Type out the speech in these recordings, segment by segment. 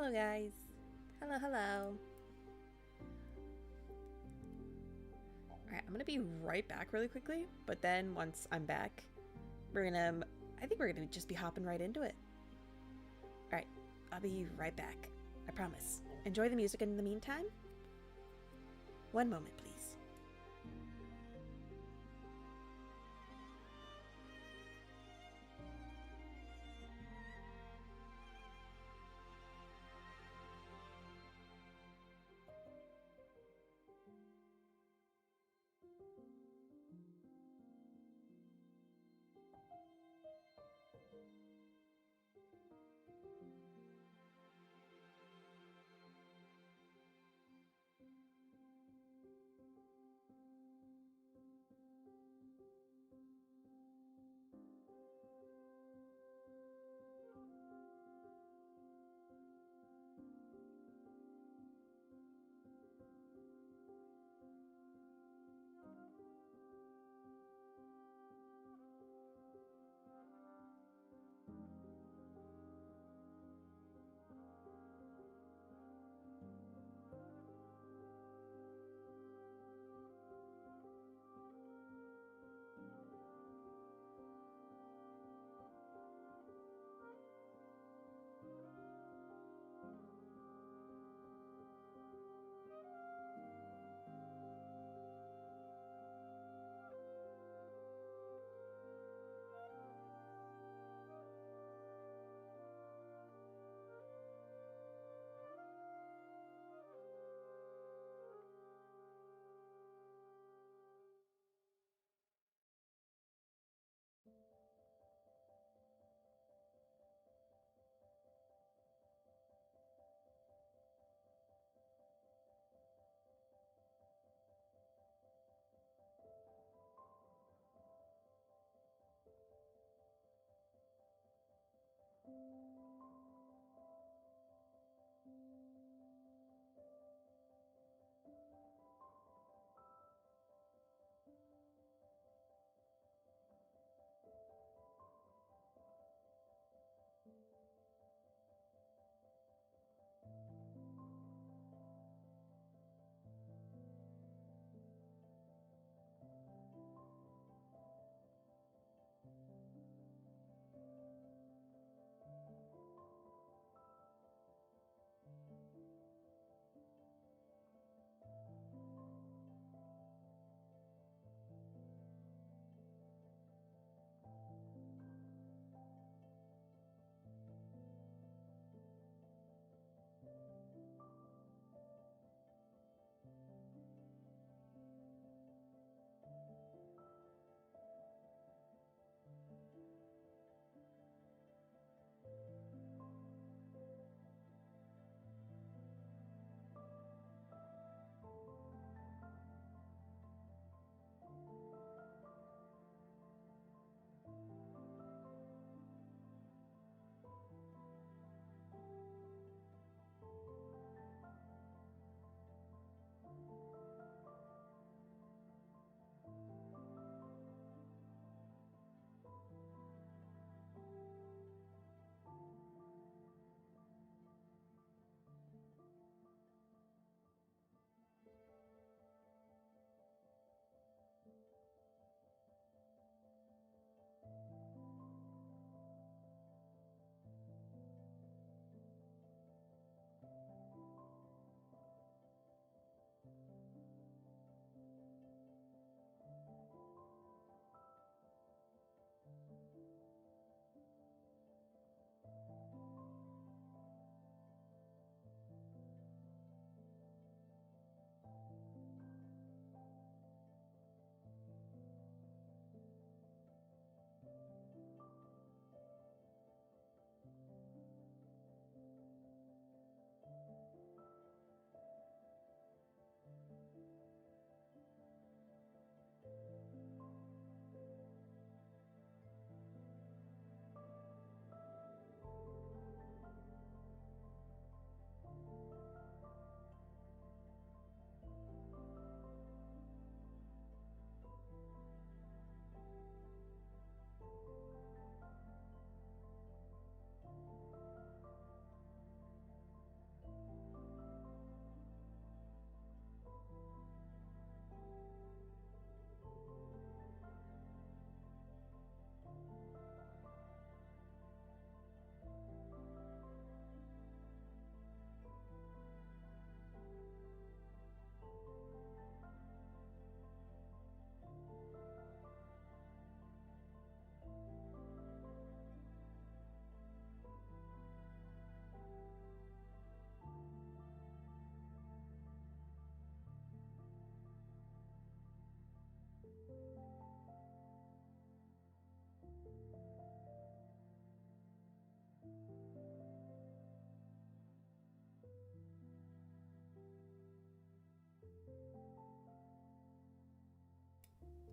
Hello, guys. Hello, hello. Alright, I'm gonna be right back really quickly, but then once I'm back, I think we're gonna just be hopping right into it. Alright, I'll be right back. I promise. Enjoy the music in the meantime. One moment, please.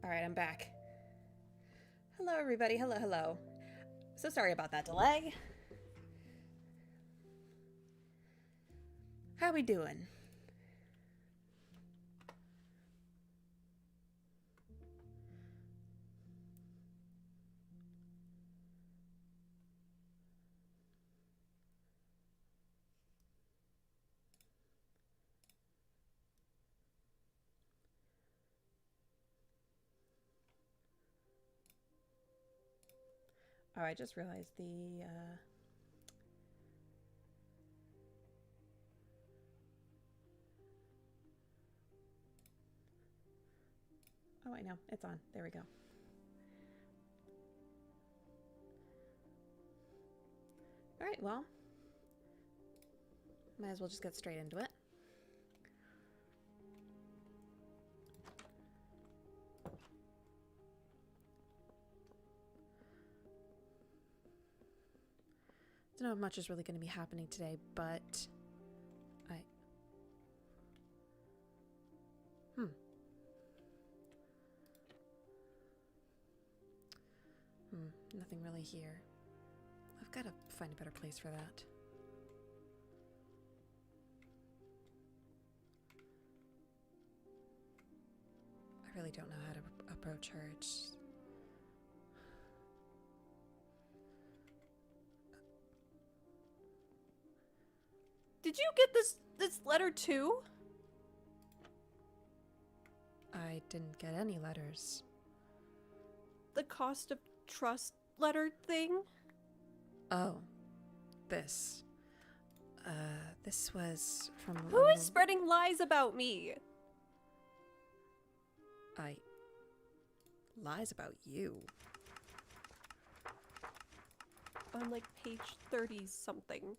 Alright, I'm back. Hello, everybody. Hello, hello. So sorry about that delay. How we doing? Oh, I just realized the, Oh, I know. It's on. There we go. Alright, well. Might as well just get straight into it. Don't know if much is really going to be happening today, but nothing really here. I've got to find a better place for that. I really don't know how to approach her. It's... Did you get this letter too? I didn't get any letters. The cost of trust letter thing? Oh. This. This was from... Who is spreading lies about me? Lies about you. On like page 30 something.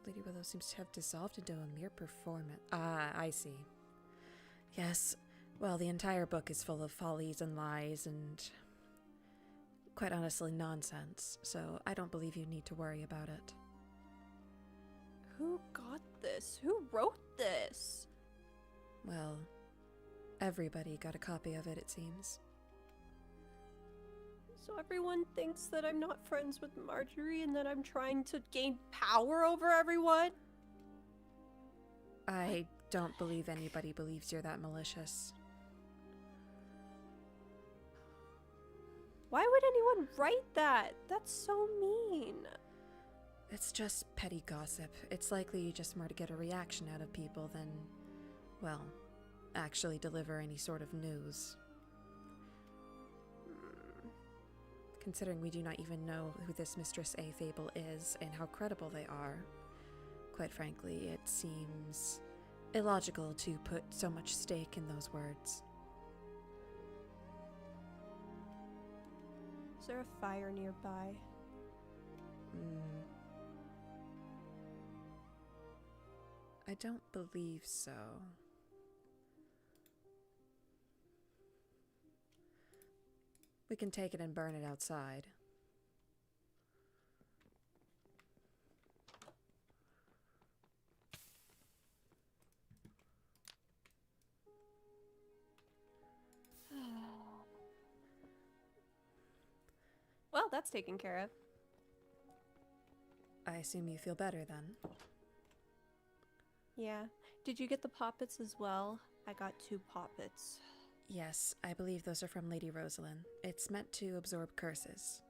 Lady Willow seems to have dissolved into a mere performance. Ah, I see. Yes, well, the entire book is full of follies and lies and, quite honestly, nonsense, so I don't believe you need to worry about it. Who got this? Who wrote this? Well, everybody got a copy of it, it seems. So everyone thinks that I'm not friends with Marjorie and that I'm trying to gain power over everyone? I don't believe anybody believes you're that malicious. Why would anyone write that? That's so mean. It's just petty gossip. It's likely just more to get a reaction out of people than, well, actually deliver any sort of news. Considering we do not even know who this Mistress A Fable is and how credible they are, quite frankly, it seems illogical to put so much stake in those words. Is there a fire nearby? I don't believe so. We can take it and burn it outside. Well, that's taken care of. I assume you feel better then. Yeah. Did you get the poppets as well? I got 2 poppets. Yes, I believe those are from Lady Rosalind. It's meant to absorb curses.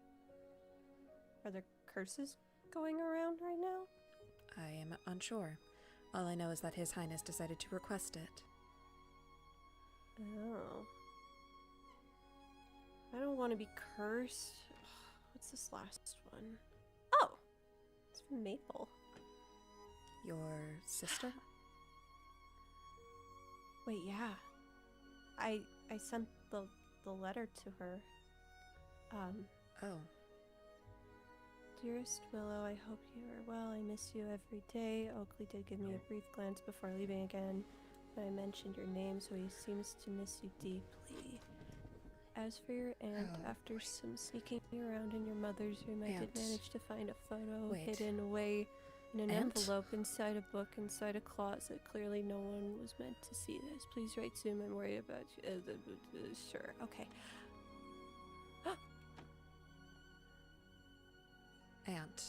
Are there curses going around right now? I am unsure. All I know is that His Highness decided to request it. Oh. I don't want to be cursed. What's this last one? Oh! It's from Maple. Your sister? Wait, yeah. I sent the letter to her. Oh. Dearest Willow, I hope you are well. I miss you every day. Oakley did give me a brief glance before leaving again when I mentioned your name, so he seems to miss you deeply. As for your aunt, after some sneaking around in your mother's room, I did manage to find a photo hidden away in an envelope inside a book, inside a closet. Clearly no one was meant to see this. Please write soon. I'm worried about you. Sure, okay. Aunt.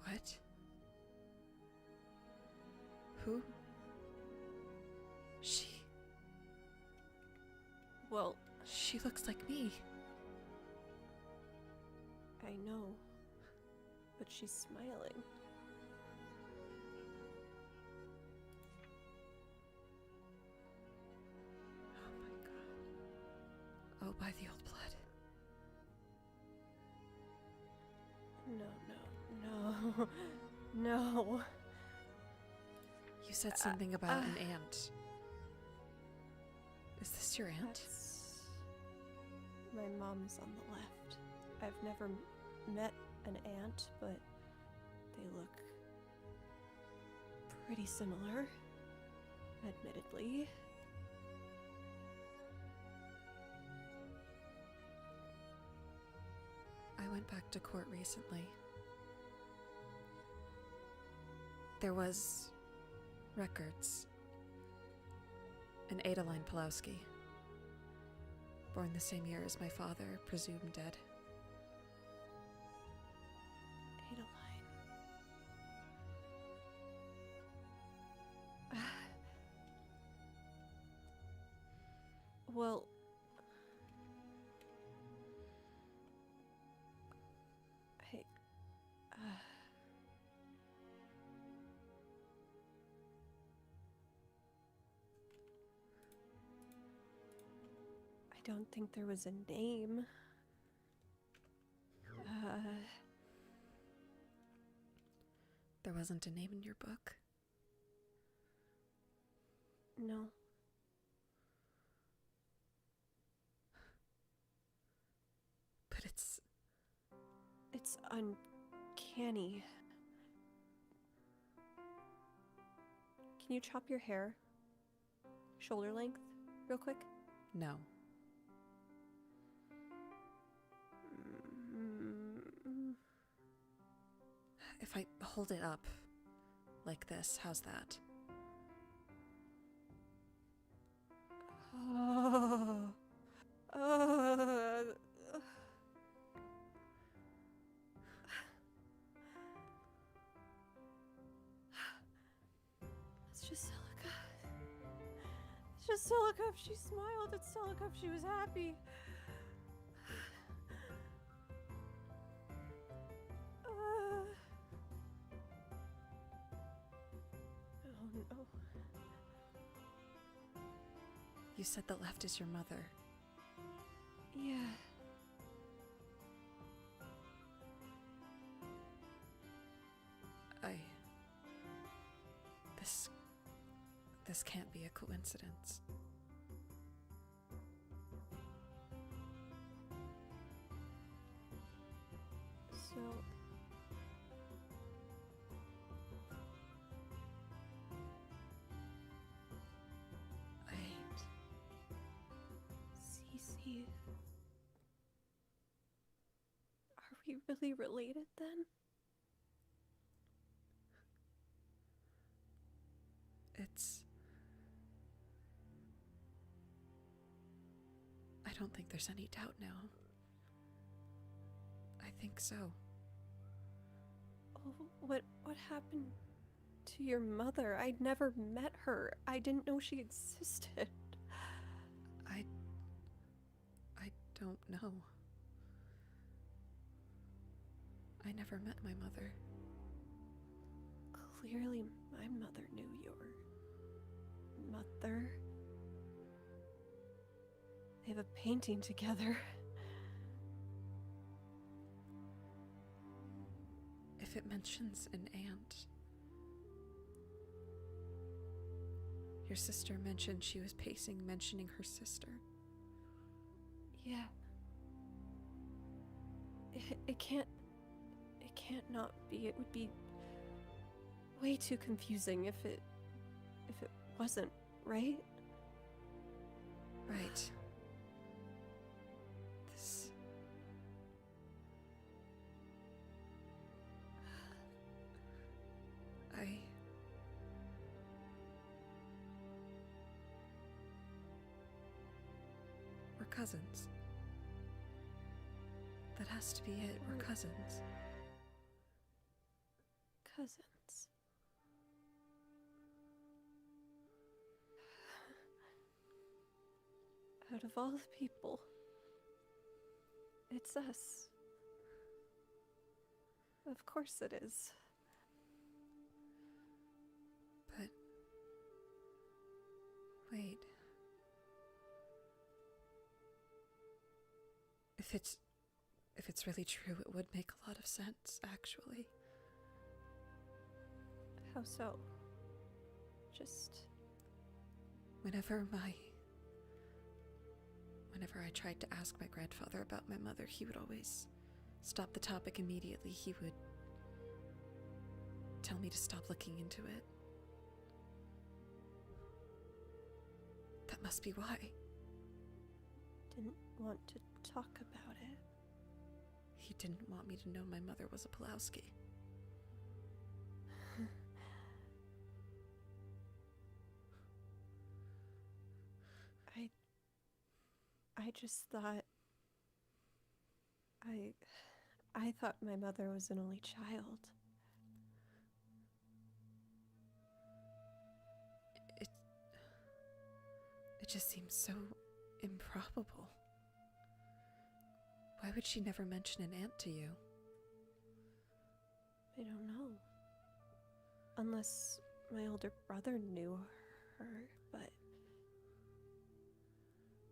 What? Who? She... Well... She looks like me. I know. But she's smiling. Oh my god. Oh, by the old blood. No. You said something about an aunt. Is this your aunt? My mom's on the left. I've never met an aunt, but they look pretty similar, admittedly. I went back to court recently. There was records. An Adeline Pulowski, born the same year as my father, presumed dead. Well, I don't think there was a name. There wasn't a name in your book? No. But it's uncanny. Can you chop your hair? Shoulder length, real quick? no. If I hold it up like this, how's that? It's just Celica. It's just Celica. If she smiled, it's Celica. If she was happy. Oh no. You said the left is your mother. Yeah. This can't be a coincidence. So... Cece... Are we really related then? I don't think there's any doubt now. I think so. Oh, what happened to your mother? I'd never met her. I didn't know she existed. I don't know. I never met my mother. Clearly, my mother knew your mother. They have a painting together. if it mentions an aunt. Your sister mentioned she was pacing, mentioning her sister. Yeah. It can't not be. It would be way too confusing if it wasn't, right? Right. This... We're cousins. That has to be it. We're cousins. Cousins. Out of all the people, it's us. Of course it is. But... wait. If it's really true, it would make a lot of sense, actually. How so? Just... Whenever I tried to ask my grandfather about my mother, he would always stop the topic immediately. He would tell me to stop looking into it. That must be why. Didn't want to talk about it. He didn't want me to know my mother was a Pulowski. I just thought... I thought my mother was an only child. It just seems so improbable. Why would she never mention an aunt to you? I don't know. Unless my older brother knew her, but...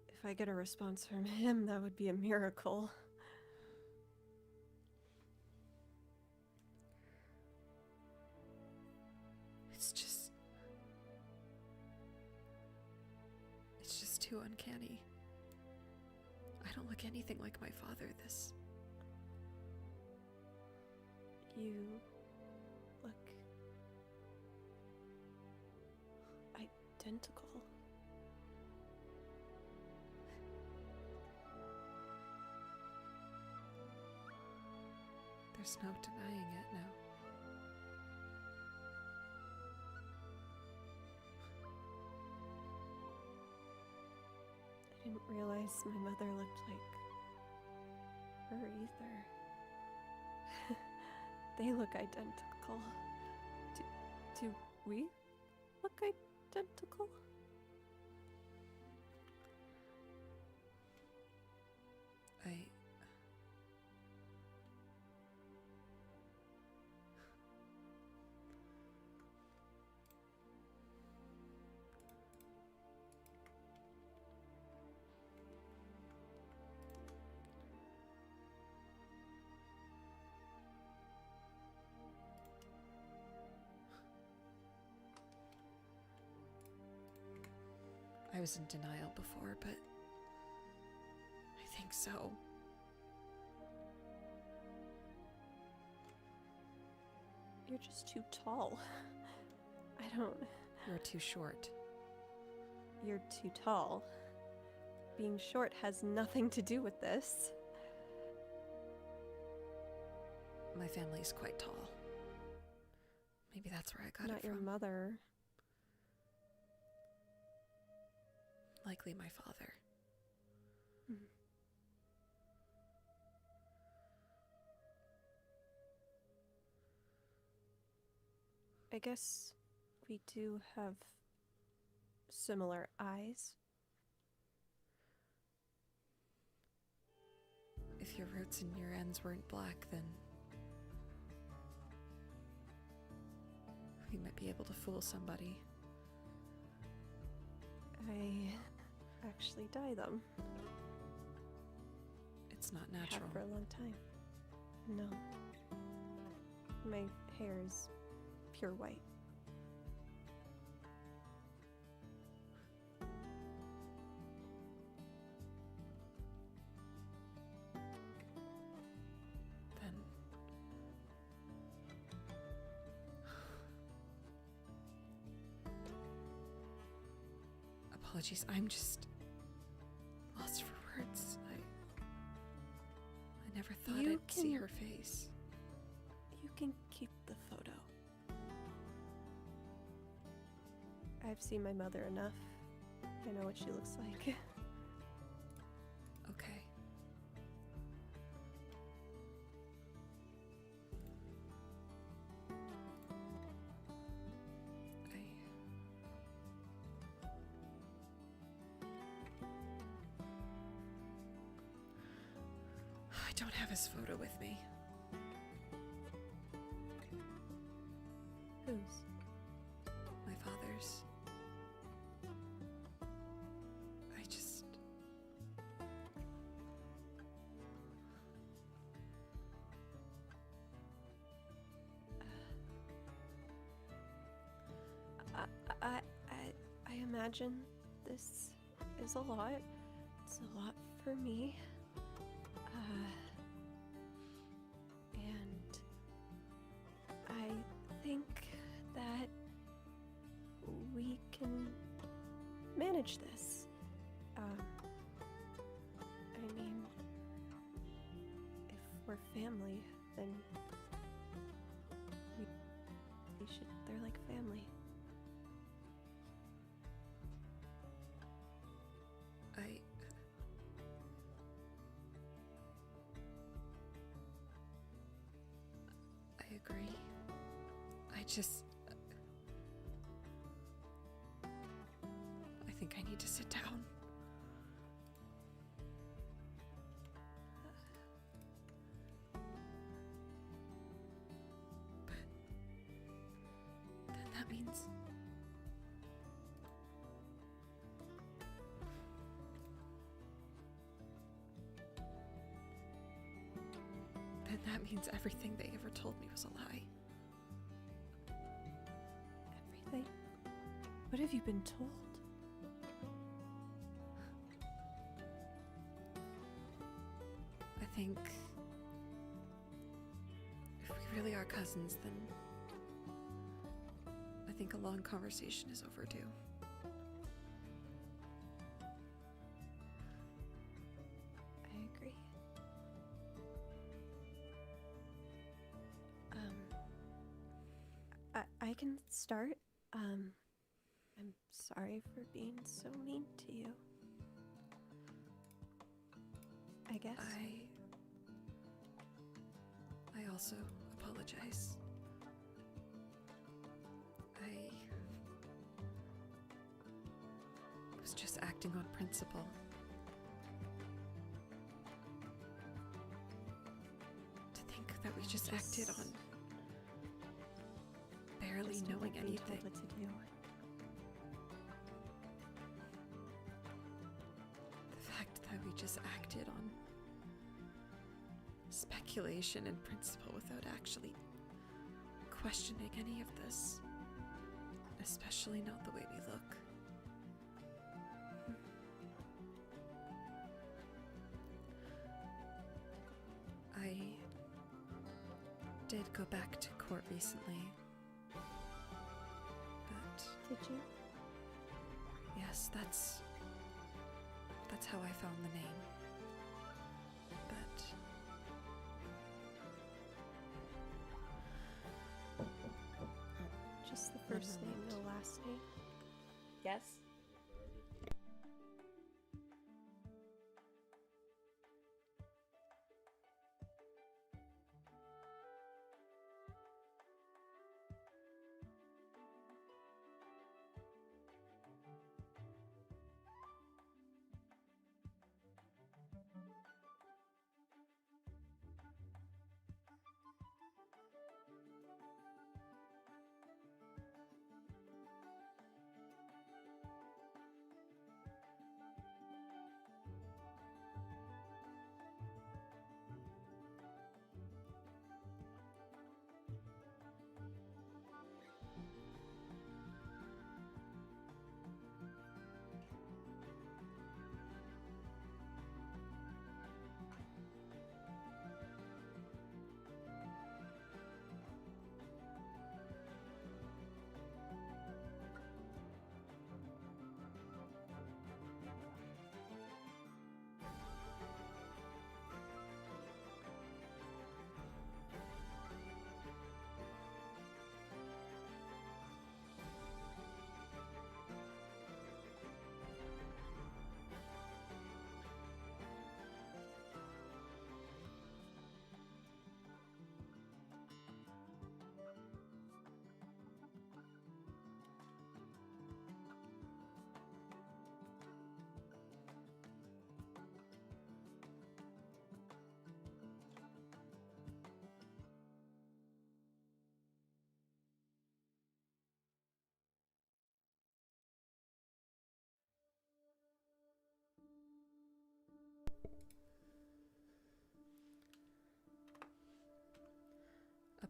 if I get a response from him, that would be a miracle. It's just too uncanny. I don't look anything like my father. This... You look identical. There's no denying it now. I didn't realize my mother looked like her either. They look identical. Do we look identical? I was in denial before, but I think so. You're just too tall. I don't... You're too short. You're too tall. Being short has nothing to do with this. My family's quite tall. Maybe that's where I got it Not from. your mother. Likely my father. I guess we do have similar eyes. If your roots and your ends weren't black, then we might be able to fool somebody. I actually dye them. It's not natural. Have for a long time. No. my hair is pure white. Then... Apologies, I'm just lost for words. I never thought I'd see her face. You can keep the photo. I've seen my mother enough. I know what she looks like. Okay. I don't have his photo with me. Whose? My father's. I just... I imagine this is a lot. It's a lot for me. And I think that we can manage this. I mean, if we're family, then they're like family. I agree. I think I need to sit down. But then that means... that means everything they ever told me was a lie. Everything? What have you been told? I think if we really are cousins, then I think a long conversation is overdue. I agree. I can start. I'm sorry for being so mean to you. I guess. I also apologize. I was just acting on principle. To think that we just acted on barely knowing anything. What to do. The fact that we just acted on speculation and principle without actually questioning any of this. Especially not the way we look. I did go back to court recently. But Did you? yes, that's how I found the name. But Just the first name, no last name? yes.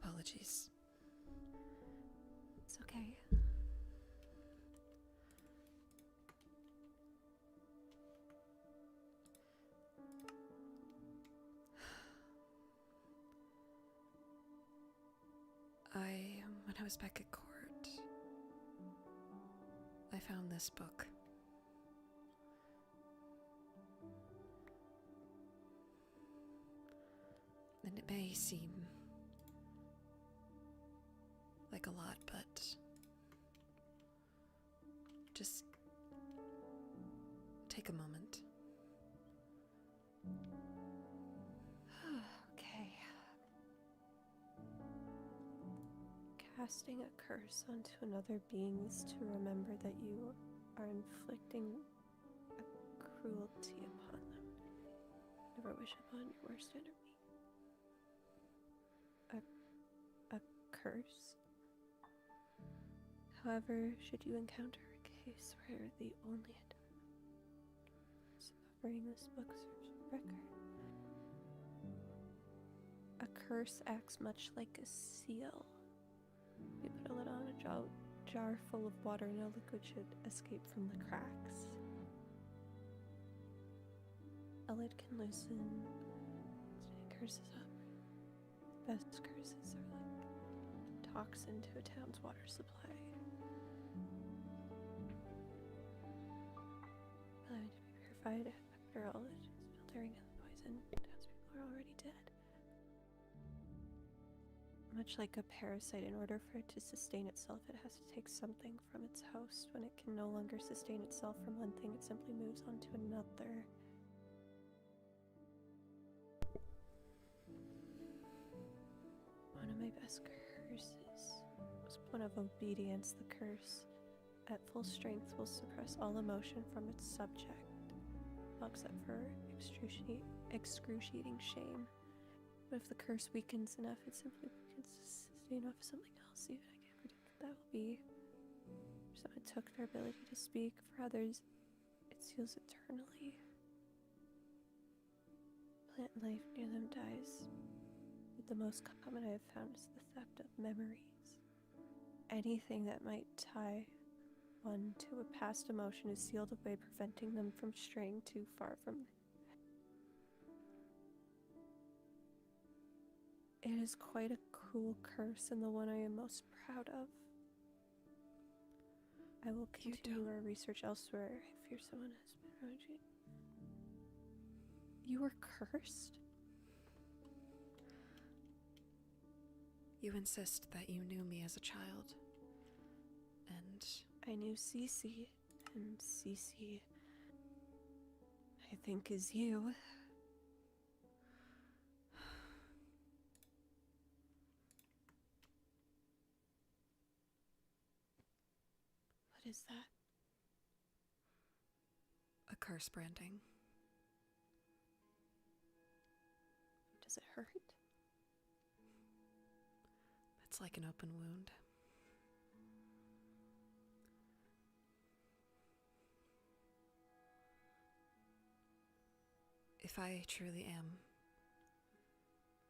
Apologies. It's okay. When I was back at court, I found this book. And it may seem like a lot, but just take a moment. Okay. Casting a curse onto another being is to remember that you are inflicting a cruelty upon them. Never wish upon your worst enemy. A curse? However, should you encounter a case where the only suffering this book serves record, a curse acts much like a seal. You put a lid on a jar full of water, no liquid should escape from the cracks. A lid can loosen, it curses up. Best curses are like toxin to a town's water supply. Allowing to be purified. After all, it is filtering out the poison. Townspeople are already dead. Much like a parasite, in order for it to sustain itself, it has to take something from its host. When it can no longer sustain itself from one thing, it simply moves on to another. One of my best curses was one of obedience. The curse, at full strength, will suppress all emotion from its subject, except for excruciating shame. But if the curse weakens enough, it simply begins to sustain off something else. Even I can't predict what that will be. For some, it took their ability to speak. For others, it seals eternally. Plant life near them dies. But the most common I have found is the theft of memories. Anything that might tie one to a past emotion is sealed away, preventing them from straying too far from it. It is quite a cruel curse, and the one I am most proud of. I will continue our research elsewhere. I fear someone has been around you. You were cursed? You insist that you knew me as a child, and I knew Cece, and Cece, I think, is you. What is that? a curse branding. Does it hurt? It's like an open wound. If I truly am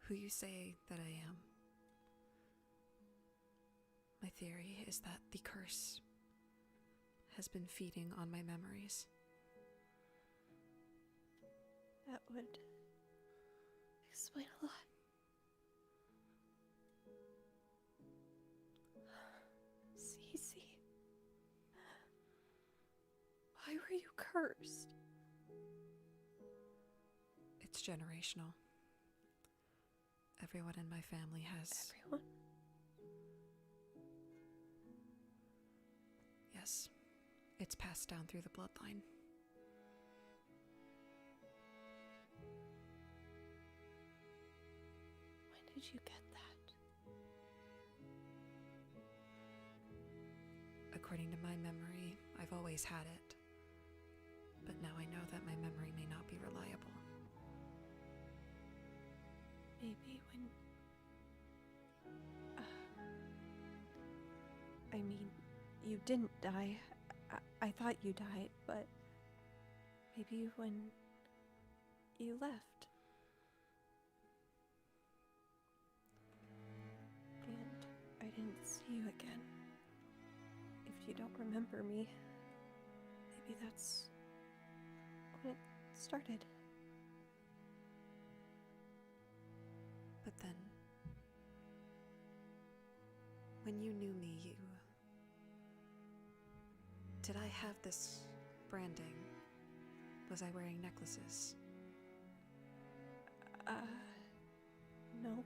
who you say that I am, my theory is that the curse has been feeding on my memories. That would explain a lot. Cece, why were you cursed? It's generational. Everyone in my family has... Everyone? Yes. It's passed down through the bloodline. When did you get that? According to my memory, I've always had it. But now I know that my memory may not be reliable. Maybe when... I mean, you didn't die. I thought you died, but maybe when you left. didn't see you again. If you don't remember me, maybe that's when it started. But then, when you knew me, did I have this branding? Was I wearing necklaces? No.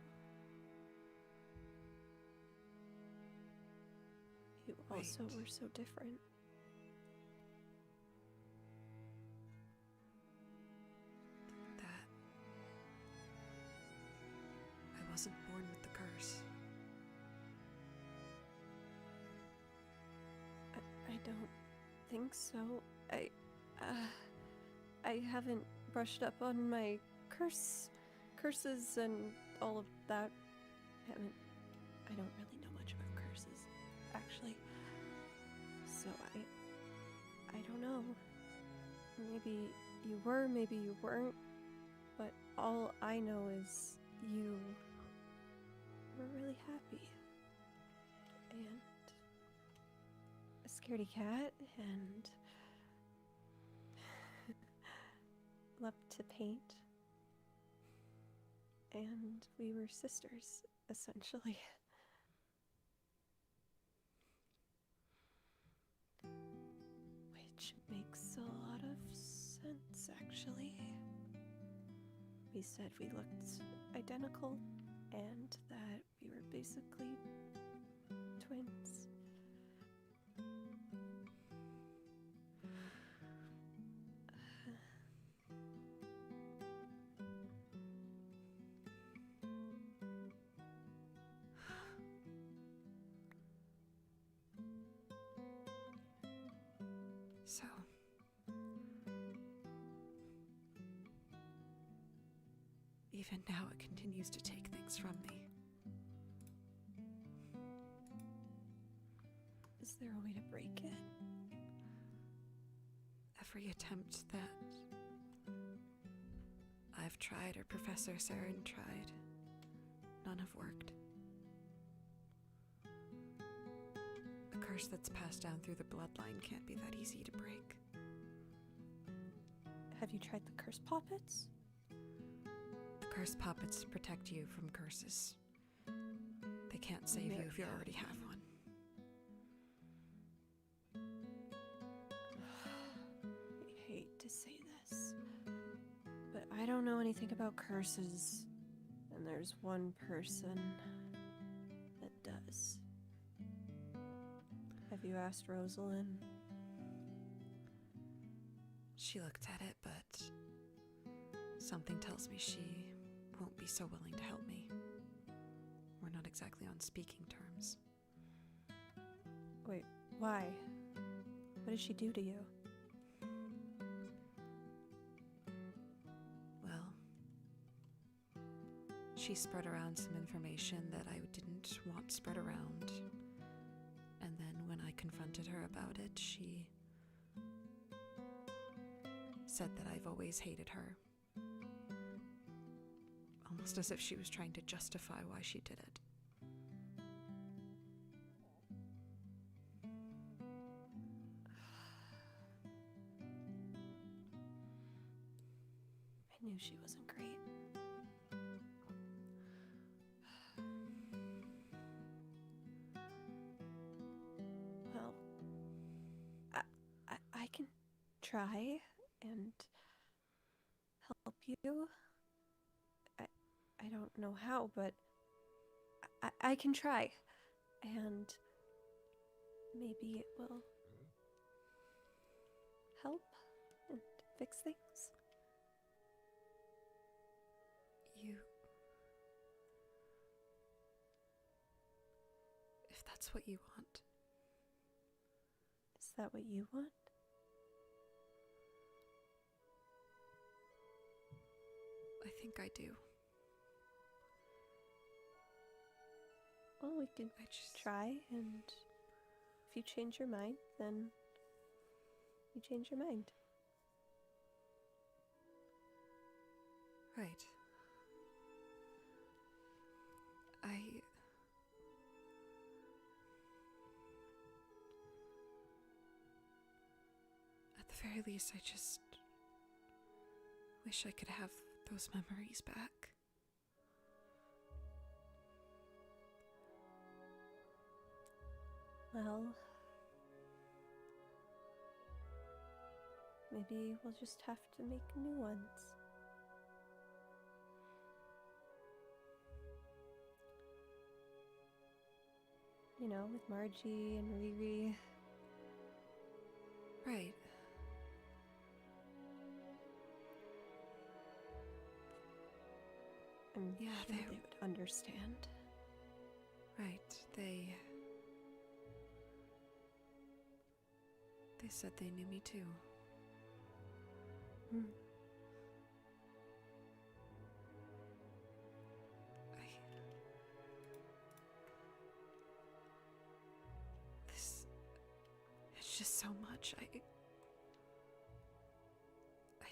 You also Wait. were so different. That I wasn't born with the curse. I don't think so. I haven't brushed up on my curses and all of that. I don't really know much about curses, actually. So I don't know. Maybe you were, maybe you weren't. But all I know is you were really happy. And a scaredy cat, and loved to paint. And we were sisters, essentially. Which makes a lot of sense, actually. We said we looked identical, and that we were basically twins. So, even now it continues to take things from me. Is there a way to break it? Every attempt that I've tried or Professor Saren tried, none have worked. A curse that's passed down through the bloodline can't be that easy to break. Have you tried the curse poppets? The curse poppets protect you from curses. They can't save you if you already have one. I hate to say this, but I don't know anything about curses, and there's one person that does. Have you asked Rosalind? She looked at it, but something tells me she won't be so willing to help me. We're not exactly on speaking terms. Wait, why? What did she do to you? Well, she spread around some information that I didn't want spread around. And then when I confronted her about it, she said that I've always hated her. Almost as if she was trying to justify why she did it. I knew she wasn't great. Well, I can try and help you. I don't know how, but I can try. And maybe it will help and fix things. If that's what you want. Is that what you want? I think I do. Well, we can try, and if you change your mind, then you change your mind. Right. the very least, I just wish I could have those memories back. Well, maybe we'll just have to make new ones. You know, with Margie and Riri. Right. I'm Yeah, sure they would understand. Right, they said they knew me too. Hmm. It's just so much. I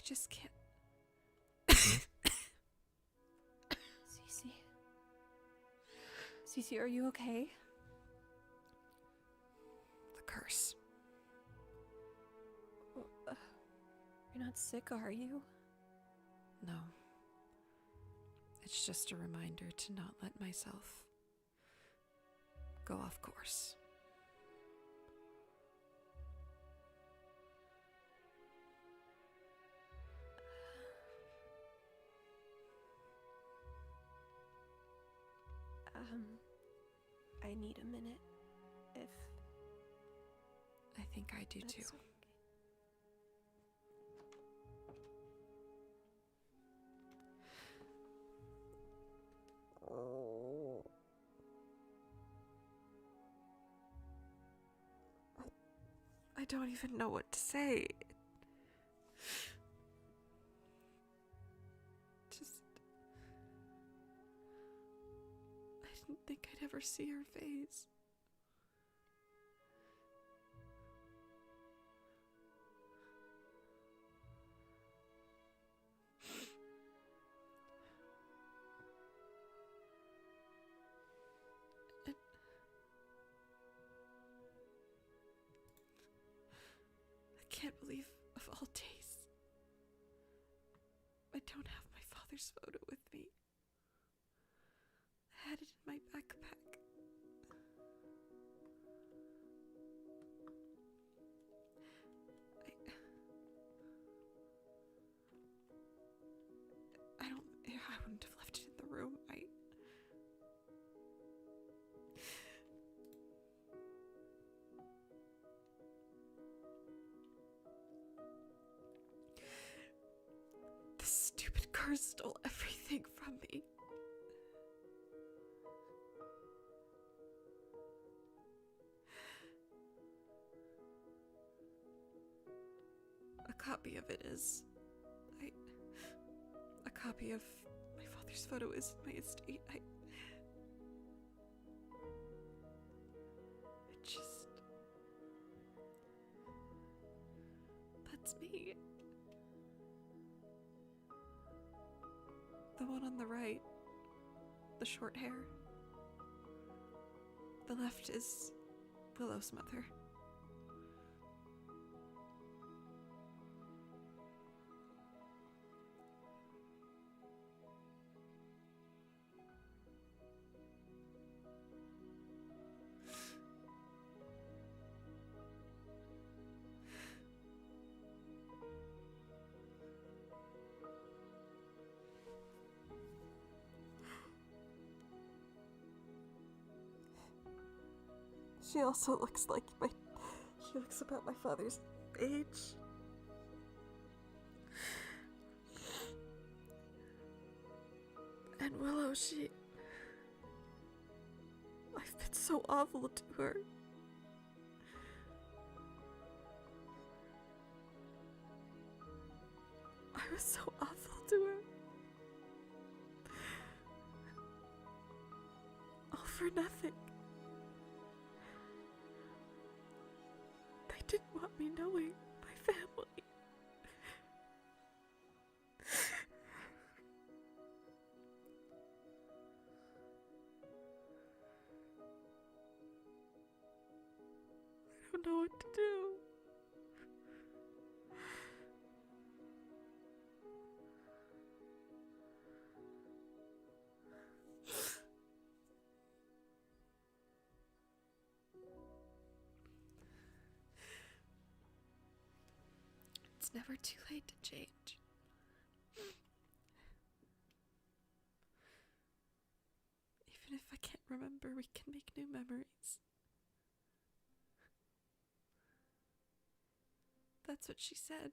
just can't. Cece? Cece, are you okay? The curse. You're not sick, are you? No. It's just a reminder to not let myself go off course. I need a minute, if I think I do that's too. okay. I don't even know what to say. Just... I didn't think I'd ever see her face. I can't believe, of all days, I don't have my father's photo with me. I had it in my backpack. I wouldn't have left it in the room. This stupid car stole everything from me. A copy of it is... A copy of my father's photo is in my estate. I just... That's me. The one on the right. The short hair. The left is Willow's mother. She also looks like she looks about my father's age. And Willow, I've been so awful to her. I was so awful to her. All for nothing. They didn't want me knowing my family. I don't know what to do. never too late to change. Even if I can't remember, we can make new memories. That's what she said.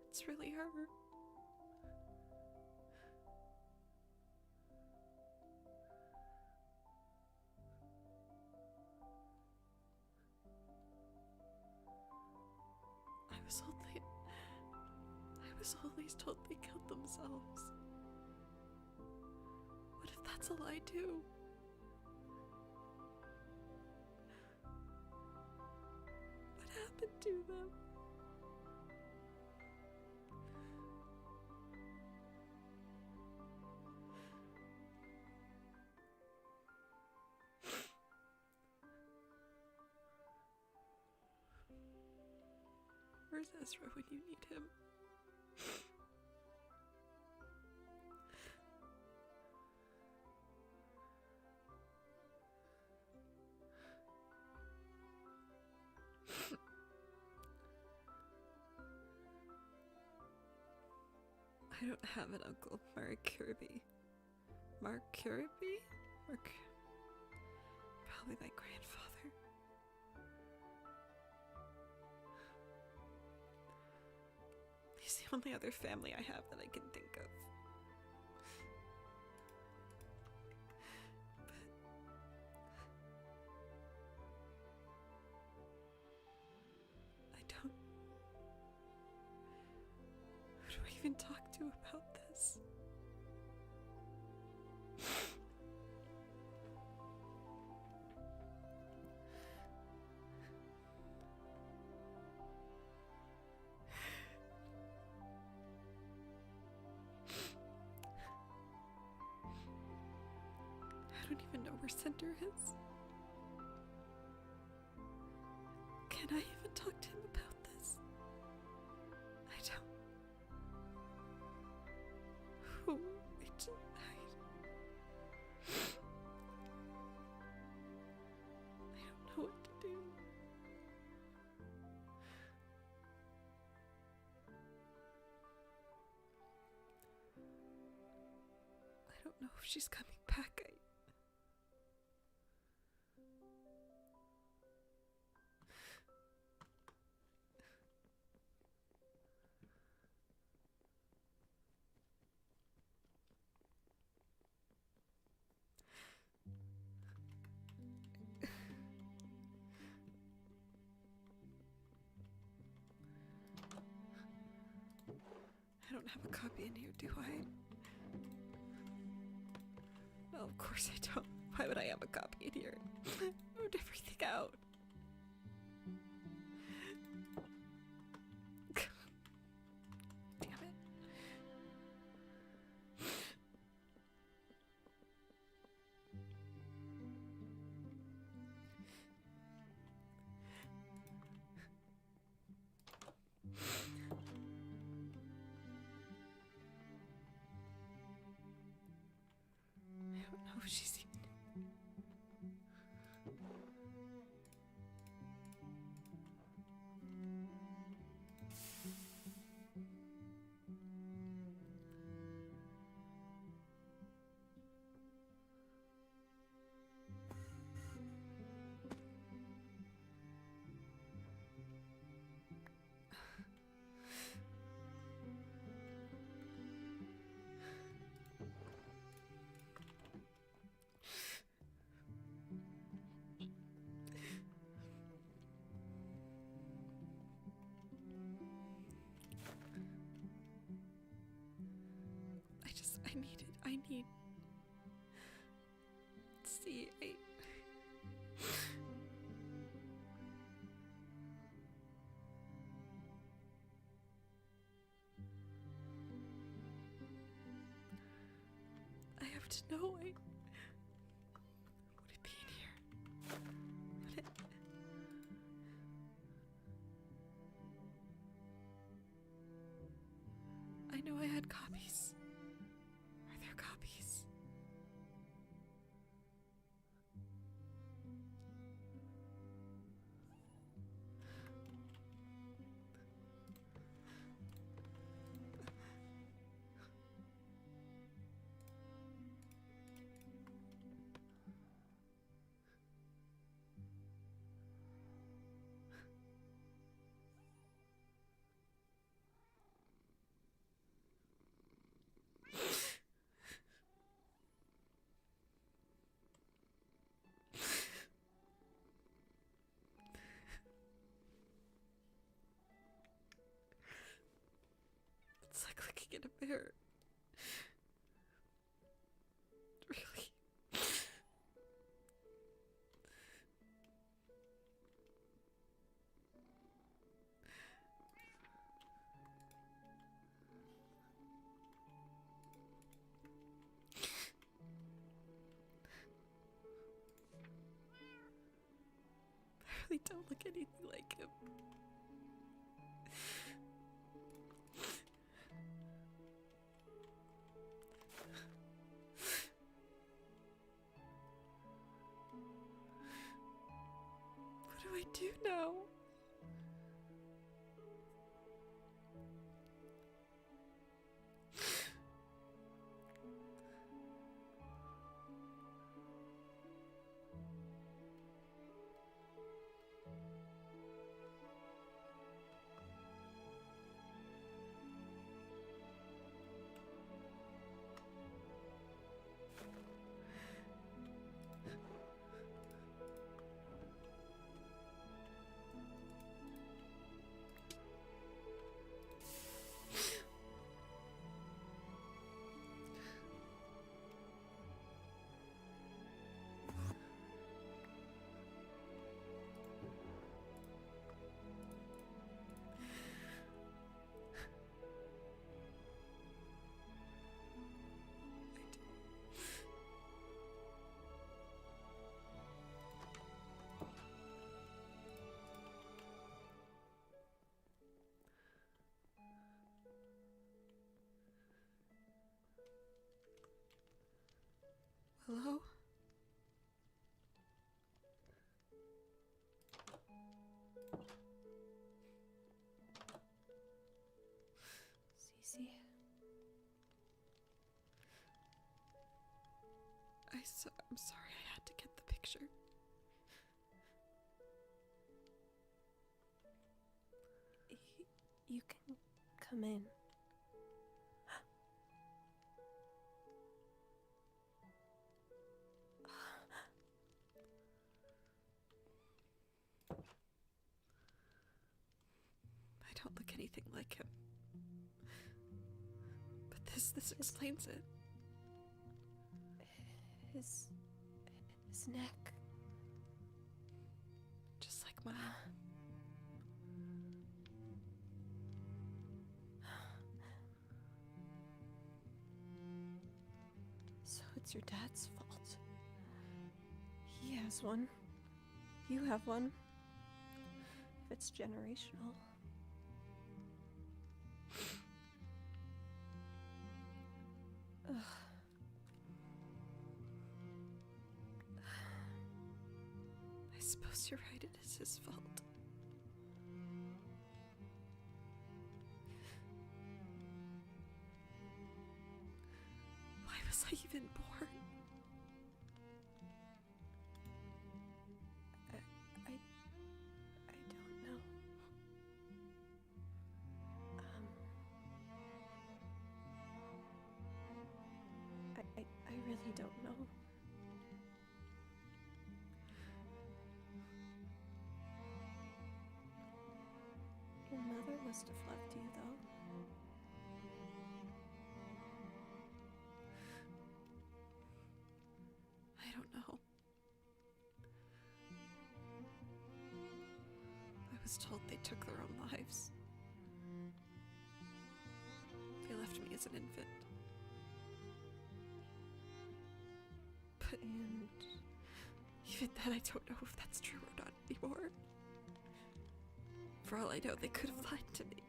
It's really her. I was always told they killed themselves. What if that's a lie too? What happened to them? Where's Ezra when you need him? I don't have an uncle, Mark Kirby. Mark Kirby? Probably my grandfather. He's the only other family I have that I can think of. But I don't... Who do I even talk to about this? I don't even know where Cinder is. Can I even talk to him about this? I don't... Who? I don't know what to do. I don't know if she's coming back. I don't have a copy in here, do I? No, of course I don't. Why would I have a copy in here? I moved everything out. Damn it. I don't know if she's even... I need... See, to know. Would it be in here? Would it... I know I had copies. Are there copies? It's like looking in a mirror. Really. I really don't look anything like him. What do I do now? Hello? Cece? I'm sorry I had to get the picture. You can come in. I don't look anything like him. But this explains it. His neck. Just like mine. So it's your dad's fault. He has one. You have one. If it's generational. Ugh. I suppose you're right, it is his fault. Why was I even born? I don't know. I really don't know. Your mother must have loved you, though. I don't know. I was told they took their own lives. They left me as an infant. And even then, I don't know if that's true or not anymore. For all I know, they could have lied to me.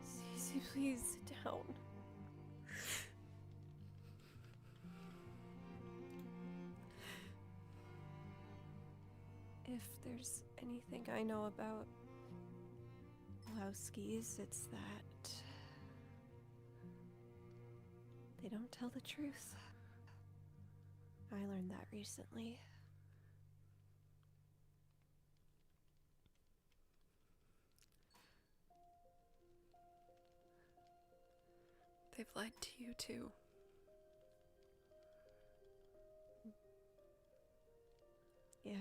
Cece, please sit down. If there's anything I know about Lowskis, it's that they don't tell the truth. I learned that recently. They've lied to you too. Yeah.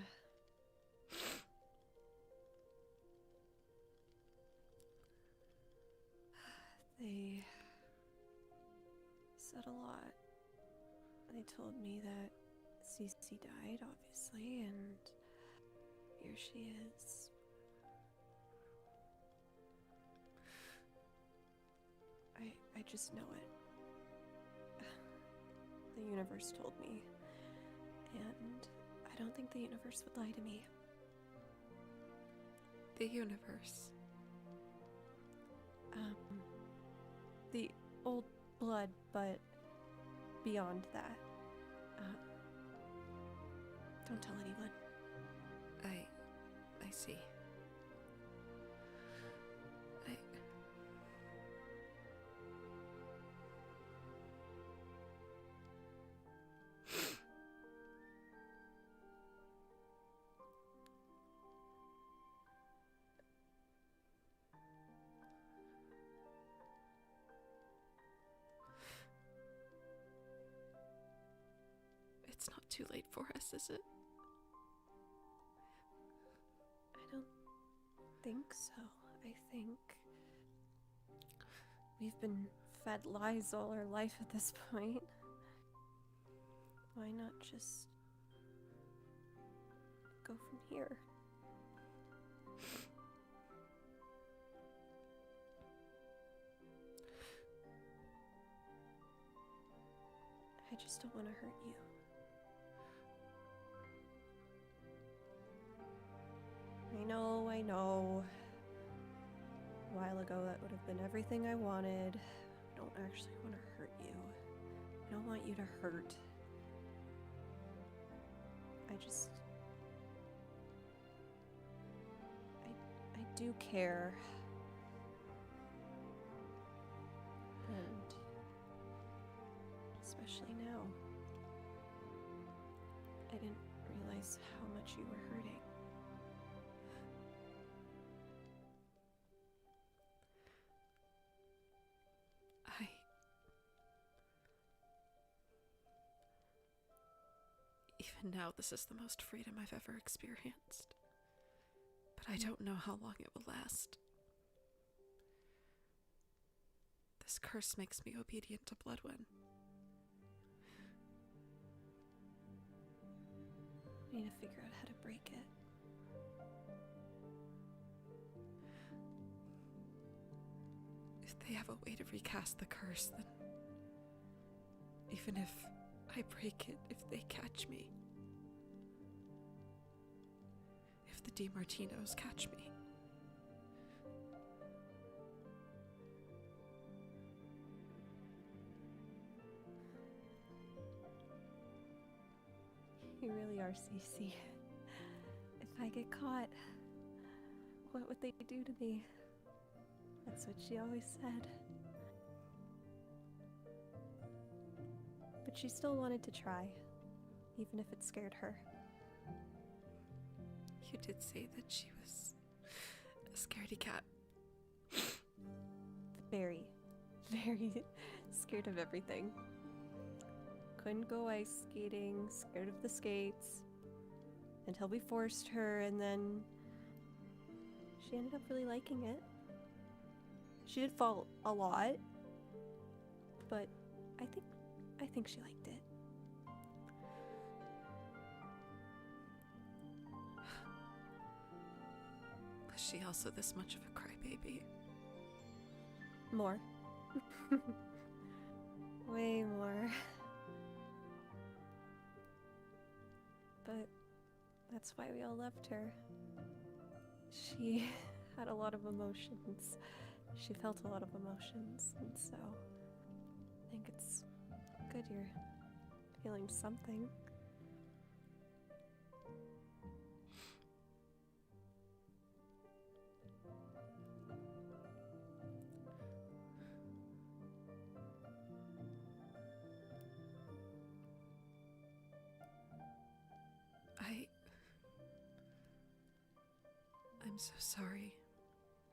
They said a lot. They told me that Cece died, obviously, and here she is. I just know it. The universe told me. And I don't think the universe would lie to me. The universe. The old blood, but beyond that. Don't tell anyone. I see. It's not too late for us, is it? I don't think so. I think we've been fed lies all our life at this point. Why not just go from here? I just don't want to hurt you. I know. A while ago, that would have been everything I wanted. I don't actually want to hurt you. I don't want you to hurt. I do care. And especially now. I didn't realize how much you were hurting. Even now, this is the most freedom I've ever experienced. But I don't know how long it will last. This curse makes me obedient to Bloodwind. I need to figure out how to break it. If they have a way to recast the curse, then even if I break it, if they catch me, if the DiMartinos catch me, You really are, Cece. If I get caught, what would they do to me? That's what she always said. But she still wanted to try, even if it scared her. You did say that she was a scaredy cat. Very, very scared of everything. Couldn't go ice skating, scared of the skates, until we forced her, and then she ended up really liking it. She did fall a lot, but I think she liked it. Was she also this much of a crybaby? More. Way more. But that's why we all loved her. She had a lot of emotions. She felt a lot of emotions, and so I think it's good you're feeling something. I'm so sorry,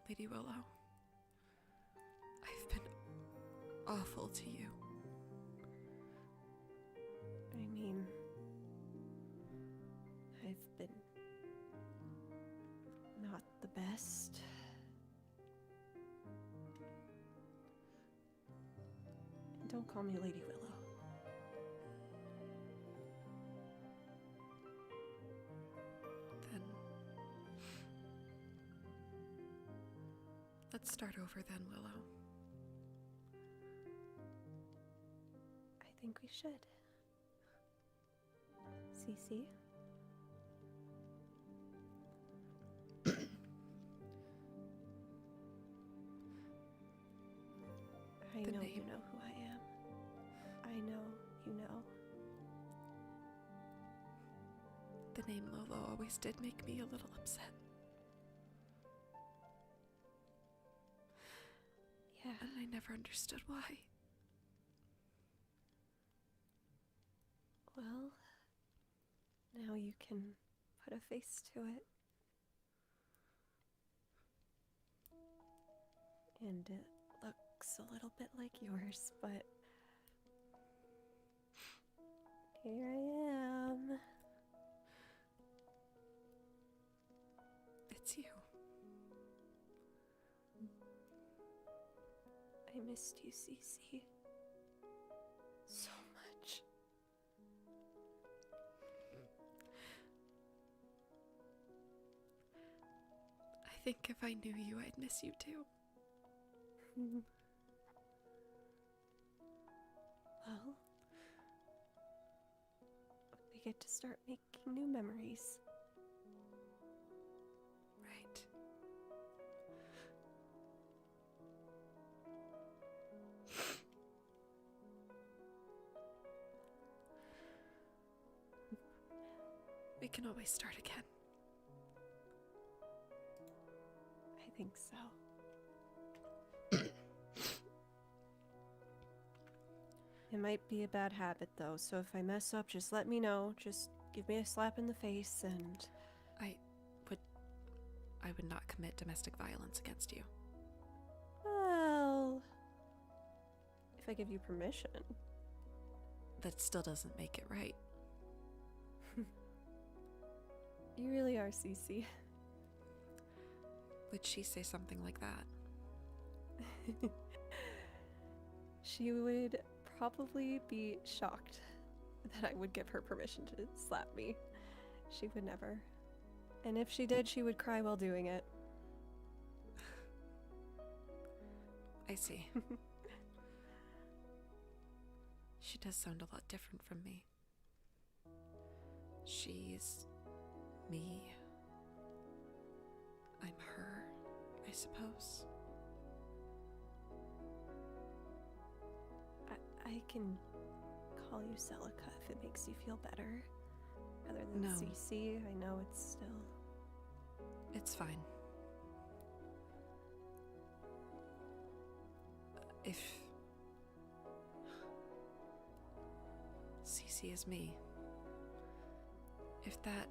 Lady Willow. I've been awful to you. I mean, I've been not the best. And don't call me Lady Willow. Then let's start over then, Willow. I think we should. Cece? I know you know who I am. I know you know. The name Lolo always did make me a little upset. Yeah. And I never understood why. Well, now you can put a face to it. And it looks a little bit like yours, but here I am. It's you. I missed you, Cece. So much. I think if I knew you, I'd miss you too. Well, we get to start making new memories. Right. We can always start again. I think so. It might be a bad habit, though, so if I mess up, just let me know. Just give me a slap in the face and... I would not commit domestic violence against you. Well... if I give you permission. That still doesn't make it right. You really are, Cece. Would she say something like that? She would probably be shocked that I would give her permission to slap me. She would never. And if she did, she would cry while doing it. I see. She does sound a lot different from me. She's me. I'm her, I suppose. I can call you Celica if it makes you feel better. Rather than No. Cece, I know it's still... It's fine. If Cece is me, if that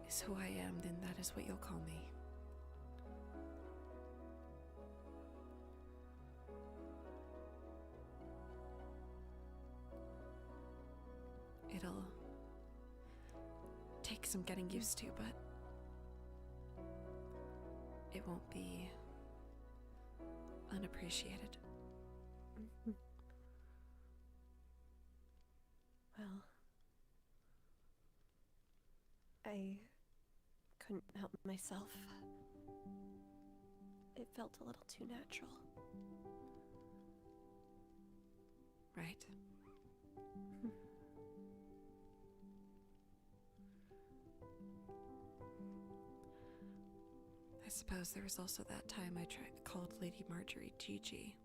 is who I am, then that is what you'll call me. It'll take some getting used to, but it won't be unappreciated. Well, I couldn't help myself. It felt a little too natural. Right. I suppose there was also that time I called Lady Marjorie Gigi.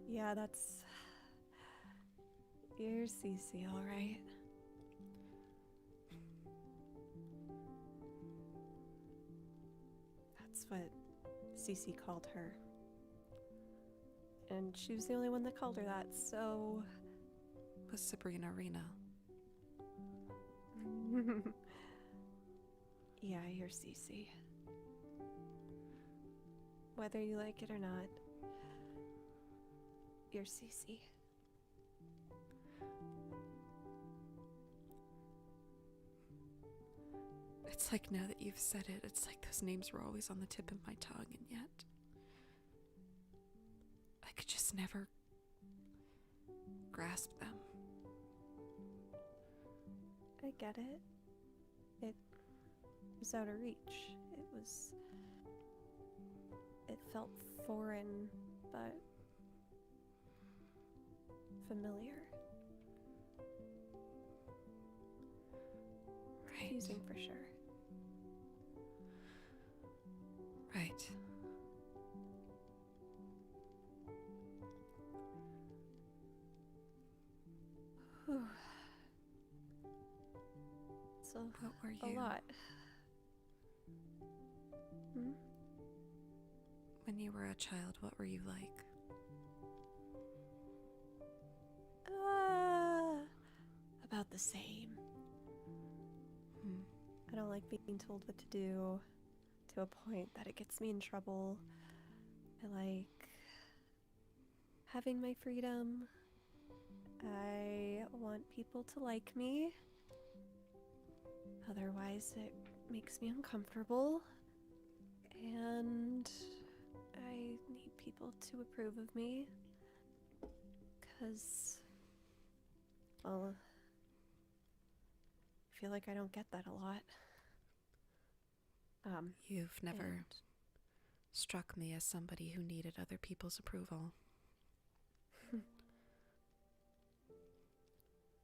Yeah, that's... You're Cece, alright. That's what Cece called her. And she was the only one that called her that, so... Was Sabrina Rena. Yeah, you're Cece. Whether you like it or not, you're Cece. It's like now that you've said it, it's like those names were always on the tip of my tongue, and yet I could just never grasp them. I get it. It was out of reach. It felt foreign, but familiar. Right. Confusing for sure. Right. Whew. So, What were a you? lot. Hmm? When you were a child, what were you like? About the same. Hmm. I don't like being told what to do to a point that it gets me in trouble. I like having my freedom. I want people to like me. Otherwise, it makes me uncomfortable. And I need people to approve of me. 'Cause, well, I feel like I don't get that a lot. You've never and struck me as somebody who needed other people's approval.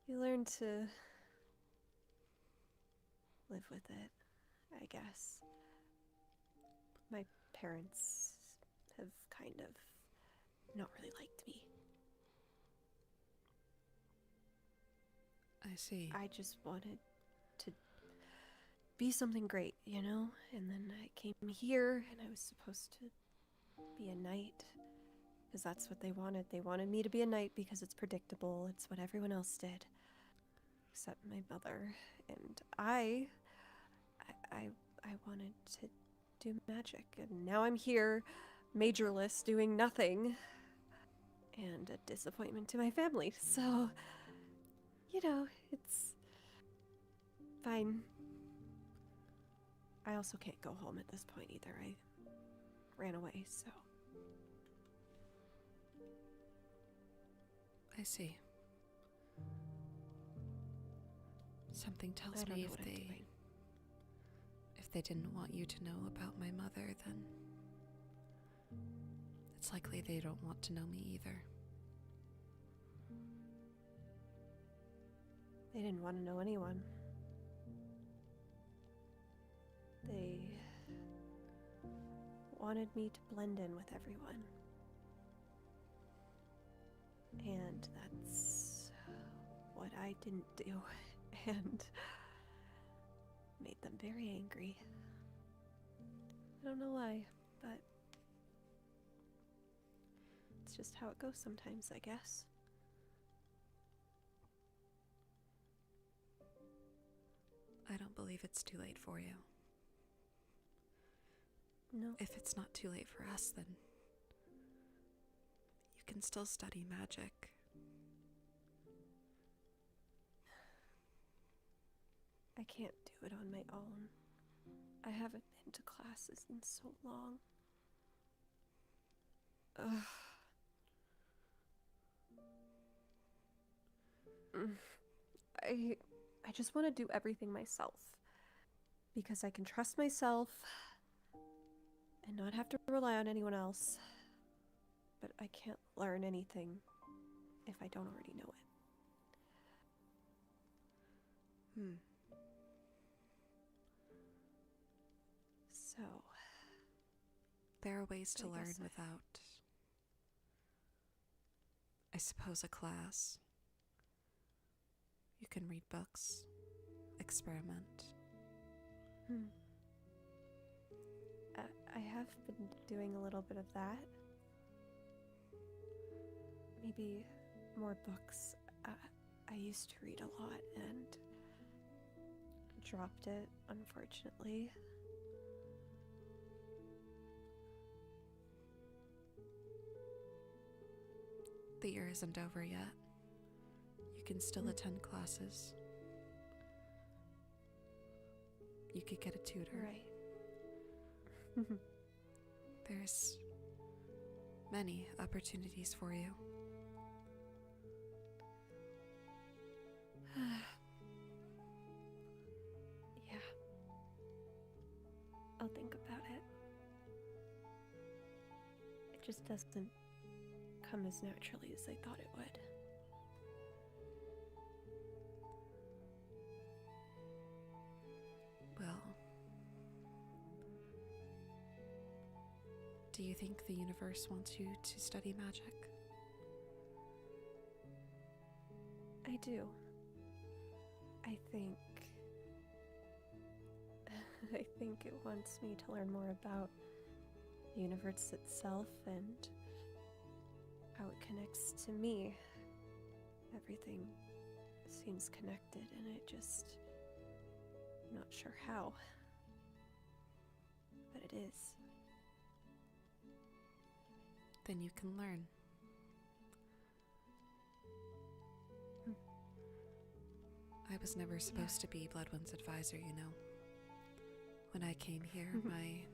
you learn to live with it, I guess. My parents have kind of not really liked me. I see. I just wanted to be something great, you know? And then I came here and I was supposed to be a knight because that's what they wanted. They wanted me to be a knight because it's predictable. It's what everyone else did. Except my mother. And I wanted to do magic. And now I'm here, majorless, doing nothing. And a disappointment to my family. So, you know, it's fine. I also can't go home at this point either. I ran away, so. I see. Something I tells don't me know what I'm doing. if they didn't want you to know about my mother, then it's likely they don't want to know me either. They didn't want to know anyone. They wanted me to blend in with everyone. And that's what I didn't do. And made them very angry. I don't know why, but it's just how it goes sometimes, I guess. I don't believe it's too late for you. No. If it's not too late for us, then you can still study magic. I can't do it on my own. I haven't been to classes in so long. Ugh. I just want to do everything myself. Because I can trust myself and not have to rely on anyone else. but I can't learn anything if I don't already know it. So, There are ways to I learn guess without, I suppose, a class. You can read books, experiment. I have been doing a little bit of that. Maybe more books. I used to read a lot and dropped it, unfortunately. The year isn't over yet. You can still attend classes. You could get a tutor. Right. There's many opportunities for you. Yeah. I'll think about it. It just doesn't come as naturally as I thought it would. Well, do you think the universe wants you to study magic? I do. I think it wants me to learn more about the universe itself and how it connects to me. Everything seems connected, and I'm not sure how, but it is. Then you can learn. I was never supposed to be Bloodwind's advisor, you know. When I came here, my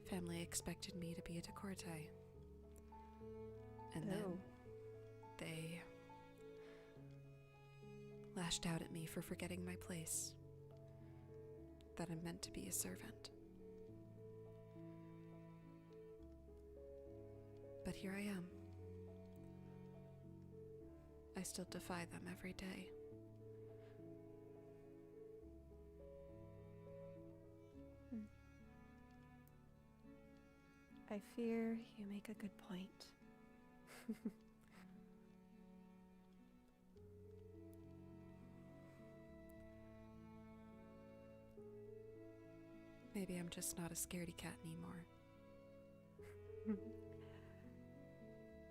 family expected me to be a decorte. And then they lashed out at me for forgetting my place. That I'm meant to be a servant. But here I am. I still defy them every day. I fear you make a good point. Maybe I'm just not a scaredy cat anymore.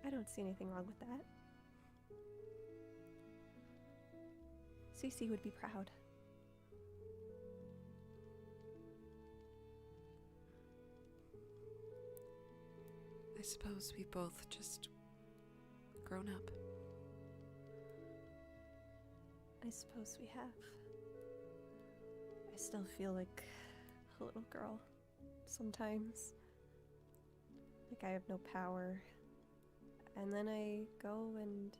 I don't see anything wrong with that. Cece would be proud. I suppose we've both just grown up. I suppose we have. I still feel like a little girl sometimes. Like I have no power. And then I go and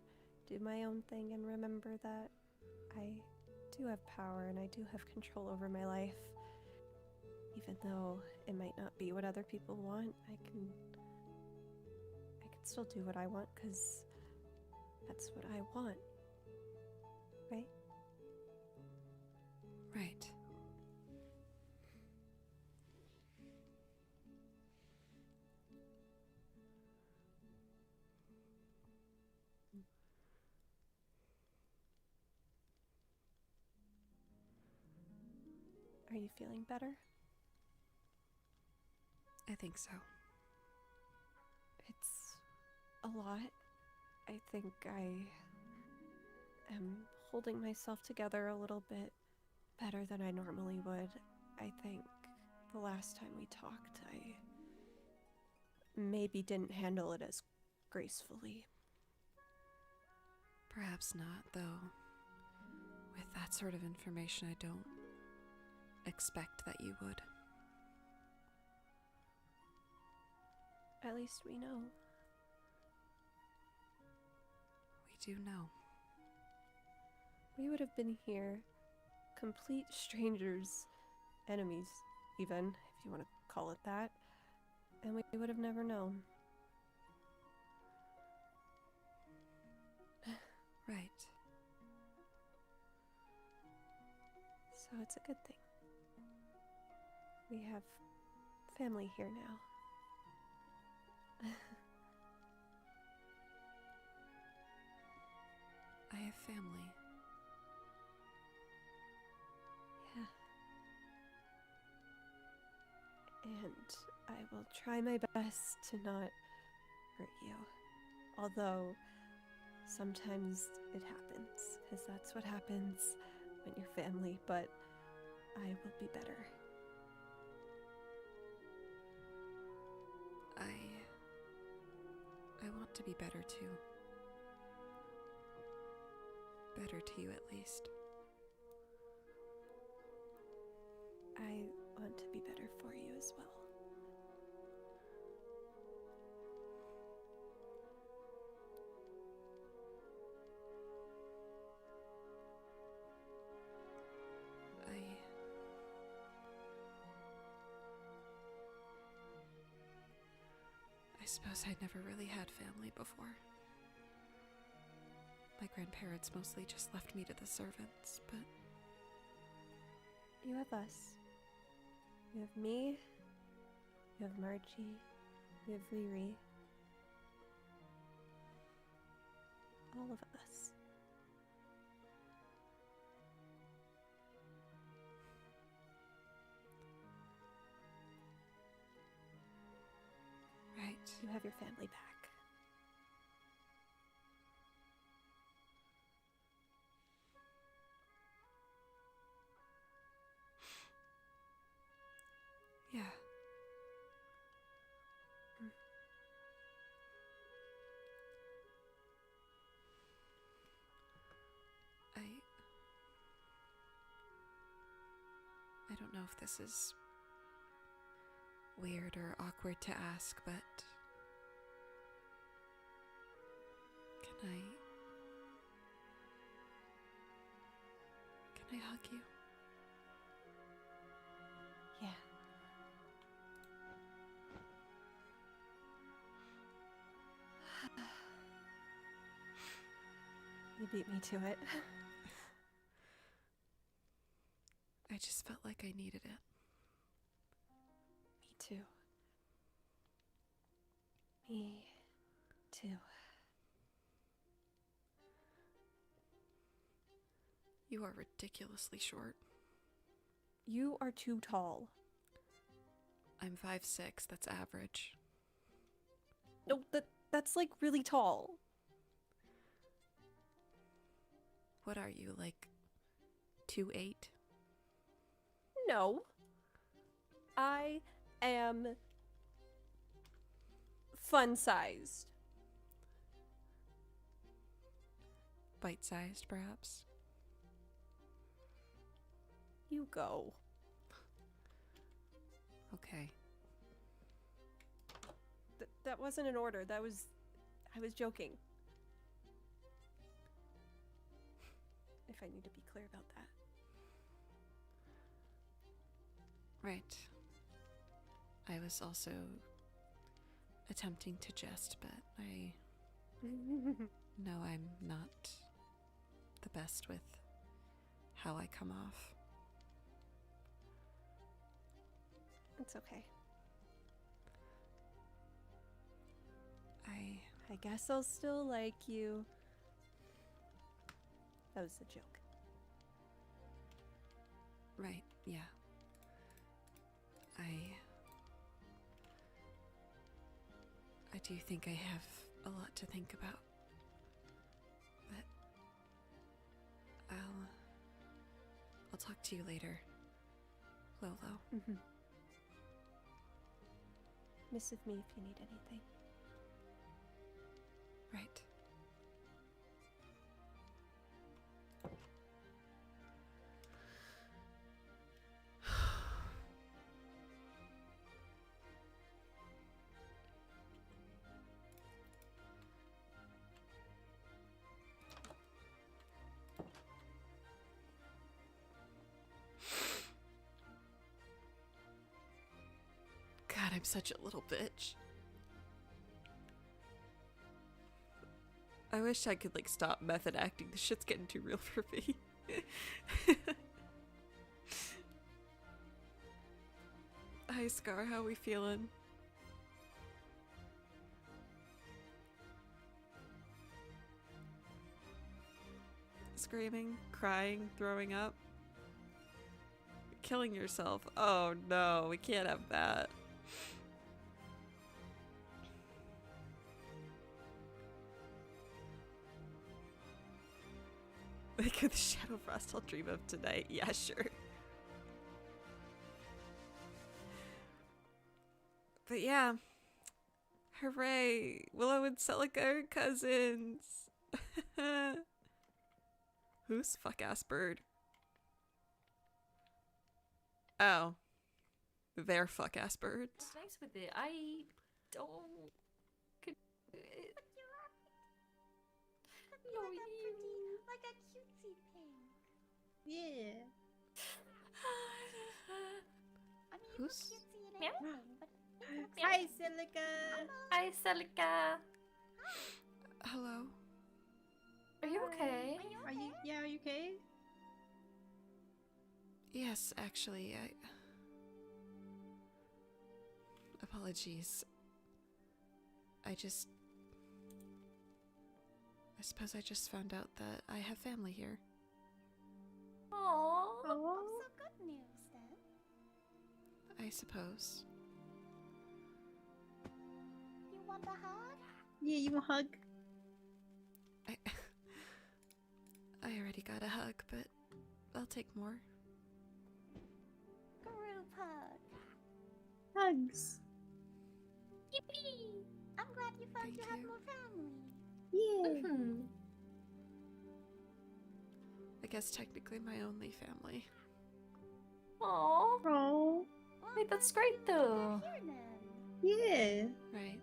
do my own thing and remember that I do have power and I do have control over my life. Even though it might not be what other people want, I can still do what I want because that's what I want. Right? Right. Are you feeling better? I think so. It's a lot. I think I am holding myself together a little bit better than I normally would. I think the last time we talked, I maybe didn't handle it as gracefully. Perhaps not, though. With that sort of information, I don't expect that you would. At least we know. We do know. We would have been here, complete strangers, enemies, even, if you want to call it that, and we would have never known. Right. So it's a good thing. We have family here now. I have family. Yeah. And I will try my best to not hurt you. Although, sometimes it happens, because that's what happens when you're family, but I will be better. I want to be better too. Better to you at least. I want to be better for you as well. I suppose I'd never really had family before. My grandparents mostly just left me to the servants, but You have us. You have me. You have Margie. You have Riri. All of us. right. You have your family back. Yeah. I don't know if this is weird or awkward to ask, but can I hug you? Yeah. You beat me to it. I just felt like I needed it. Me too. Me too. You are ridiculously short. You are too tall. I'm 5'6", that's average. No, that's like really tall. What are you, like 2'8"? No. I am fun-sized. Bite-sized, perhaps? You go. Okay. That wasn't an order. I was joking. If I need to be clear about that. Right. I was also attempting to jest, but I know I'm not the best with how I come off. It's okay. I I guess I'll still like you. That was a joke. Right, yeah. I do think I have a lot to think about. But I'll talk to you later, Lolo. Mm-hmm. Miss with me if you need anything. Right. God, I'm such a little bitch. I wish I could, like, stop method acting. This shit's getting too real for me. Hi, Scar. How we feeling? Screaming, crying, throwing up, killing yourself. Oh no, we can't have that. Like the Shadow Frost I'll dream of tonight. Yeah, sure. But yeah. Hooray! Willow and Celica are cousins! Who's fuck-ass bird? Oh. They're fuck-ass birds. What's nice with it? I don't... Could... No, Like a cutesy thing. Yeah. I mean, Who's- cutesy and Meow? everything, but Hi, Celica. Hi, Celica. Hello? Are you okay? Are you okay? Yeah, are you okay? Yes, actually, Apologies. I suppose I just found out that I have family here. Aww. Oh, so good news then. I suppose. You want a hug? Yeah, you want a hug? I already got a hug, but I'll take more. Group hug. Hugs. Yippee! I'm glad you found Thank you have you. more family. Yeah. Hmm. I guess technically my only family. Aww. Oh. Well, Wait, that's great though. Here then. Yeah. Right.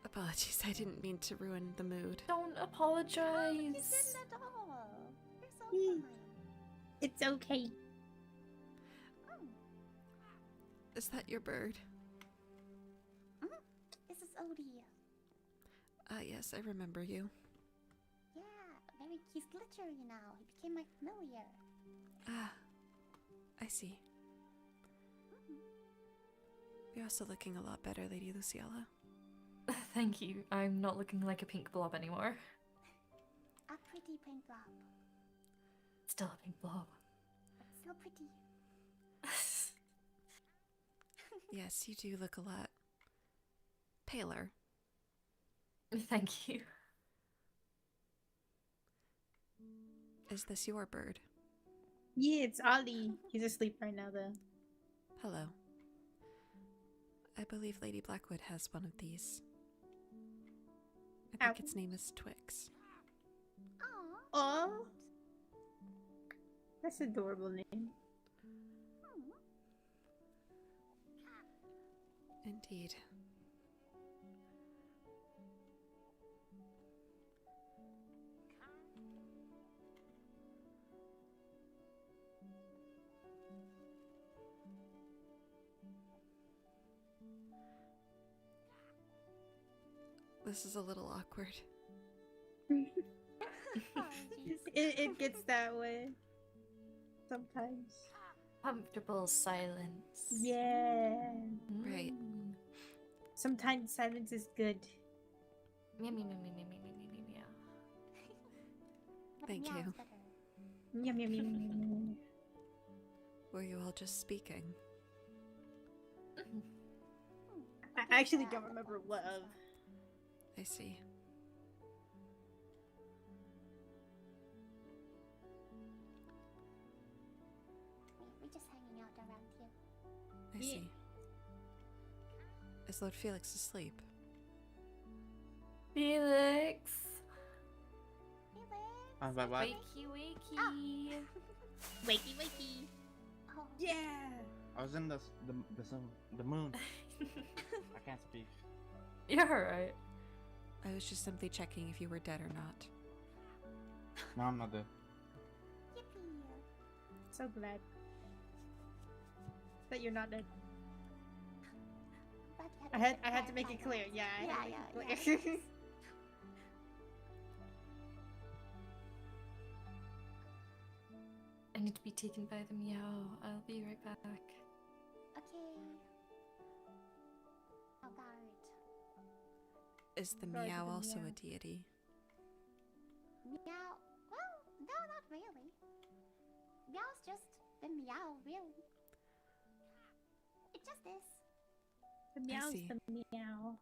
Apologies, I didn't mean to ruin the mood. Don't You apologize. didn't at all. You're so Yeah. kind. It's okay. Oh, Is that your bird? this is Odie. Yes, I remember you. Yeah, very he's glittery now. He became my familiar. Ah, I see. You're also looking a lot better, Lady Luciella. Thank you. I'm not looking like a pink blob anymore. A pretty pink blob. Still a pink blob. But still pretty. Yes, you do look a lot paler. Thank you. Is this your bird? Yeah, it's Ollie. He's asleep right now, though. Hello. I believe Lady Blackwood has one of these. I think Ow. its name is Twix. Aww. Aw. That's an adorable name. Indeed. This is a little awkward. It gets that way. Sometimes. Comfortable silence. Yeah. Right. Mm. Sometimes silence is good. Meow, meow, meow, meow, meow, meow, meow, meow, meow. But Thank meow's you. better. Yum, yum, yum, yum, yum. Were you all just speaking? I actually don't remember what of. I see. We're just hanging out around here. I Yeah. see. Is Lord Felix asleep? Felix! Felix! Bye bye. Wakey, wakey! Wakey, wakey. Oh, Yeah. I was in the sun, the moon. I can't speak. You're alright. I was just simply checking if you were dead or not. No, I'm not dead. yippee! So glad that you're not dead. Glad you had I had to make it clear. Yeah, I had to make it clear. I need to be taken by the meow. I'll be right back. Okay. Oh, guard. Is the Guard meow the also meow. a deity? Meow. Well, no, not really. Meow's just the meow, really. It just is. The meow's see. the meow.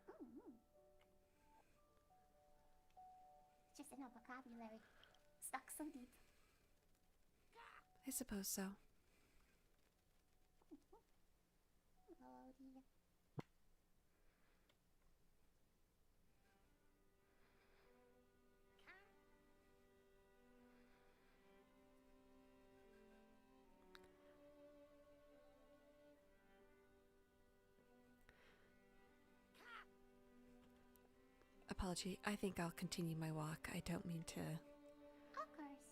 Mm-hmm. Just in our vocabulary. Stuck so deep. I suppose so. Oh dear. Apology, I think I'll continue my walk. I don't mean to... Of course.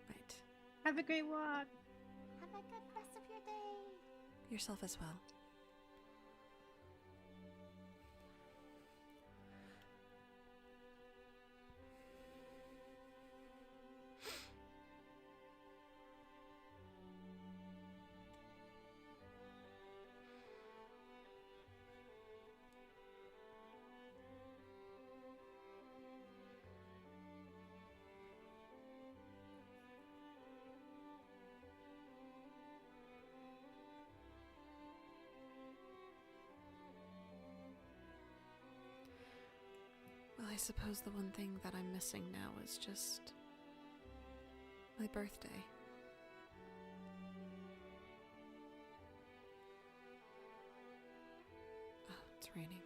Right. Have a great walk. Have a good rest of your day. Yourself as well. Well, I suppose the one thing that I'm missing now is just my birthday. Oh, it's raining.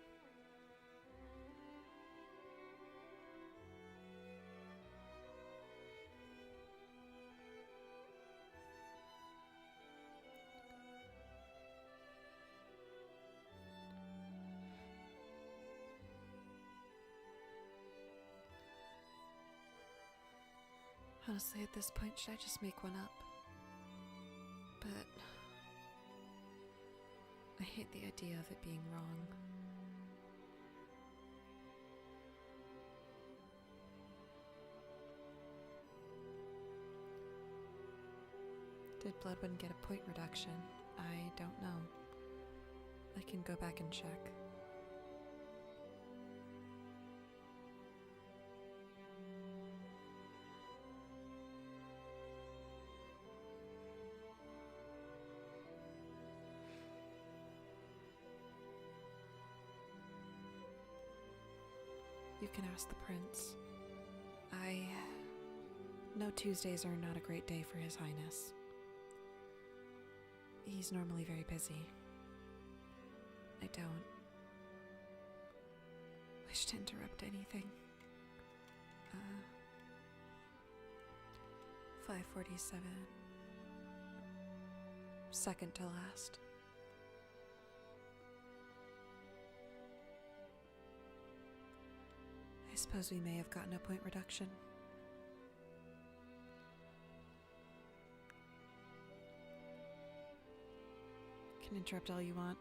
Honestly, at this point, should I just make one up? But I hate the idea of it being wrong. Did Bloodwind get a point reduction? I don't know. I can go back and check. You can ask the prince. I know Tuesdays are not a great day for His Highness. He's normally very busy. I don't wish to interrupt anything. 547. Second to last. I suppose we may have gotten a point reduction. Can interrupt all you want.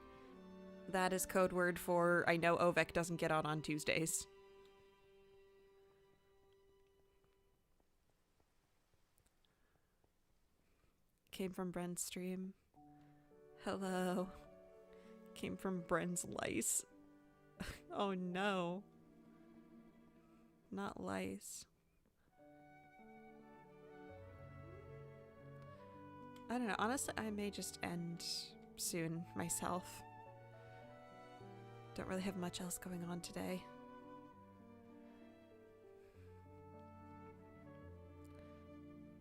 That is code word for I know Ovek doesn't get out on Tuesdays. Came from Bren's stream. Hello. Came from Bren's lice. Oh no. Not lice. I don't know. Honestly, I may just end soon myself. Don't really have much else going on today.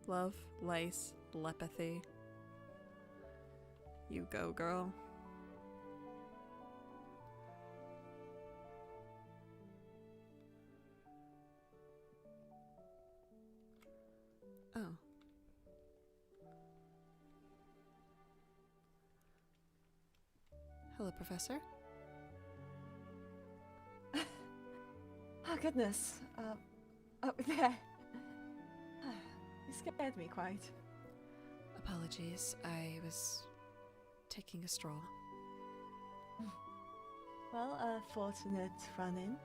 Love, lice, telepathy. You go, girl. Oh. Hello, Professor. Oh, goodness. Oh, there. You scared me quite. Apologies, I was taking a stroll. Well, a fortunate run-in.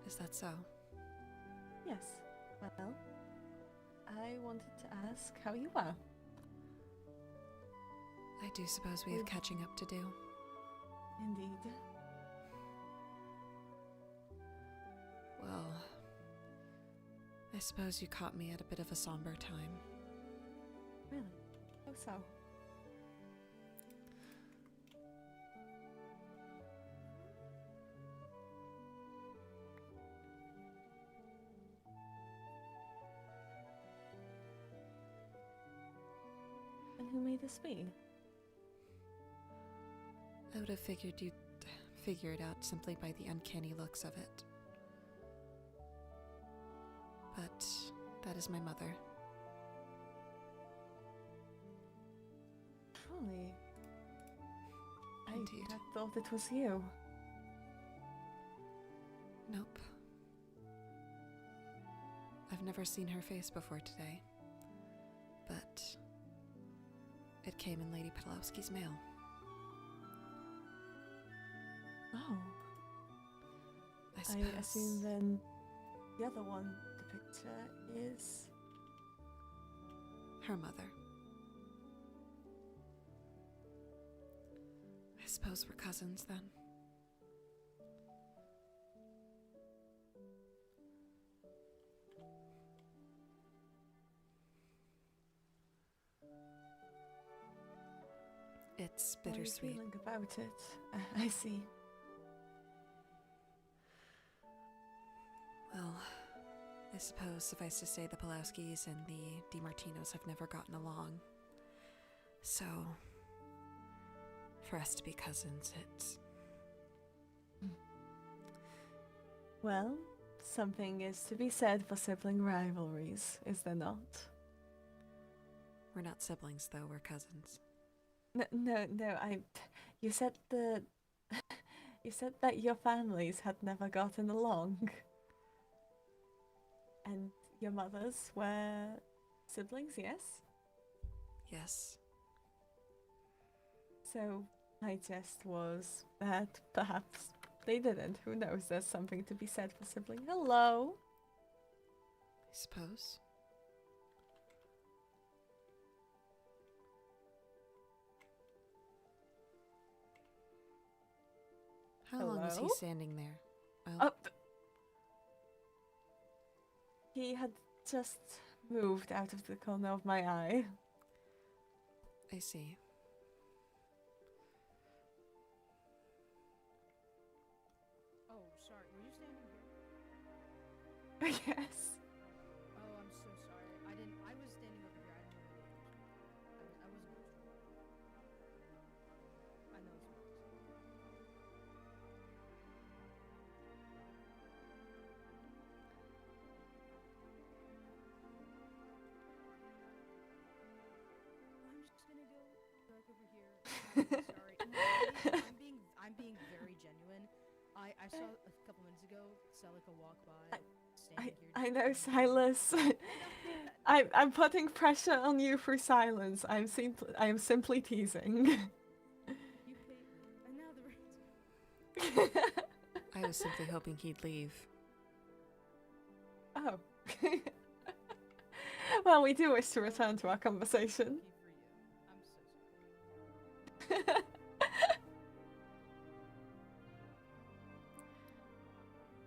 Is that so? Yes. Well, I wanted to ask how you are. I do suppose we have catching up to do. Indeed. Well, I suppose you caught me at a bit of a somber time. Really? How so? And who may this be? I would have figured you'd figure it out simply by the uncanny looks of it. But that is my mother. Truly. Indeed. I thought it was you. Nope. I've never seen her face before today, but it came in Lady Podolowski's mail. Oh. I suppose. I assume then the other one, the picture, is... Her mother. I suppose we're cousins then. It's bittersweet. How are you feeling about it? I see. Well, I suppose suffice to say the Pulowskis and the DiMartinos have never gotten along. So, for us to be cousins, it's... Well, something is to be said for sibling rivalries, is there not? We're not siblings, though, we're cousins. No, you said the... you said that your families had never gotten along. And your mothers were siblings, yes? Yes. So, my jest was that perhaps they didn't. Who knows? There's something to be said for sibling. Hello? I suppose. How long was he Hello? standing there? Oh, he had just moved out of the corner of my eye. I see. Oh, sorry. Were you standing here? Yes. Oh, I'm so sorry. I was standing over here. I didn't know where you were. I wasn't sure. I know it's not. I'm just gonna go back over here. Sorry. No, I'm being very genuine. I saw a couple minutes ago Celica walk by. Standing here. I know, Silas. I'm putting pressure on you for silence. I am simply teasing. You hate me. And now the rain's I was simply hoping he'd leave. Oh. Well, we do wish to return to our conversation. for you. I'm so sorry.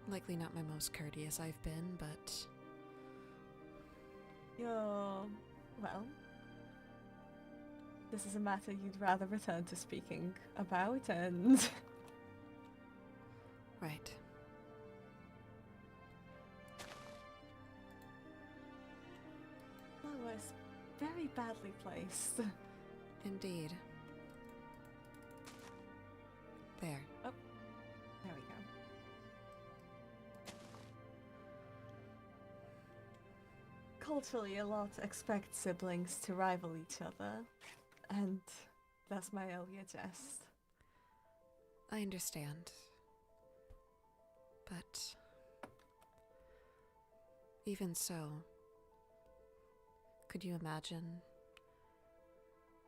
Likely not my most courteous I've been, but You're... well... This is a matter you'd rather return to speaking about, and... right. Flowers very badly placed. Indeed. There. There we go. Culturally, a lot expect siblings to rival each other, and that's my earlier jest. I understand. But even so, could you imagine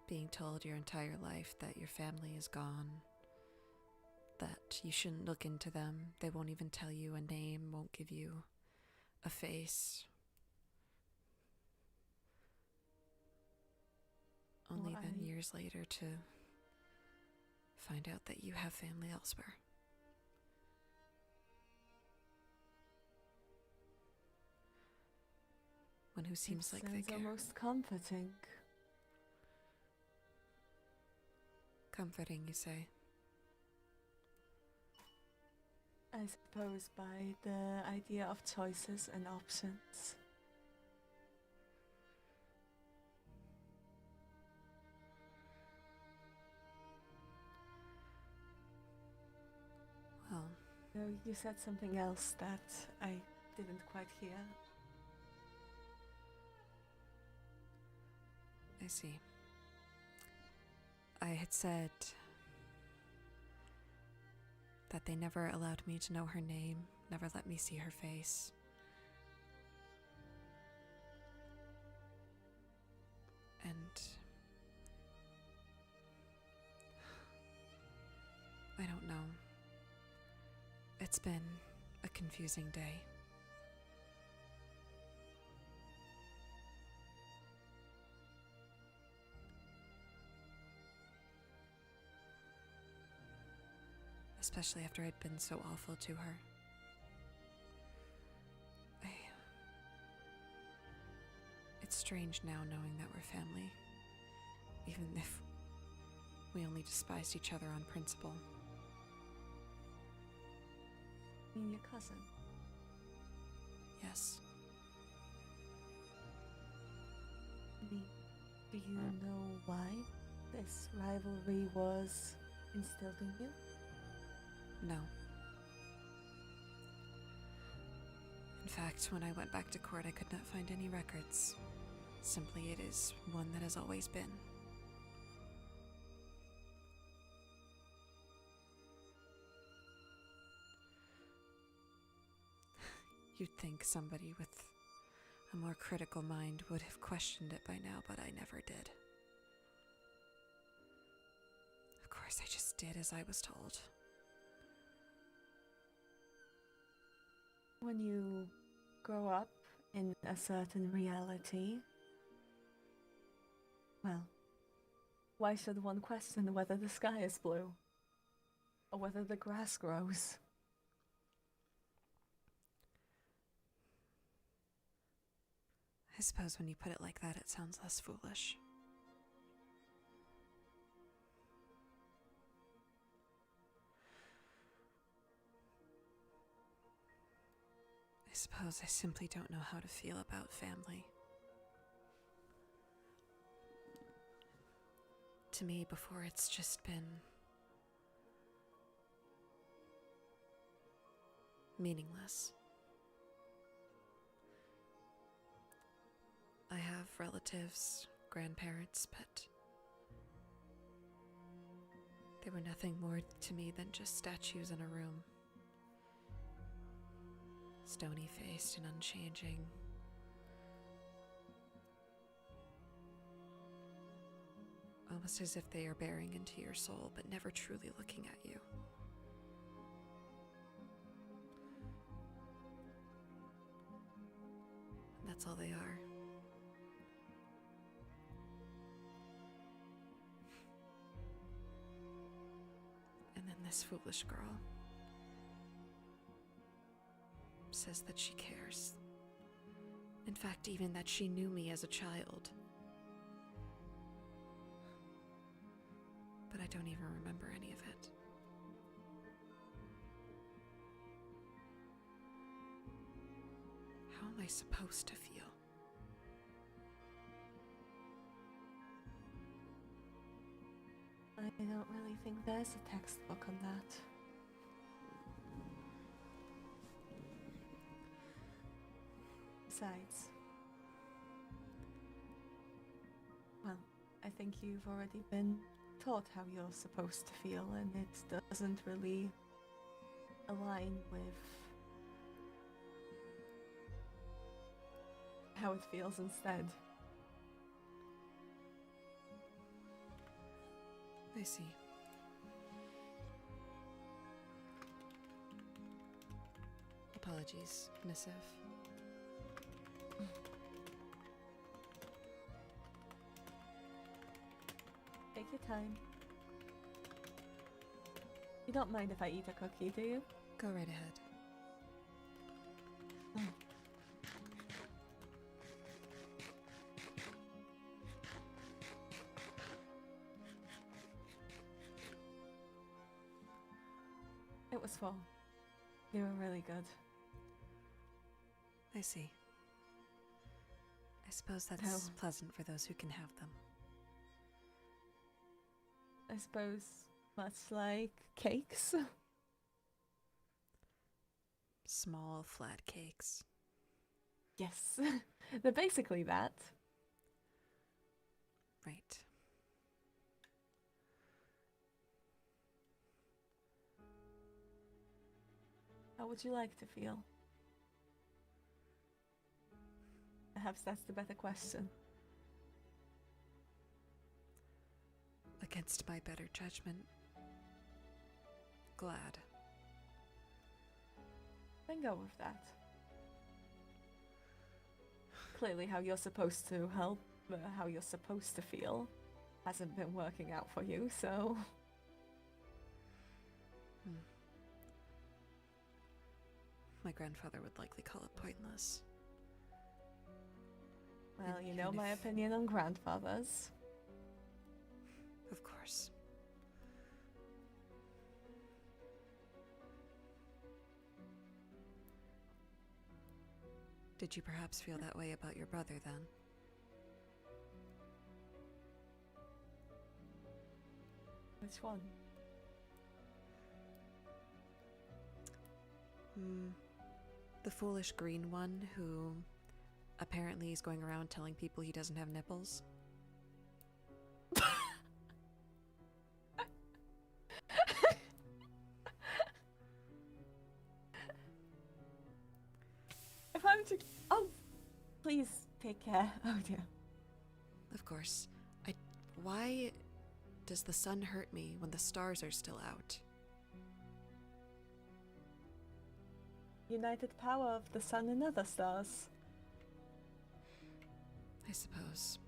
being told your entire life that your family is gone that you shouldn't look into them. They won't even tell you a name, won't give you a face. Only then years later to find out that you have family elsewhere. One who seems like they care. Almost comforting. Comforting, you say? I suppose by the idea of choices and options. Well, No, you said something else that I didn't quite hear. I see. I had said that they never allowed me to know her name, never let me see her face. And I don't know. It's been a confusing day. Especially after I'd been so awful to her. It's strange now knowing that we're family, even if we only despised each other on principle. You mean your cousin? Yes. Do you know why this rivalry was instilled in you? No. In fact, when I went back to court, I could not find any records. Simply, it is one that has always been. You'd think somebody with a more critical mind would have questioned it by now, but I never did. Of course, I just did as I was told. When you grow up in a certain reality, well, why should one question whether the sky is blue? Or whether the grass grows? I suppose when you put it like that, it sounds less foolish. I suppose I simply don't know how to feel about family. To me, before, it's just been meaningless. I have relatives, grandparents, but they were nothing more to me than just statues in a room. Stony-faced and unchanging. Almost as if they are bearing into your soul, but never truly looking at you. And that's all they are. And then this foolish girl says that she cares. In fact, even that she knew me as a child. But I don't even remember any of it. How am I supposed to feel? I don't really think there's a textbook on that. Besides, well, I think you've already been taught how you're supposed to feel, and it doesn't really align with how it feels instead. I see. apologies, missive. Take your time. You don't mind if I eat a cookie, do you? Go right ahead. It was full. They were really good. I see. I suppose that's Oh. pleasant for those who can have them. I suppose much like cakes. Small, flat cakes. Yes, they're basically that. Right. How would you like to feel? Perhaps that's the better question. Against my better judgment. Glad. Then go with that. Clearly how you're supposed to help, how you're supposed to feel, hasn't been working out for you, so... My grandfather would likely call it pointless. Well, And you know even my if- opinion on grandfathers. Of course. Did you perhaps feel that way about your brother then? Which one? The foolish green one who apparently is going around telling people he doesn't have nipples? If I'm to... Oh! Please, take care. Oh dear. Of course. Why does the sun hurt me when the stars are still out? United power of the sun and other stars. I suppose.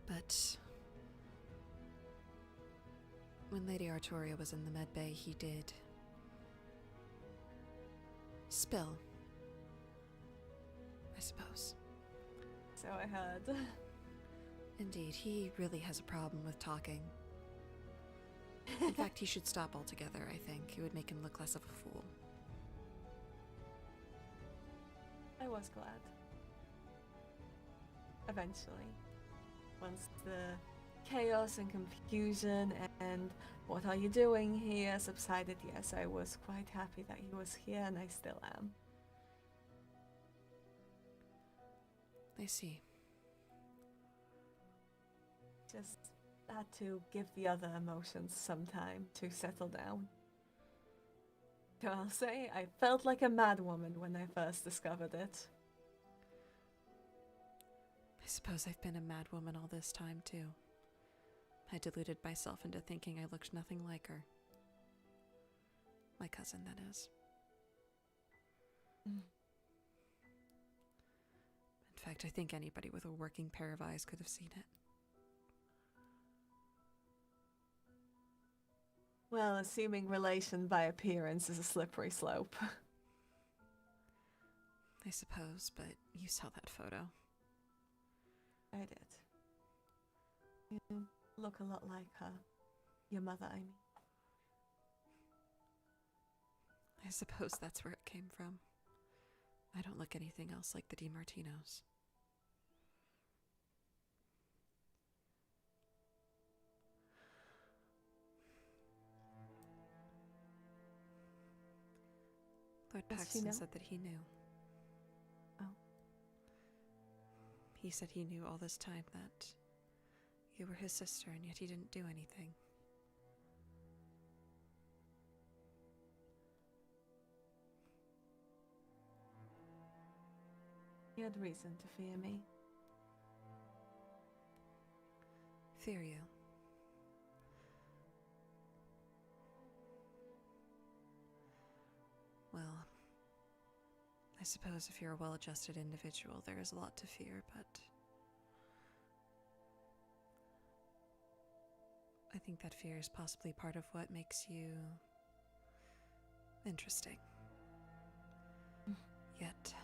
But when Lady Artoria was in the med bay, he did spill. I suppose. So I heard. Indeed, he really has a problem with talking. In fact, he should stop altogether, I think. It would make him look less of a fool. I was glad. Eventually. Once the chaos and confusion and what are you doing here subsided, yes, I was quite happy that he was here, and I still am. I see. Just had to give the other emotions some time to settle down. So I'll say I felt like a madwoman when I first discovered it. I suppose I've been a mad woman all this time, too. I deluded myself into thinking I looked nothing like her. My cousin, that is. Mm. In fact, I think anybody with a working pair of eyes could have seen it. Well, assuming relation by appearance is a slippery slope. I suppose, but you saw that photo. I did. You look a lot like her. Your mother, I mean. I suppose that's where it came from. I don't look anything else like the DiMartinos. Lord Does she Paxton know? said that he knew. Oh. He said he knew all this time that you were his sister, and yet he didn't do anything. He had reason to fear me. Fear you. I suppose if you're a well-adjusted individual, there is a lot to fear, but I think that fear is possibly part of what makes you interesting. Yet,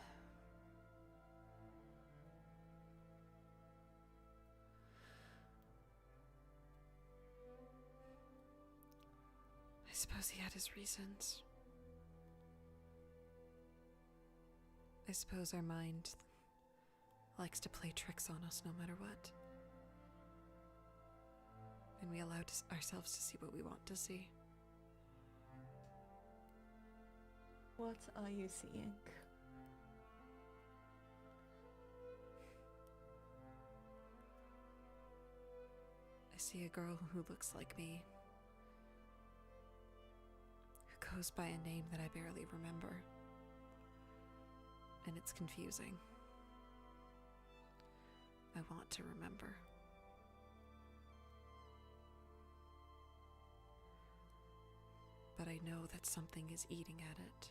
I suppose he had his reasons. I suppose our mind likes to play tricks on us no matter what. And we allow ourselves to see what we want to see. What are you seeing? I see a girl who looks like me, who goes by a name that I barely remember. And it's confusing. I want to remember. But I know that something is eating at it.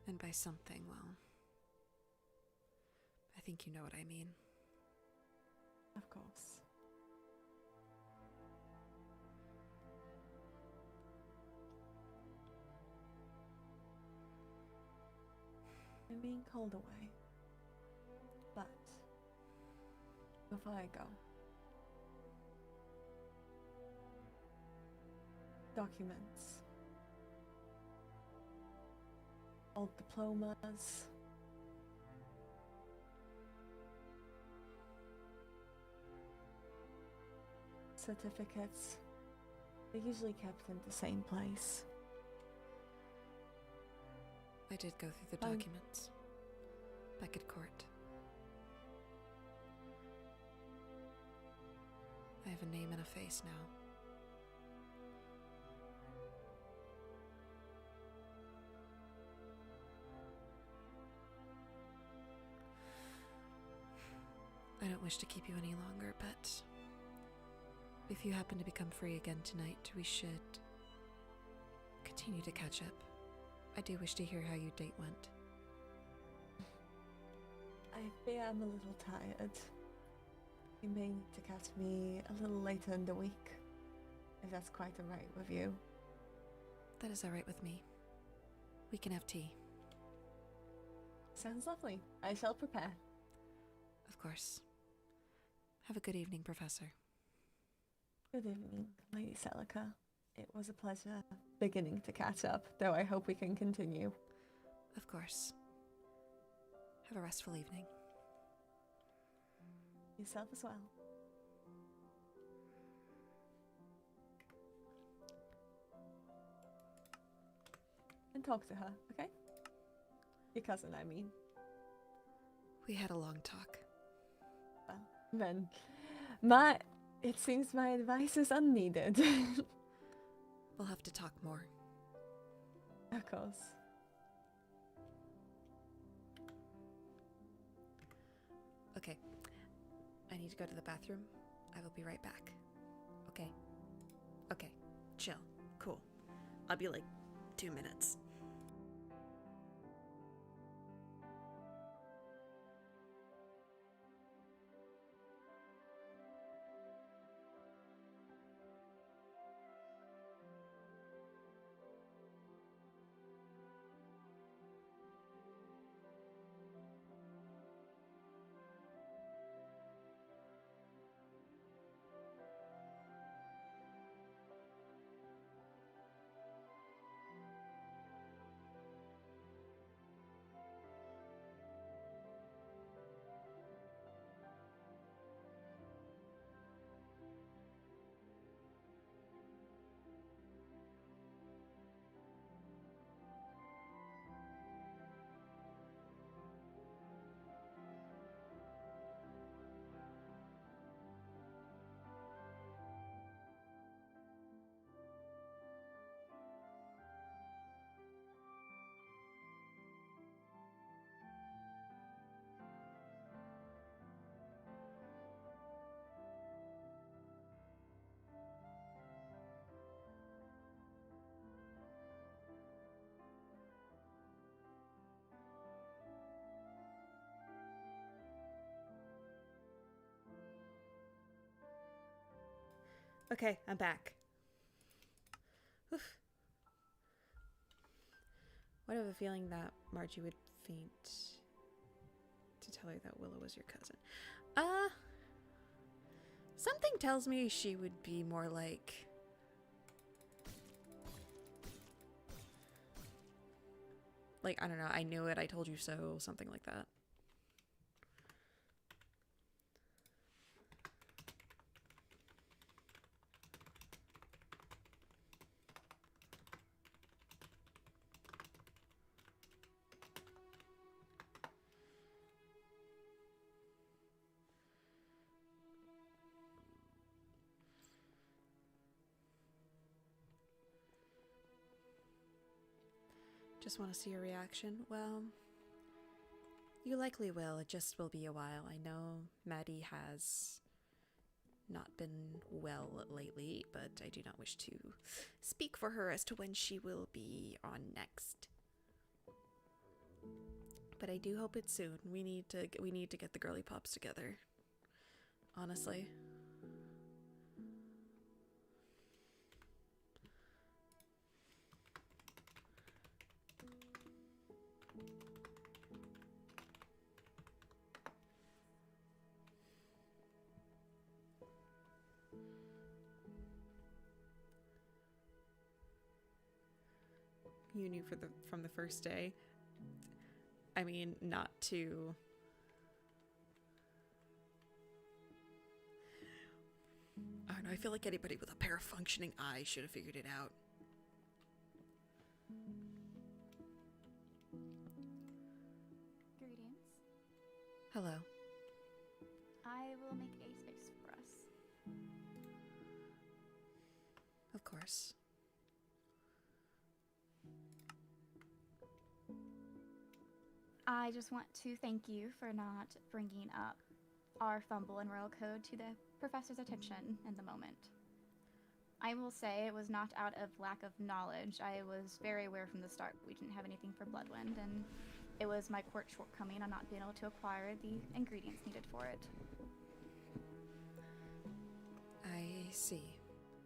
And by something, well, I think you know what I mean. Of course. I'm being called away. But before I go, documents, old diplomas, certificates, they're usually kept in the same place. I did go through the documents back at court. I have a name and a face now. I don't wish to keep you any longer, but if you happen to become free again tonight, we should continue to catch up. I do wish to hear how your date went. I fear I'm a little tired. You may need to catch me a little later in the week, if that's quite alright with you. That is alright with me. We can have tea. Sounds lovely. I shall prepare. Of course. Have a good evening, Professor. Good evening, Lady Celica. It was a pleasure beginning to catch up, though I hope we can continue. Of course. Have a restful evening. Yourself as well. And talk to her, okay? Your cousin, I mean. We had a long talk. Well, then, it seems my advice is unneeded. We'll have to talk more. Of course. Okay. I need to go to the bathroom. I will be right back. Okay? Okay. Chill. Cool. I'll be like 2 minutes. Okay, I'm back. Oof. What have a feeling that Margie would faint to tell her that Willow was your cousin. Something tells me she would be more like... Like, I don't know, I knew it, I told you so, something like that. Just want to see your reaction? Well, you likely will. It just will be a while. I know Maddie has not been well lately, but I do not wish to speak for her as to when she will be on next. But I do hope it's soon. We need to get the girly pops together. Honestly. You knew from the first day. I mean, not to... I don't know, I feel like anybody with a pair of functioning eyes should have figured it out. Greetings. Hello. I will make a space for us. Of course. I just want to thank you for not bringing up our fumble in Royal Code to the professor's attention in the moment. I will say it was not out of lack of knowledge. I was very aware from the start we didn't have anything for Bloodwind, and it was my court shortcoming on not being able to acquire the ingredients needed for it. I see.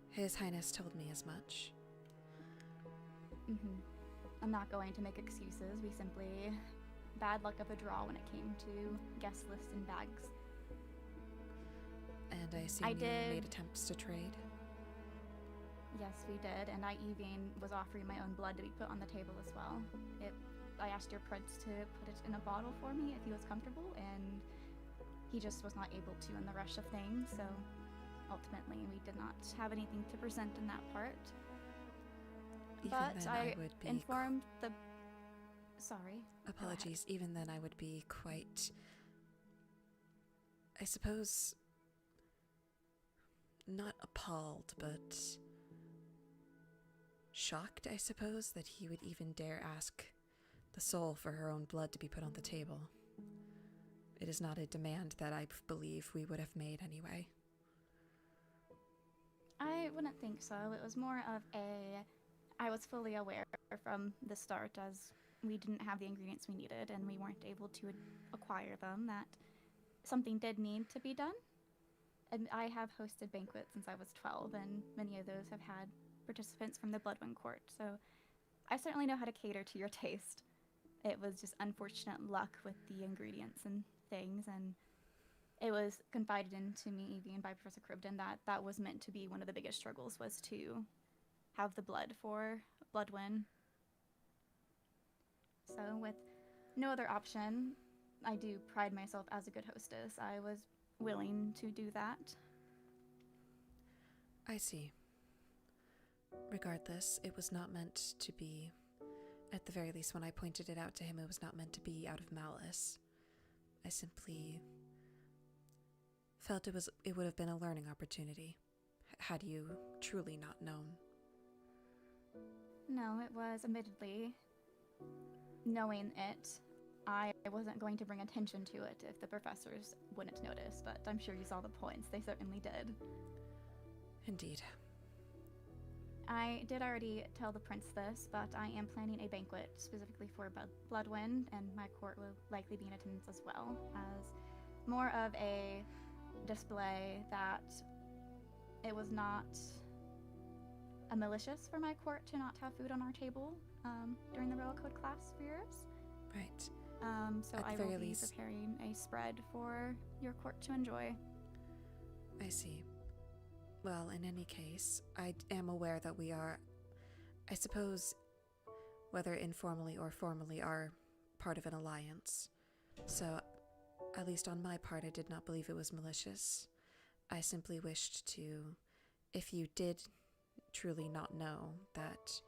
His Highness told me as much. I'm not going to make excuses. We simply... bad luck of a draw when it came to guest lists and bags. And I assume you made attempts to trade? Yes, we did, and I even was offering my own blood to be put on the table as well. I asked your prince to put it in a bottle for me if he was comfortable, and he just was not able to in the rush of things, so ultimately we did not have anything to present in that part. Even but then, I would be informed the... Sorry. Apologies. Even then, I would be quite... I suppose... not appalled, but... shocked, I suppose, that he would even dare ask the soul for her own blood to be put on the table. It is not a demand that I believe we would have made anyway. I wouldn't think so. It was more of a... I was fully aware from the start, as we didn't have the ingredients we needed and we weren't able to acquire them, that something did need to be done. And I have hosted banquets since I was 12, and many of those have had participants from the Bloodwind Court, so I certainly know how to cater to your taste. It was just unfortunate luck with the ingredients and things, and it was confided into me even by Professor Cribden that that was meant to be one of the biggest struggles, was to have the blood for Bloodwind. So with no other option, I do pride myself as a good hostess. I was willing to do that. I see. Regardless, it was not meant to be, at the very least when I pointed it out to him, it was not meant to be out of malice. I simply felt it would have been a learning opportunity, had you truly not known. No, it was admittedly, knowing it, I wasn't going to bring attention to it if the professors wouldn't notice, but I'm sure you saw the points. They certainly did. Indeed. I did already tell the prince this, but I am planning a banquet specifically for Bloodwind, and my court will likely be in attendance as well, as more of a display that it was not malicious for my court to not have food on our table during the royal code class for yours. Right. So At the I very will be least. preparing a spread for your court to enjoy. I see. Well, in any case, I am aware that we are, I suppose, whether informally or formally, are part of an alliance. So, at least on my part, I did not believe it was malicious. I simply wished to, if you did truly not know, that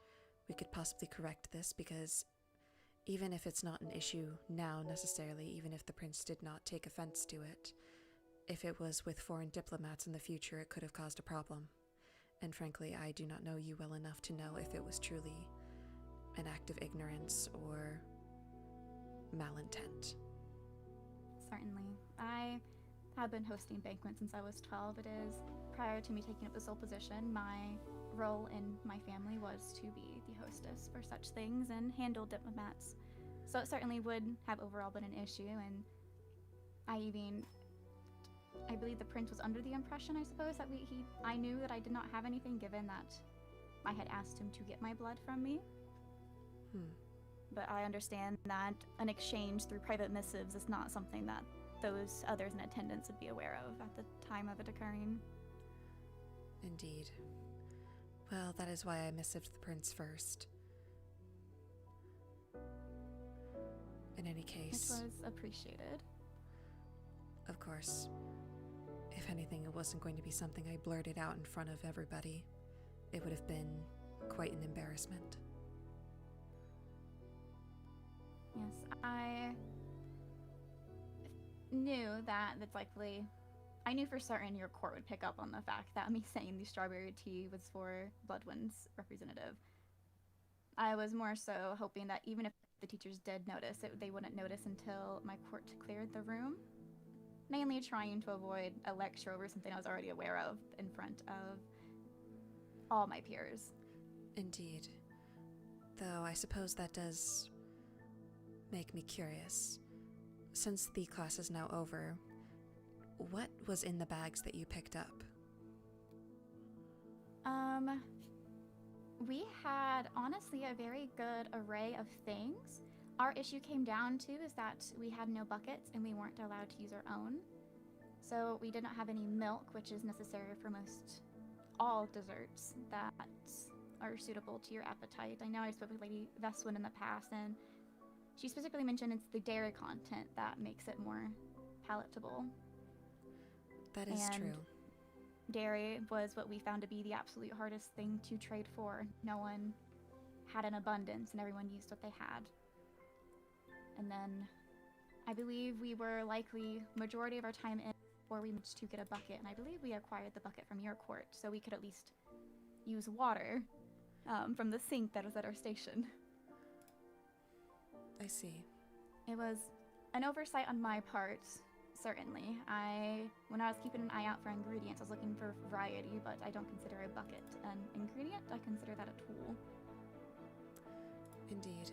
we could possibly correct this, because even if it's not an issue now necessarily, even if the prince did not take offense to it, if it was with foreign diplomats in the future, it could have caused a problem. And frankly, I do not know you well enough to know if it was truly an act of ignorance or malintent. Certainly. I have been hosting banquets since I was 12. It is, prior to me taking up the sole position, my role in my family was to be the hostess for such things and handle diplomats. So it certainly would have overall been an issue, and I believe the prince was under the impression, I suppose, that I knew that I did not have anything, given that I had asked him to get my blood from me. But I understand that an exchange through private missives is not something that those others in attendance would be aware of at the time of it occurring. Indeed. Well, that is why I missived the prince first. In any case... Which was appreciated. Of course. If anything, it wasn't going to be something I blurted out in front of everybody. It would have been quite an embarrassment. Yes, I knew that it's likely... I knew for certain your court would pick up on the fact that me saying the strawberry tea was for Bloodwind's representative. I was more so hoping that even if the teachers did notice, they wouldn't notice until my court cleared the room. Mainly trying to avoid a lecture over something I was already aware of in front of all my peers. Indeed. Though I suppose that does make me curious. Since the class is now over, what was in the bags that you picked up? We had, honestly, a very good array of things. Our issue came down to is that we had no buckets and we weren't allowed to use our own. So we did not have any milk, which is necessary for most all desserts that are suitable to your appetite. I know I spoke with Lady Veswin in the past, and she specifically mentioned it's the dairy content that makes it more palatable. That is true. Dairy was what we found to be the absolute hardest thing to trade for. No one had an abundance and everyone used what they had. And then I believe we were likely majority of our time in before we managed to get a bucket, and I believe we acquired the bucket from your court so we could at least use water from the sink that was at our station. I see. It was an oversight on my part, certainly. When I was keeping an eye out for ingredients, I was looking for variety, but I don't consider a bucket an ingredient. I consider that a tool. Indeed.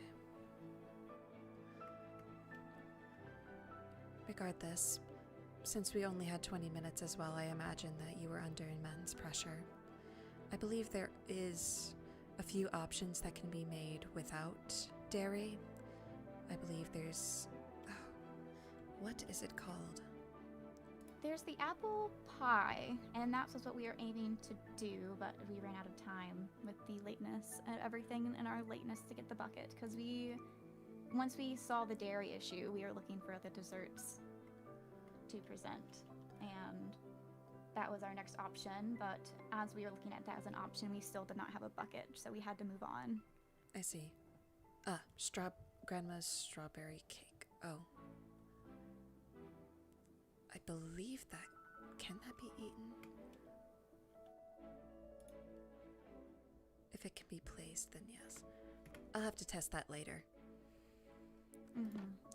Regardless, since we only had 20 minutes as well, I imagine that you were under immense pressure. I believe there is a few options that can be made without dairy. I believe there's... what is it called? There's the apple pie, and that was what we were aiming to do, but we ran out of time with the lateness and everything and our lateness to get the bucket, because once we saw the dairy issue, we were looking for other desserts to present, and that was our next option, but as we were looking at that as an option, we still did not have a bucket, so we had to move on. I see. Grandma's strawberry cake. Oh. I believe that... can that be eaten? If it can be placed, then yes. I'll have to test that later.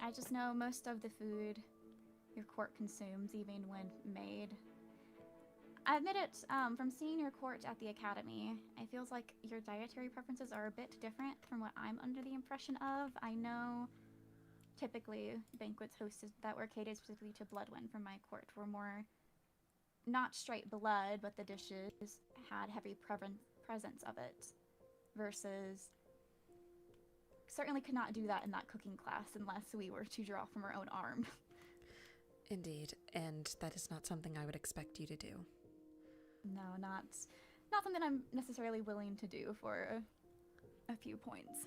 I just know most of the food your court consumes, even when made. I admit it, from seeing your court at the academy, it feels like your dietary preferences are a bit different from what I'm under the impression of. I know typically banquets hosted that were catered specifically to Bloodwind from my court were more not straight blood, but the dishes had heavy presence of it, versus certainly could not do that in that cooking class unless we were to draw from our own arm. Indeed, and that is not something I would expect you to do. No, not something I'm necessarily willing to do for a few points.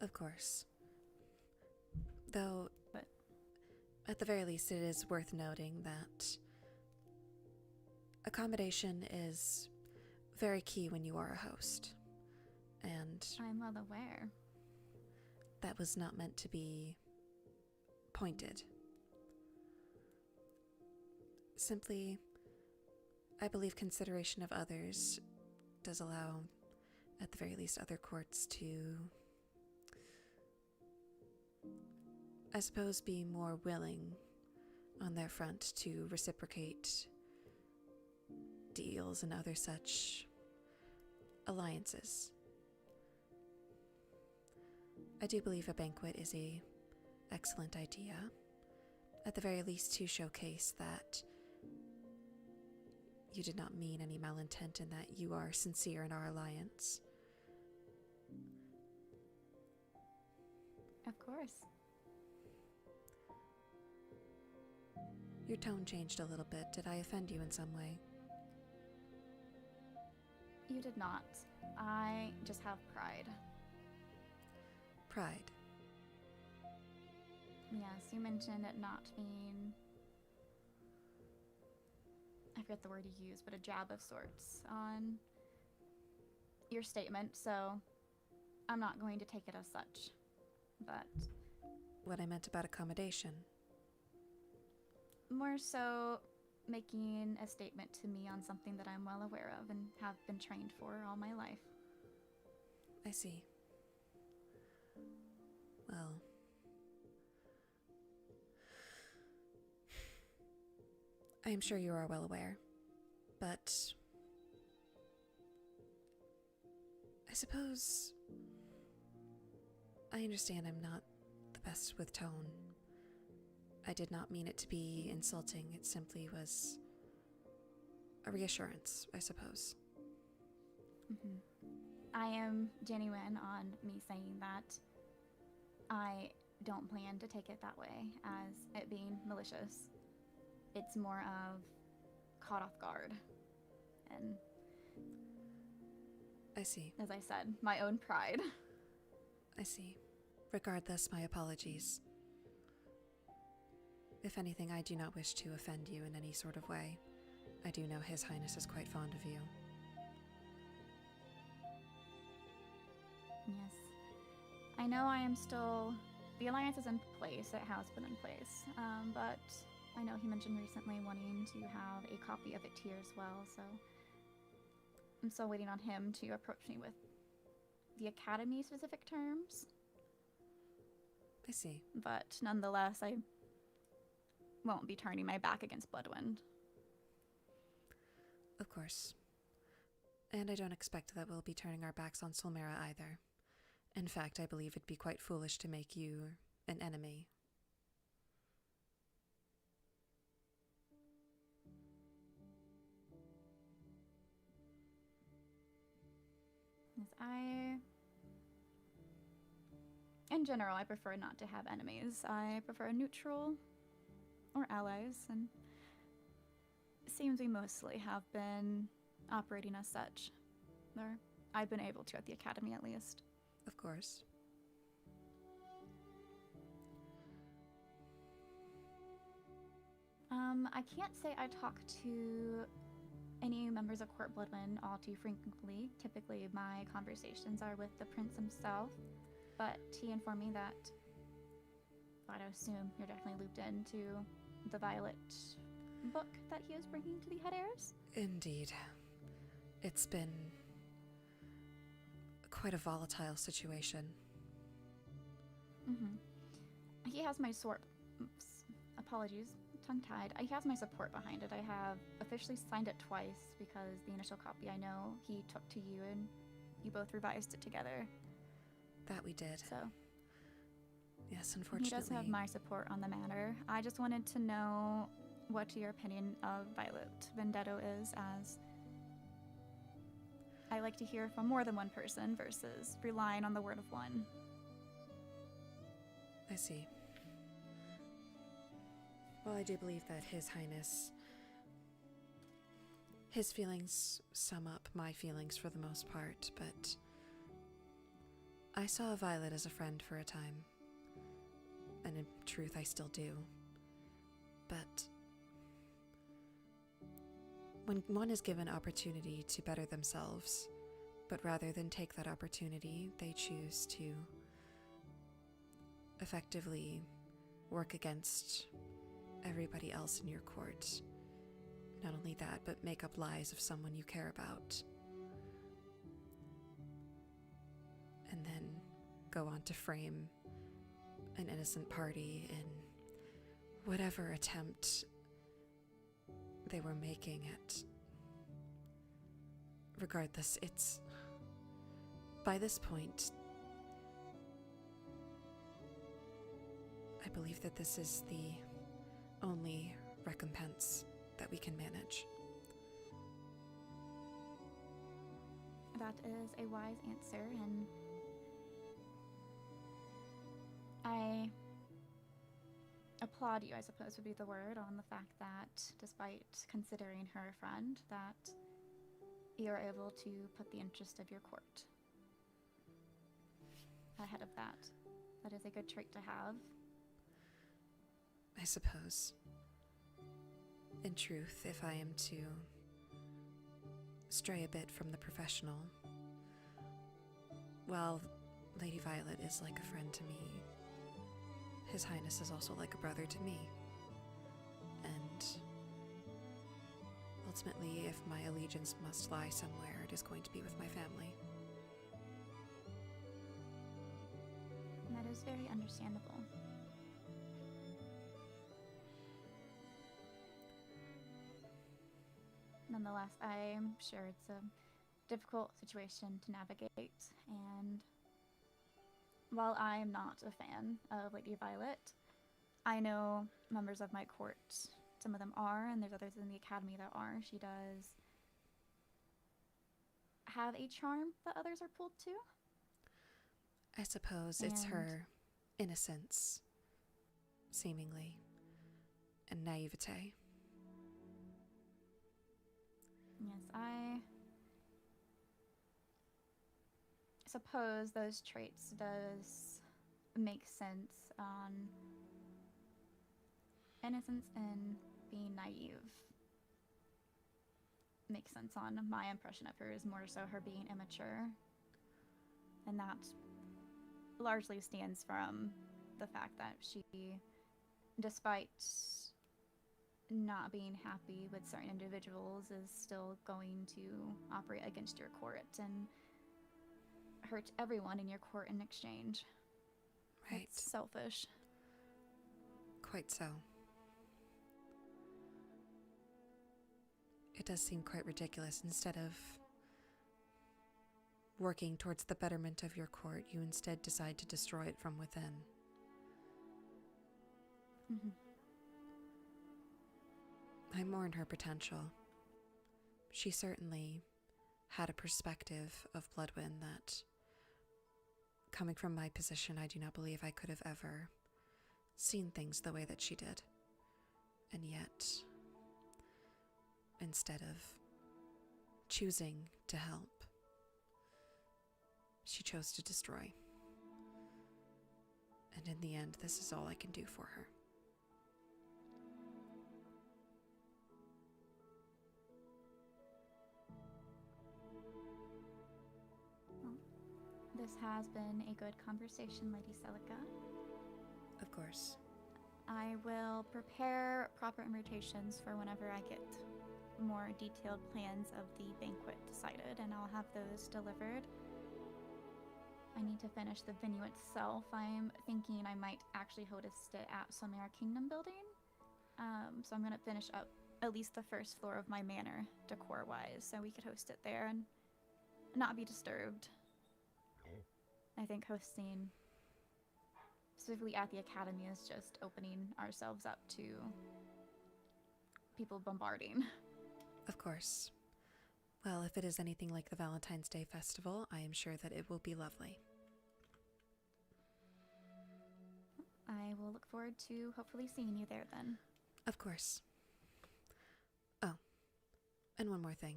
Of course. Though, But at the very least, it is worth noting that accommodation is very key when you are a host. And I'm well aware. that was not meant to be pointed. Simply, I believe consideration of others does allow, at the very least, other courts to, I suppose, be more willing on their front to reciprocate deals and other such alliances. I do believe a banquet is a excellent idea, at the very least to showcase that you did not mean any malintent and that you are sincere in our alliance. Of course. Your tone changed a little bit. Did I offend you in some way? You did not. I just have pride. Pride. Yes, you mentioned it not being, I forget the word you used, but a jab of sorts on your statement, so I'm not going to take it as such. But What I meant about accommodation. more so making a statement to me on something that I'm well aware of and have been trained for all my life. I see. Well, I am sure you are well aware, but I suppose I understand I'm not the best with tone. I did not mean it to be insulting. It simply was a reassurance, I suppose. Mm-hmm. I am genuine on me saying that I don't plan to take it that way as it being malicious. It's more of caught off guard. And I see. as I said, my own pride. I see. Regardless, my apologies. If anything, I do not wish to offend you in any sort of way. I do know His Highness is quite fond of you. Yes. I know I am still... The alliance is in place. It has been in place. But I know he mentioned recently wanting to have a copy of it here as well, so... I'm still waiting on him to approach me with the Academy-specific terms. I see. But nonetheless, I won't be turning my back against Bloodwind. Of course. And I don't expect that we'll be turning our backs on Solmera either. In fact, I believe it'd be quite foolish to make you an enemy. Yes, in general, I prefer not to have enemies. I prefer neutral or allies, and it seems we mostly have been operating as such. Or I've been able to at the Academy, at least. Of course. I can't say I talk to any members of Court Bloodwind all too frequently. Typically, my conversations are with the Prince himself, but he informed me that I'd assume you're definitely looped into the Violet book that he is bringing to the head heirs. Indeed. It's been quite a volatile situation. Mm-hmm. He has my apologies, tongue-tied. He has my support behind it. I have officially signed it twice because the initial copy I know he took to you and you both revised it together. That we did. So, yes, unfortunately. he does have my support on the matter. I just wanted to know what your opinion of Violet Vendetto is, as I like to hear from more than one person versus relying on the word of one. I see. Well, I do believe that His Highness, his feelings sum up my feelings for the most part, but I saw Violet as a friend for a time, and in truth I still do. But when one is given opportunity to better themselves, but rather than take that opportunity, they choose to effectively work against everybody else in your court. Not only that, but make up lies of someone you care about. And then go on to frame an innocent party in whatever attempt they were making at. Regardless, it's... By this point, I believe that this is the only recompense that we can manage. That is a wise answer, and I applaud you, I suppose would be the word, on the fact that despite considering her a friend, that you're able to put the interest of your court ahead of that. That is a good trait to have. I suppose. In truth, if I am to stray a bit from the professional, while Lady Violet is like a friend to me, His Highness is also like a brother to me. And ultimately, if my allegiance must lie somewhere, it is going to be with my family. And that is very understandable. Nonetheless, I'm sure it's a difficult situation to navigate, and while I am not a fan of Lady Violet, I know members of my court, some of them are, and there's others in the academy that are. She does have a charm that others are pulled to. I suppose it's her innocence, seemingly, and naivete. Yes, I suppose those traits does make sense on innocence and being naive. Makes sense on my impression of her is more so her being immature. And that largely stands from the fact that she, despite not being happy with certain individuals, is still going to operate against your court and hurt everyone in your court in exchange. Right. It's selfish. Quite so. It does seem quite ridiculous. Instead of working towards the betterment of your court, you instead decide to destroy it from within. Mm-hmm. I mourn her potential. She certainly had a perspective of Bloodwind that, coming from my position, I do not believe I could have ever seen things the way that she did. And yet, instead of choosing to help, she chose to destroy. And in the end, this is all I can do for her. This has been a good conversation, Lady Celica. Of course. I will prepare proper invitations for whenever I get more detailed plans of the banquet decided, and I'll have those delivered. I need to finish the venue itself. I'm thinking I might actually host it at Somera Kingdom building. So I'm going to finish up at least the first floor of my manor, decor-wise, so we could host it there and not be disturbed. I think hosting specifically at the academy is just opening ourselves up to people bombarding. Of course. Well, if it is anything like the Valentine's Day festival, I am sure that it will be lovely. I will look forward to hopefully seeing you there then. Of course. Oh, and one more thing.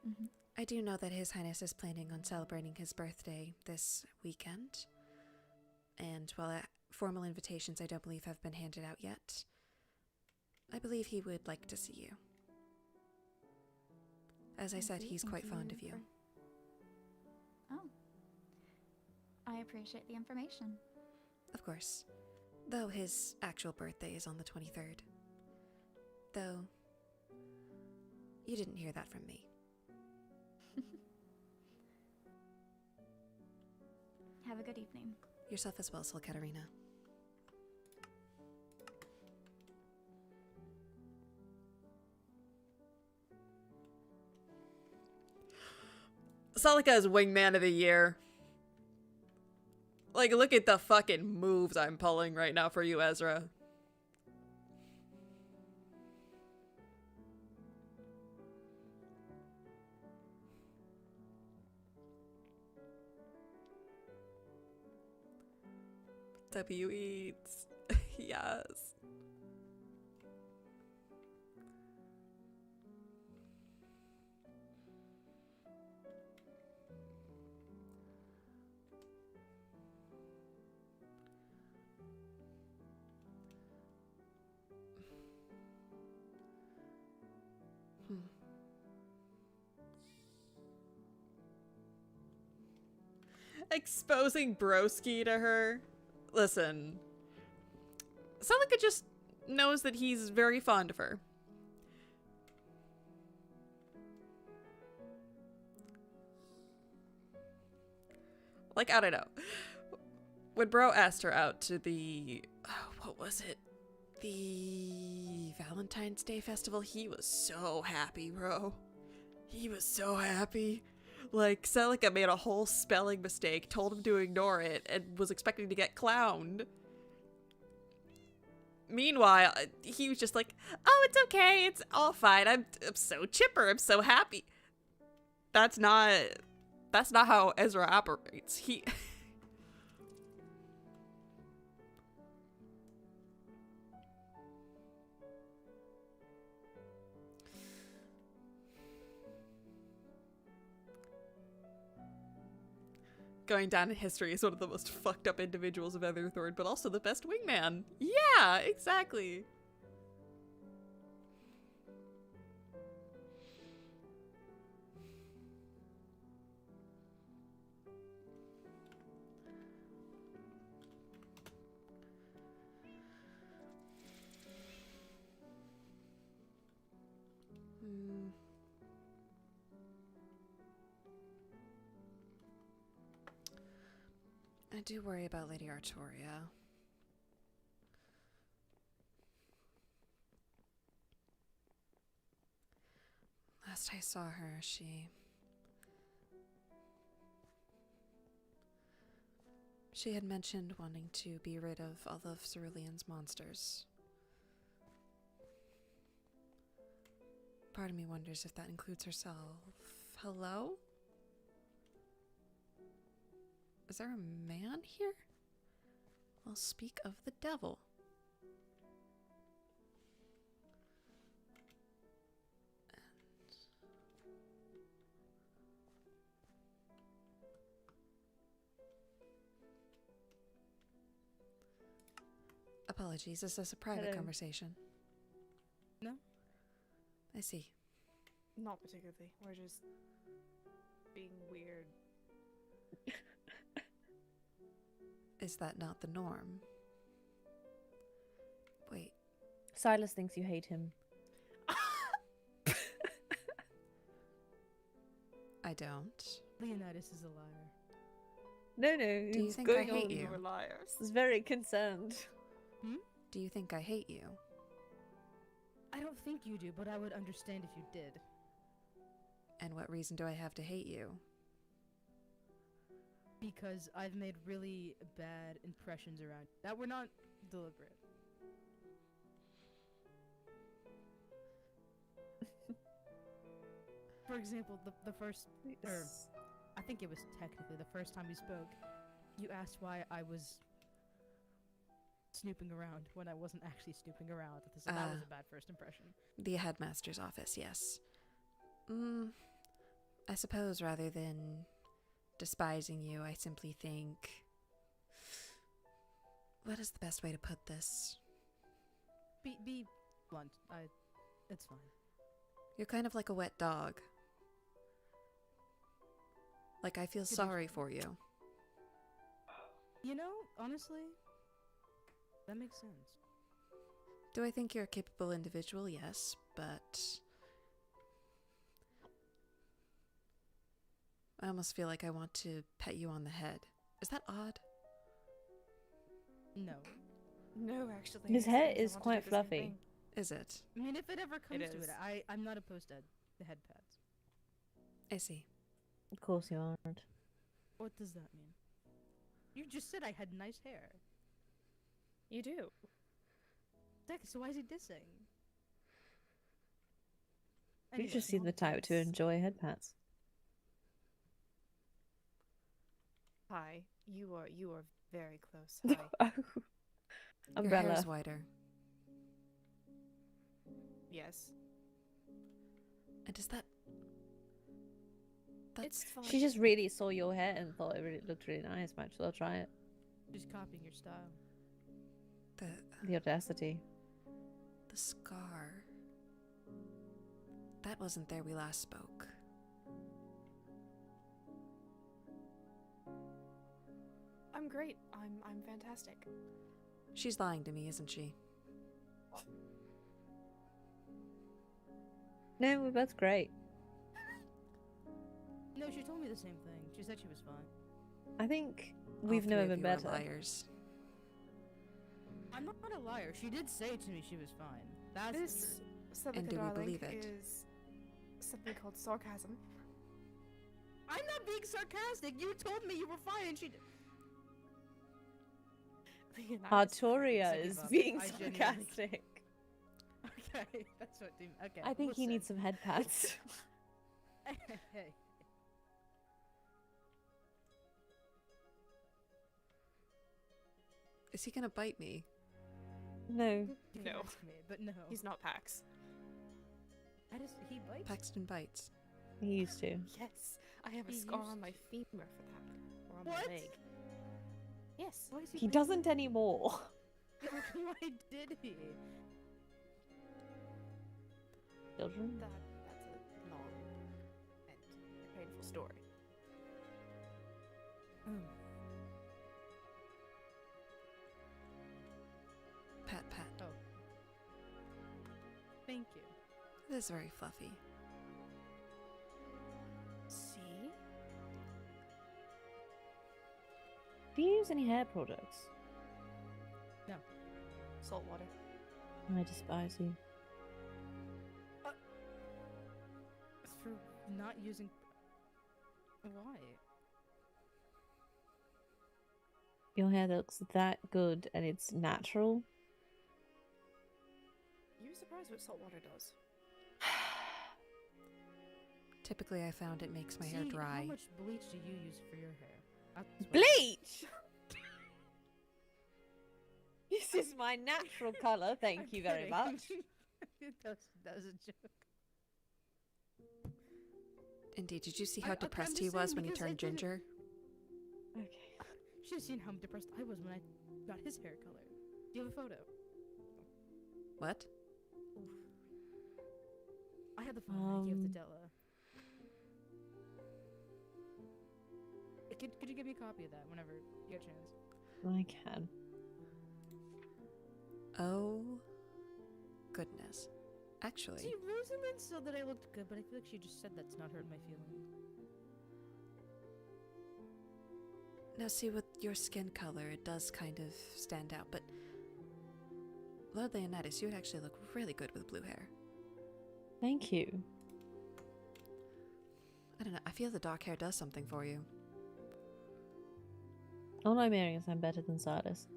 Mm-hmm. I do know that His Highness is planning on celebrating his birthday this weekend. And while formal invitations I don't believe have been handed out yet, I believe he would like to see you. As I said, he's quite fond of you. Oh. I appreciate the information. Of course. Though his actual birthday is on the 23rd. Though, you didn't hear that from me. Have a good evening. Yourself as well, Sol Katarina. Celica is wingman of the year. Like, look at the fucking moves I'm pulling right now for you, Ezra. W eats. Yes. Exposing Broski to her. Listen. Celica just knows that he's very fond of her. Like, I don't know. When Bro asked her out to the... what was it? The Valentine's Day festival, he was so happy, bro. He was so happy. Like, Celica made a whole spelling mistake, told him to ignore it, and was expecting to get clowned. Meanwhile, he was just like, oh, it's okay, it's all fine, I'm so chipper, I'm so happy. That's not how Ezra operates. He... Going down in history as one of the most fucked up individuals of Etherthorn, but also the best wingman. Yeah, exactly. I do worry about Lady Artoria. Last I saw her, she had mentioned wanting to be rid of all of Cerulean's monsters. Part of me wonders if that includes herself. Hello? Is there a man here? Well, speak of the devil. Apologies, is this a private Hello. conversation? No. I see. Not particularly. We're just being weird. Is that not the norm? Wait. Silas thinks you hate him. I don't. Leonidas is a liar. No, Do you he's think I going hate on. you? You're liars. He's very concerned. Do you think I hate you? I don't think you do, but I would understand if you did. And what reason do I have to hate you? Because I've made really bad impressions around that were not deliberate. for example, the first, or I think it was technically the first time we spoke, you asked why I was snooping around when I wasn't actually snooping around. So that was a bad first impression. The headmaster's office, yes. I suppose rather than despising you, I simply think... What is the best way to put this? Be blunt. It's fine. You're kind of like a wet dog. Like, I feel sorry for you. You know, honestly, that makes sense. Do I think you're a capable individual? Yes, but... I almost feel like I want to pet you on the head. Is that odd? No. No, actually. His I hair want to is do quite the same fluffy. thing. Is it? I mean, if it ever comes to is. it, I'm not opposed to the head pads. I see. Of course you aren't. What does that mean? You just said I had nice hair. You do. Exactly, so why is he dissing? You just seem the type to enjoy head pats. Hi. You are very close. Hi. Your Umbrella. hair's whiter. Yes. And is that... That's It's fine. She just really saw your hair and thought it really looked really nice. Might as well try it. Just copying your style. The audacity. the scar. That wasn't there we last spoke. I'm great. I'm fantastic. She's lying to me, isn't she? No, we're both great. No, she told me the same thing. She said she was fine. I think All we've three never of been you are better. liars. I'm not a liar. She did say to me she was fine. That's This, true. And Celica do we darling, believe it? is something called sarcasm. I'm not being sarcastic. You told me you were fine, and she. Arturia is up. being I genuinely- sarcastic. Okay, that's what. Okay. I think he needs some head pats. Hey. Is he gonna bite me? No. You can No. ask me, but no. He's not Pax. He bites. Paxton bites. He used to. Yes, I have a He scar used on my femur for that. Or on What? my leg. Yes. Why is He biting? doesn't anymore. Why did he? Children? That's a long and painful story. Pat, pat. Oh. Thank you. It is very fluffy. See? Do you use any hair products? No. Salt water. I despise you. For not using. Why? Your hair looks that good and it's natural. You surprised what salt water does? Typically, I found it makes my hair See, dry. How much bleach do you use for your hair? That's what- Bleach! This is my natural colour, thank I'm you very kidding. much. that was a joke. Indeed, did you see I- how okay, I'm depressed just he was saying when he because turned it doesn't- ginger? Okay. Should have seen how depressed I was when I got his hair color. Do you have a photo? What? I had the photo I gave to Della. Could you give me a copy of that whenever you get a chance? I can. Oh, goodness. Actually, See, Rosalind said that I looked good, but I feel like she just said that's not hurt my feelings. now see with your skin color, it does kind of stand out, but Lord Leonidas, you would actually look really good with blue hair. Thank you. I don't know, I feel the dark hair does something for you. All I'm hearing is I'm better than Silas.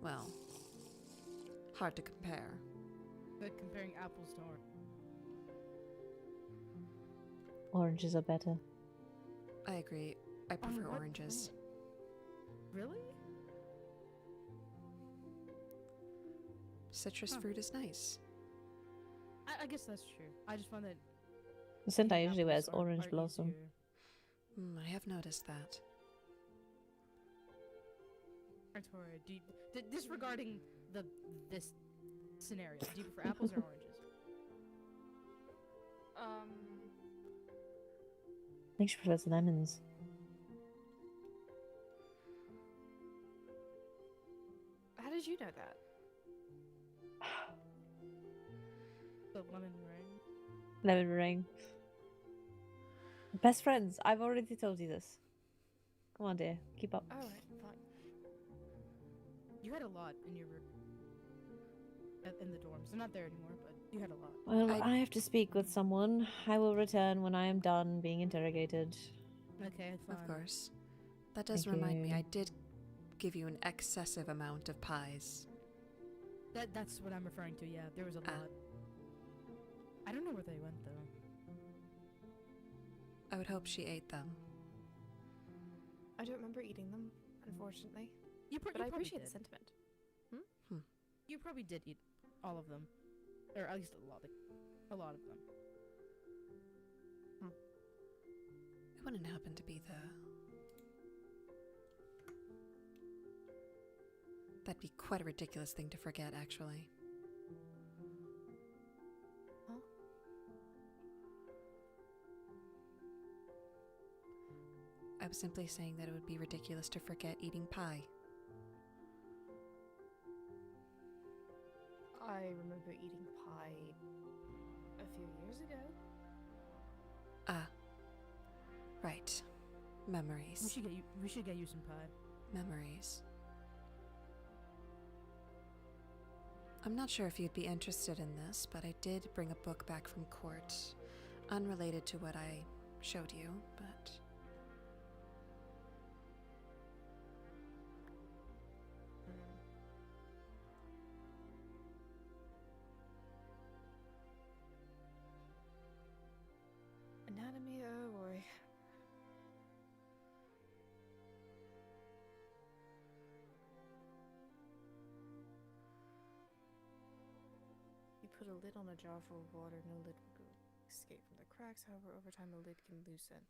Well, hard to compare. Like comparing apples to oranges. Oranges are better. I agree. I prefer what oranges. Really? Citrus fruit is nice. I guess that's true. I just find that Senta eating usually wears apples orange are blossom. easier. I have noticed that. Victoria, disregarding this scenario, do you prefer apples or oranges? I think she prefers lemons. How did you know that? The lemon meringue. Lemon meringue. Best friends. I've already told you this. Come on, dear. Keep up. Alright, fine. You had a lot in your in the dorms. They're not there anymore, but you had a lot. Well, I have to speak with someone. I will return when I am done being interrogated. Okay, fine. Of course. That does Thank remind me, you. I did give you an excessive amount of pies. That's what I'm referring to. Yeah, there was a lot. I don't know where they went though. I would hope she ate them. I don't remember eating them, unfortunately. But I appreciate the sentiment. You probably did eat all of them, or at least a lot of them. It wouldn't happen to be That'd be quite a ridiculous thing to forget, actually. Huh? I was simply saying that it would be ridiculous to forget eating pie. I remember eating pie a few years ago. Ah. Right. Memories. We should get you some pie. Memories. I'm not sure if you'd be interested in this, but I did bring a book back from court, unrelated to what I showed you, but... Anatomy, oh boy. You put a lid on a jar full of water, no lid will escape from the cracks. However, over time the lid can loosen.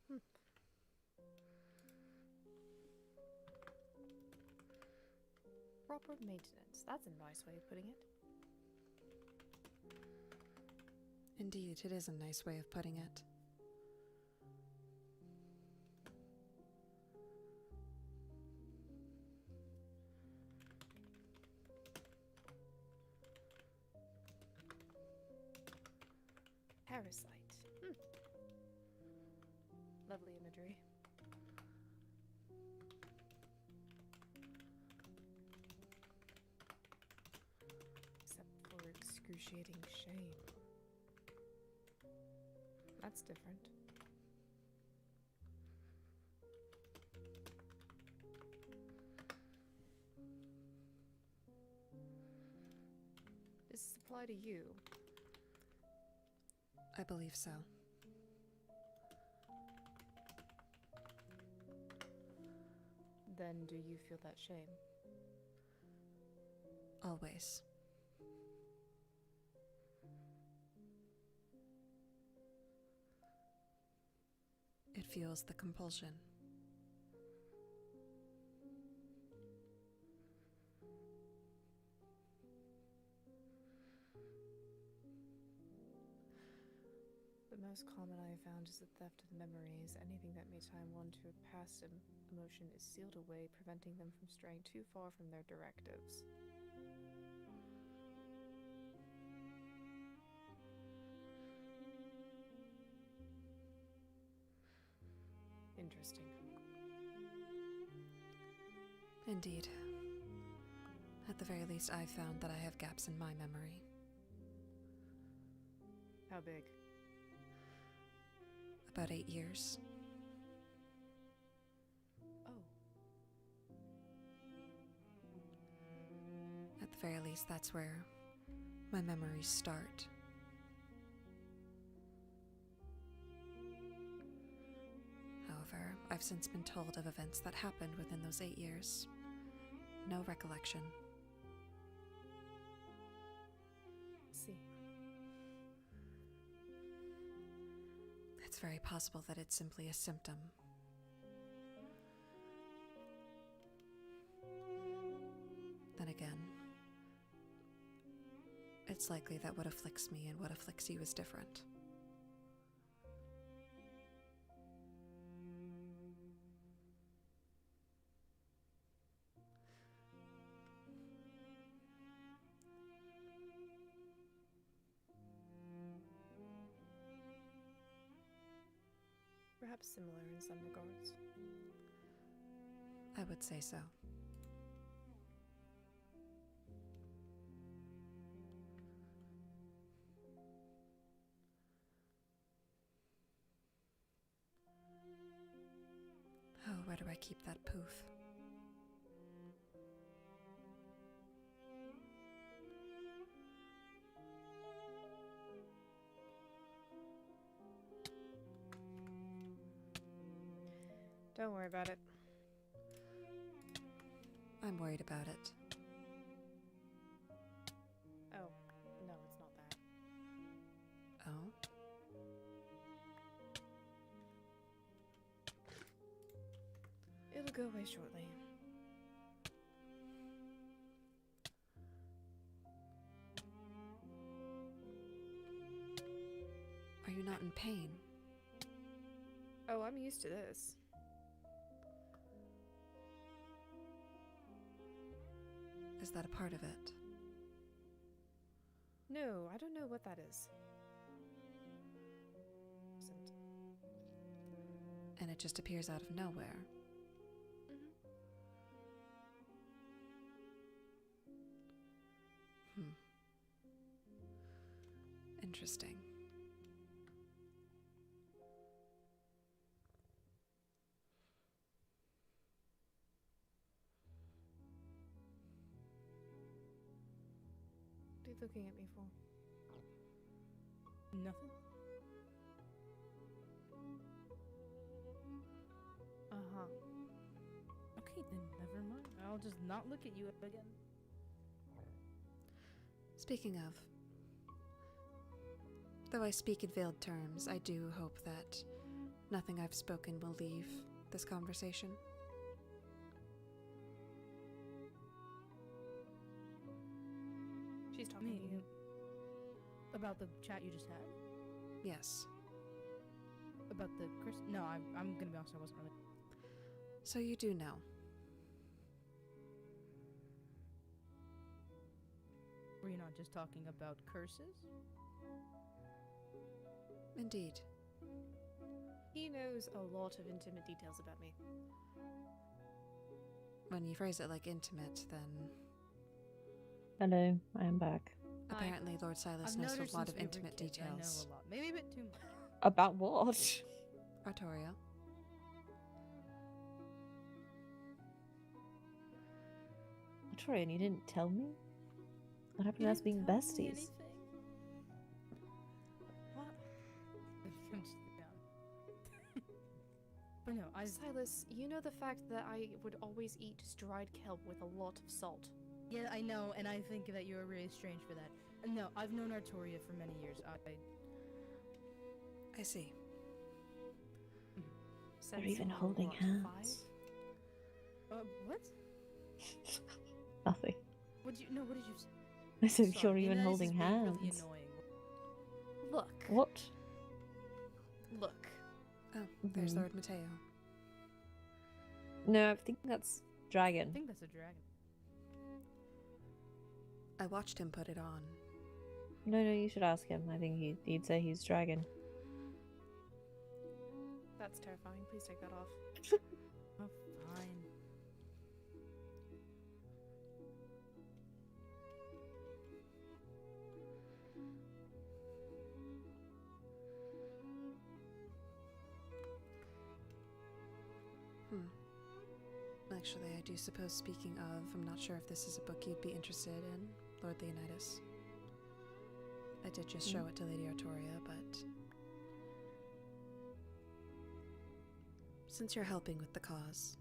Proper maintenance. That's a nice way of putting it. Indeed, it is a nice way of putting it. Parasite. Lovely imagery. Except for excruciating shame. That's different. Does this apply to you? I believe so. Then do you feel that shame? Always. It feels the compulsion. The most common I have found is the theft of memories. Anything that may tie one to a past emotion is sealed away, preventing them from straying too far from their directives. Interesting. Indeed. At the very least, I've found that I have gaps in my memory. How big? About 8 years. Oh. At the very least, that's where my memories start. I've since been told of events that happened within those 8 years. No recollection. See. It's very possible that it's simply a symptom. Then again, it's likely that what afflicts me and what afflicts you is different. Perhaps similar in some regards. I would say so. Oh, where do I keep that poof? Don't worry about it. I'm worried about it. Oh, no, it's not that. Oh? It'll go away shortly. Are you not in pain? Oh, I'm used to this. Is that a part of it? No, I don't know what that is. And it just appears out of nowhere. Interesting. What are you looking at me for? Nothing. Uh-huh. Okay, then never mind. I'll just not look at you again. Speaking of, though I speak in veiled terms, I do hope that nothing I've spoken will leave this conversation. She's talking to you. About the chat you just had? Yes. About the Chris? No, I'm gonna be honest, I wasn't really. So you do know. Were you not just talking about curses? Indeed. He knows a lot of intimate details about me. When you phrase it like intimate, then Hello, I am back. apparently Lord Silas I've knows noticed a lot since of we were intimate kids, I know details. a lot. Maybe a bit too much. About what? Artoria. Troy, and you didn't tell me? What happened You to us didn't being tell me besties? anything. What? I'm just down. But no, Silas, you know the fact that I would always eat dried kelp with a lot of salt. Yeah, I know, and I think that you are really strange for that. And no, I've known Artoria for many years. I see. They're Since even we were, holding what, hands. 5? What? Nothing. What did you say? I said Sorry, you're even Inez holding is being hands. really annoying. Look. What? Look. Oh, there's Mhm. Lord Mateo. No, I think that's I dragon. think that's a dragon. I watched him put it on. No, you should ask him. I think he'd say he's dragon. That's terrifying. Please take that off. Oh, fine. Actually, I do suppose, speaking of, I'm not sure if this is a book you'd be interested in, Lord Leonidas. I did just show it to Lady Artoria, but since you're helping with the cause.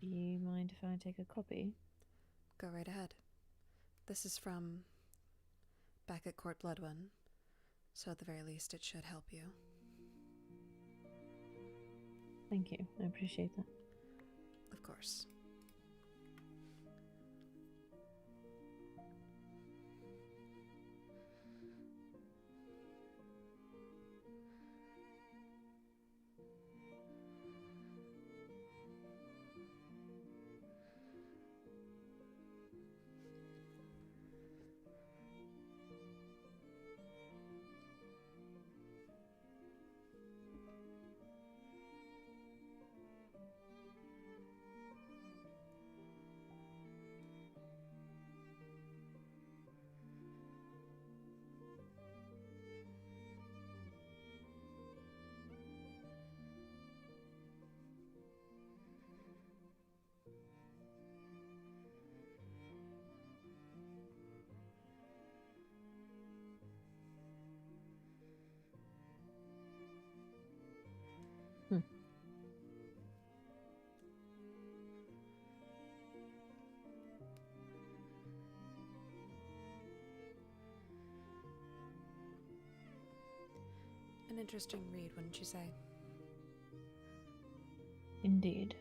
Do you mind if I take a copy? Go right ahead. This is from back at Court Blood One, so at the very least it should help you. Thank you. I appreciate that. Of course. An interesting read, wouldn't you say? Indeed.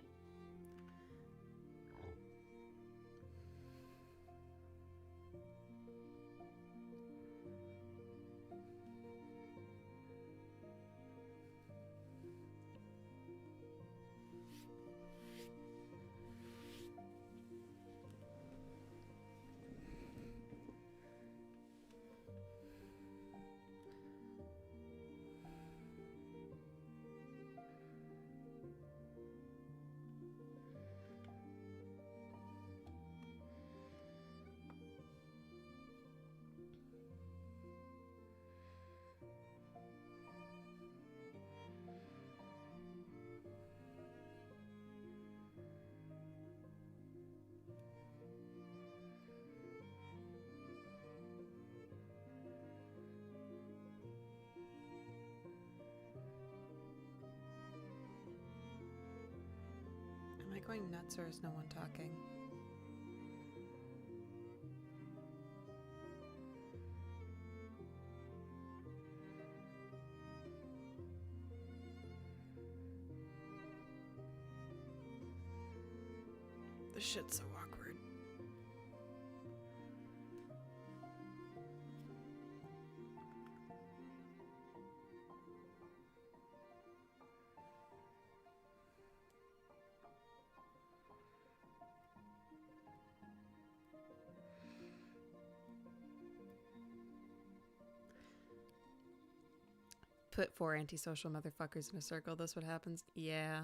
Am I going nuts or is no one talking? This shit's so awkward. Put 4 antisocial motherfuckers in a circle, that's what happens? Yeah.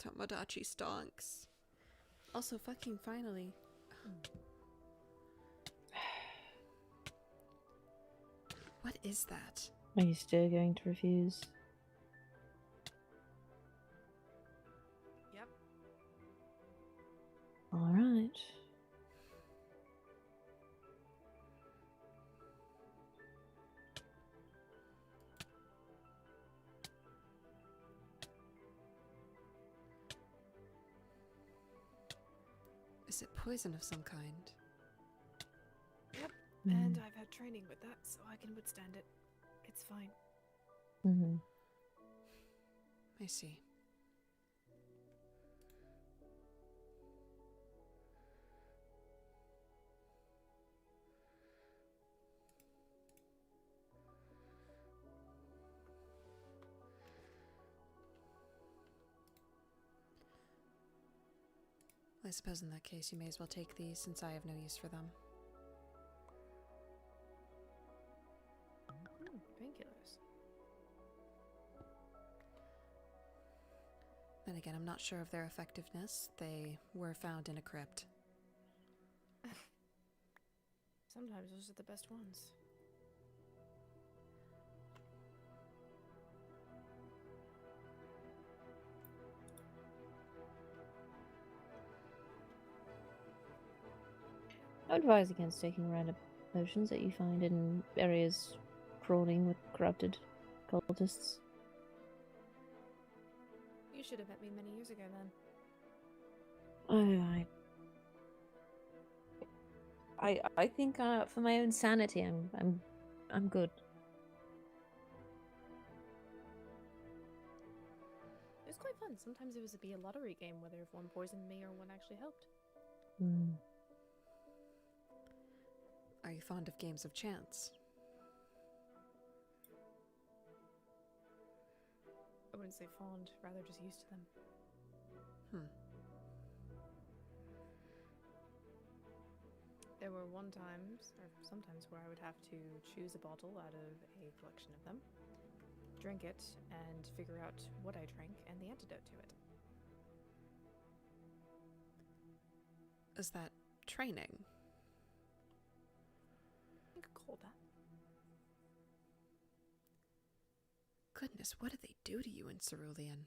Tomodachi stonks. Also, fucking finally. What is that? Are you still going to refuse? Yep. Alright. Is it poison of some kind? Yep, Mm. and I've had training with that, so I can withstand it. It's fine. Mm-hmm. I see. I suppose in that case you may as well take these since I have no use for them. Then again, I'm not sure of their effectiveness. They were found in a crypt. Sometimes those are the best ones. I would advise against taking random potions that you find in areas crawling with corrupted cultists. You should have met me many years ago then. I think for my own sanity, I'm good. It was quite fun. Sometimes it was a lottery game, whether if one poisoned me or one actually helped. Mm. Are you fond of games of chance? I wouldn't say fond, rather just used to them. There were sometimes where I would have to choose a bottle out of a collection of them, drink it, and figure out what I drank and the antidote to it. Is that training? You could call that. Goodness, what did they do to you in Cerulean?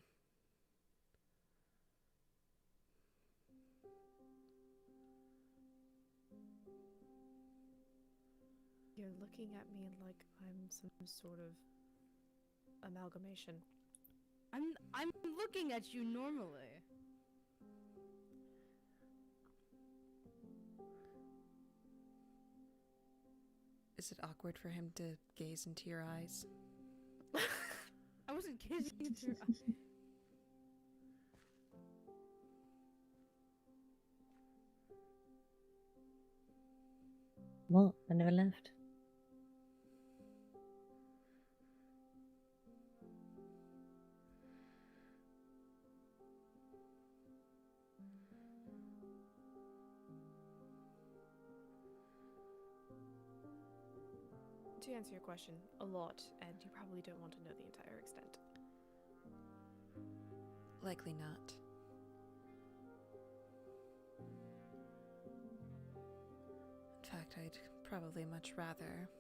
You're looking at me like I'm some sort of amalgamation. I'm looking at you normally. Is it awkward for him to gaze into your eyes? I wasn't gazing into your eyes. What? I never left. To answer your question, a lot, and you probably don't want to know the entire extent. Likely not. In fact, I'd probably much rather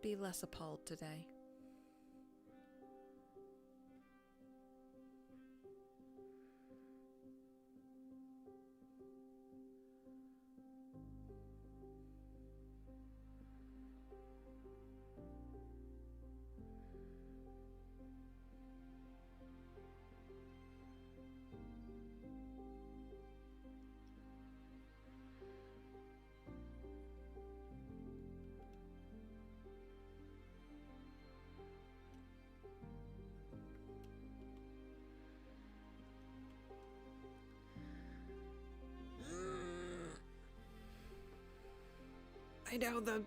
be less appalled today. I know the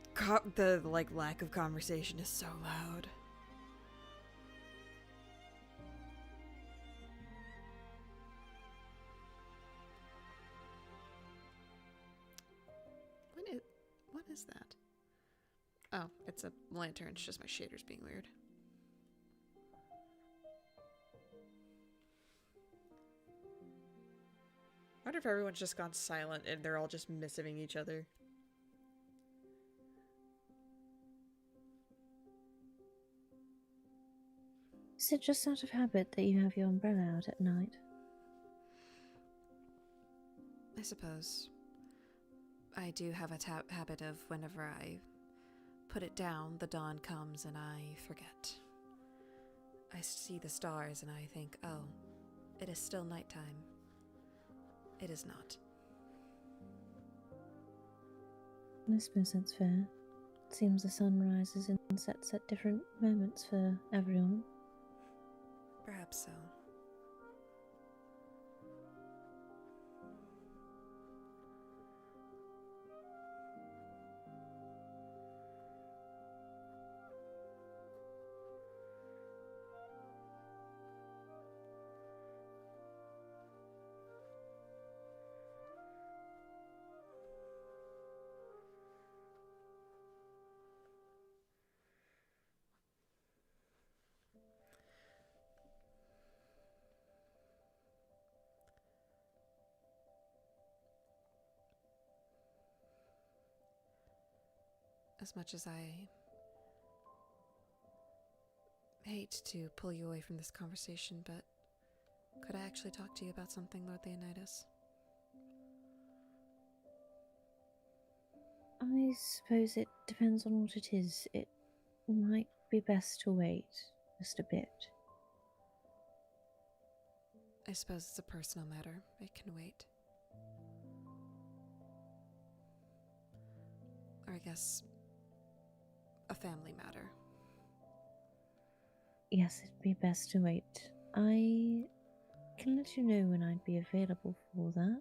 lack of conversation is so loud. What is that? Oh, it's a lantern. It's just my shaders being weird. I wonder if everyone's just gone silent and they're all just missing each other. Is it just out of habit that you have your umbrella out at night? I suppose. I do have a habit of whenever I put it down, the dawn comes and I forget. I see the stars and I think, oh, it is still nighttime. It is not. I suppose that's fair. It seems the sun rises and sets at different moments for everyone. Perhaps so. As much as I hate to pull you away from this conversation, but could I actually talk to you about something, Lord Leonidas? I suppose it depends on what it is. It might be best to wait just a bit. I suppose it's a personal matter. It can wait. Or I guess a family matter. Yes, it'd be best to wait. I can let you know when I'd be available for that.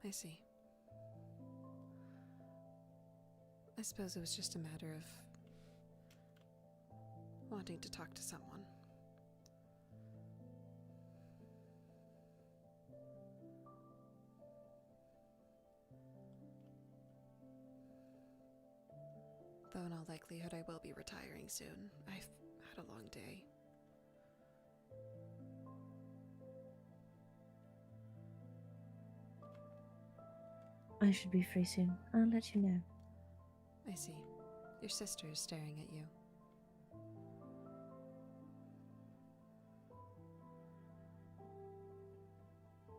I see. I suppose it was just a matter of wanting to talk to someone. Though in all likelihood I will be retiring soon. I've had a long day. I should be free soon. I'll let you know. I see. Your sister is staring at you.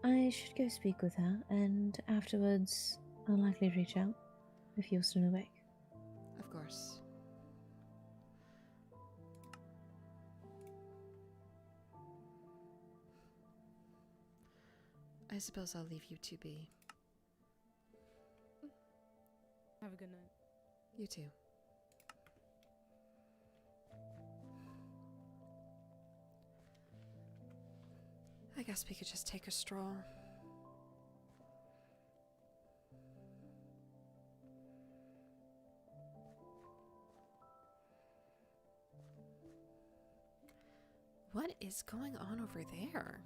I should go speak with her, and afterwards I'll likely reach out if you're still awake. Of course. I suppose I'll leave you to be. Have a good night. You too. I guess we could just take a stroll. What is going on over there?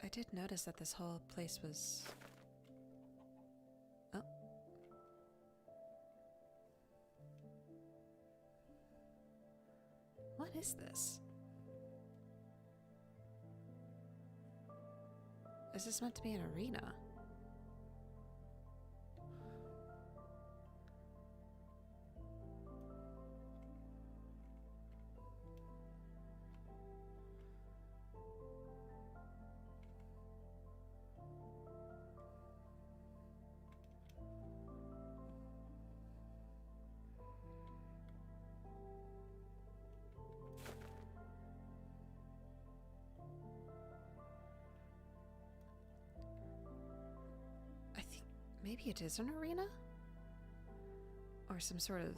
I did notice that this whole place was... Oh. What is this? Is this meant to be an arena? Maybe it is an arena? Or some sort of...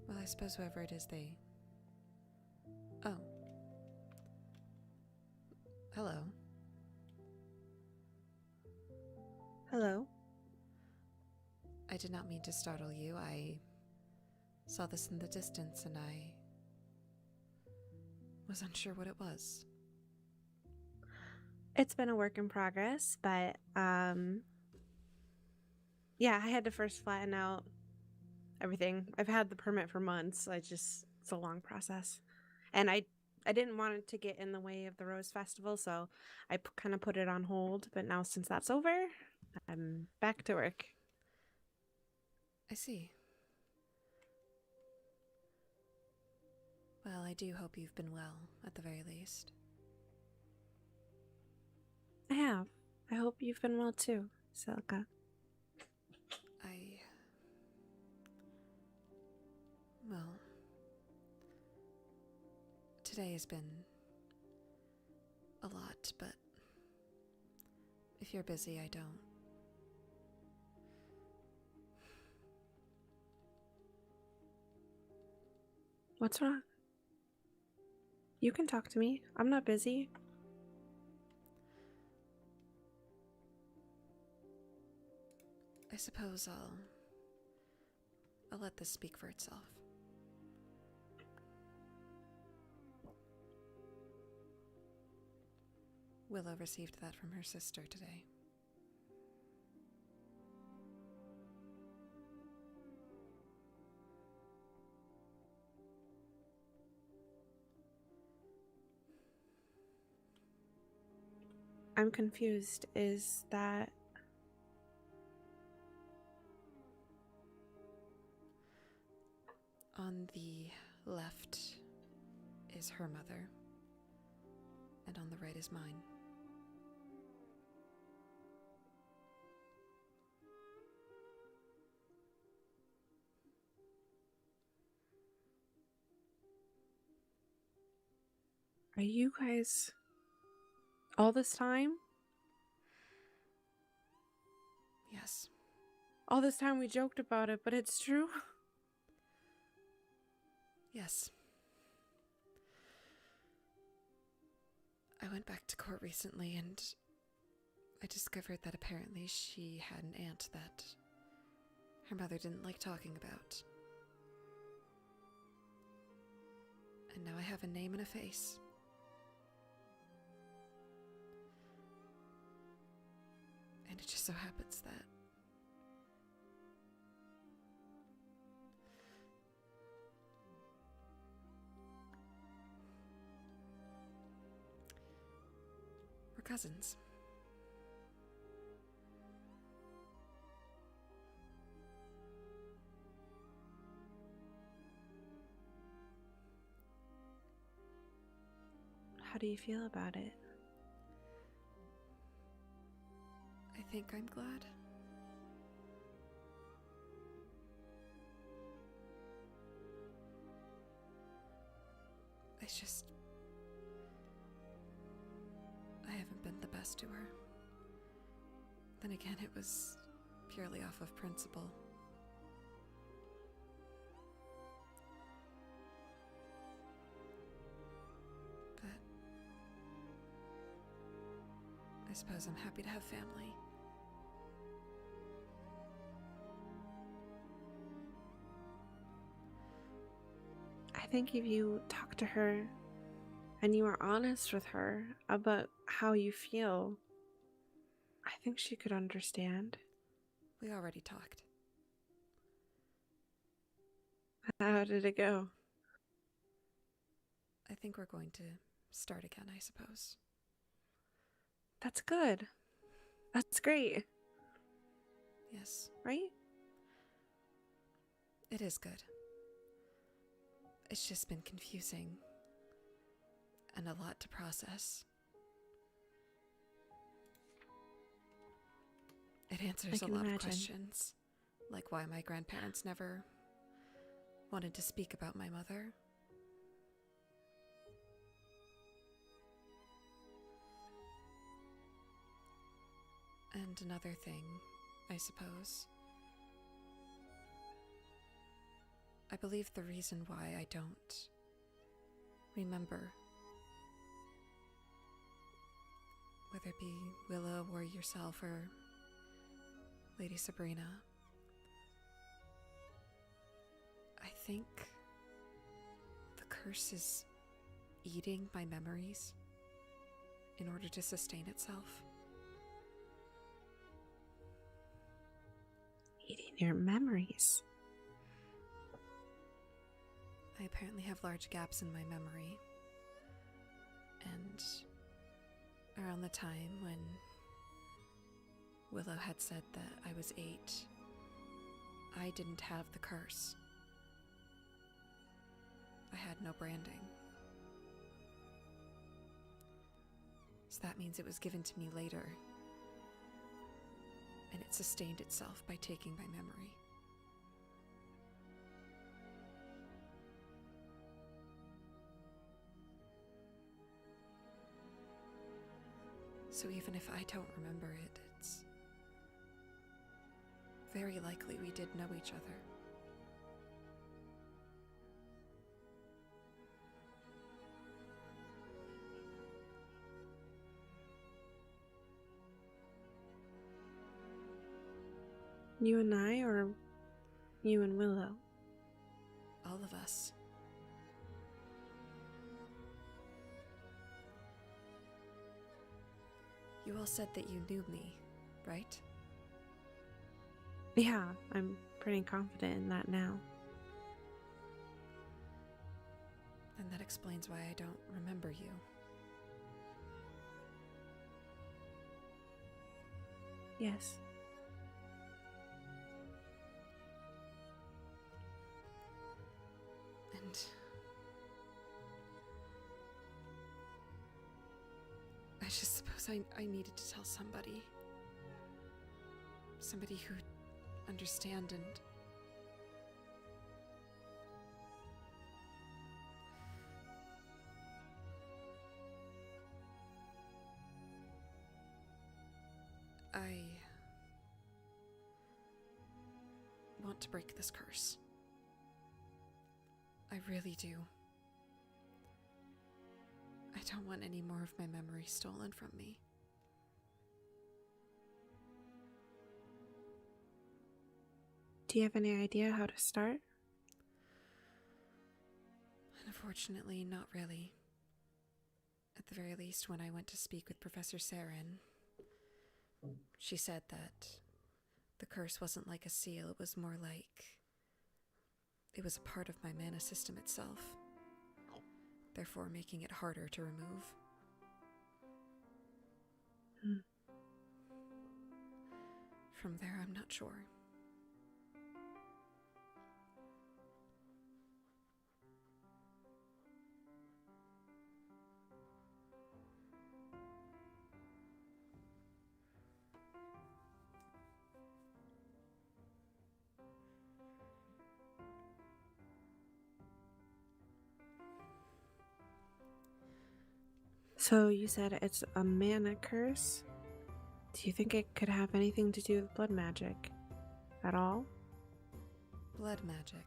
Well, I suppose whoever it is, they... Oh. Hello. Hello. I did not mean to startle you. I saw this in the distance and I was unsure what it was. It's been a work in progress, but yeah, I had to first flatten out everything. I've had the permit for months. It's a long process. And I didn't want it to get in the way of the Rose Festival, so I kind of put it on hold. But now since that's over, I'm back to work. I see. Well, I do hope you've been well, at the very least. I have. I hope you've been well too, Celica. Well, today has been a lot, but if you're busy, I don't. What's wrong? You can talk to me. I'm not busy. suppose I'll let this speak for itself. Willow received that from her sister today. I'm confused. Is that... On the left is her mother, and on the right is mine. Are you guys... all this time? Yes. All this time we joked about it, but it's true? Yes. I went back to court recently and I discovered that apparently she had an aunt that her mother didn't like talking about. And now I have a name and a face. And it just so happens that we're cousins. How do you feel about it? I think I'm glad. It's just... I haven't been the best to her. Then again, it was purely off of principle. But I suppose I'm happy to have family. I think if you talk to her and you are honest with her about how you feel, I think she could understand. We already talked. How did it go? I think we're going to start again, I suppose. That's good. That's great. Yes. Right? It is good. It's just been confusing and a lot to process. It answers a lot of questions, like why my grandparents never wanted to speak about my mother. And another thing, I suppose. I believe the reason why I don't remember, whether it be Willow or yourself or Lady Sabrina, I think the curse is eating my memories in order to sustain itself. Eating your memories. I apparently have large gaps in my memory. And around the time when Willow had said that I was 8, I didn't have the curse. I had no branding. So that means it was given to me later. And it sustained itself by taking my memory. So even if I don't remember it, it's very likely we did know each other. You and I, or you and Willow? All of us. You all said that you knew me, right? Yeah, I'm pretty confident in that now. And that explains why I don't remember you. Yes. And I just suppose I needed to tell somebody. Somebody who'd understand and I want to break this curse. I really do. I don't want any more of my memory stolen from me. Do you have any idea how to start? Unfortunately, not really. At the very least, when I went to speak with Professor Saren, she said that the curse wasn't like a seal, it was more like it was a part of my mana system itself, therefore making it harder to remove. From there, I'm not sure. So you said it's a mana curse? Do you think it could have anything to do with blood magic at all? Blood magic.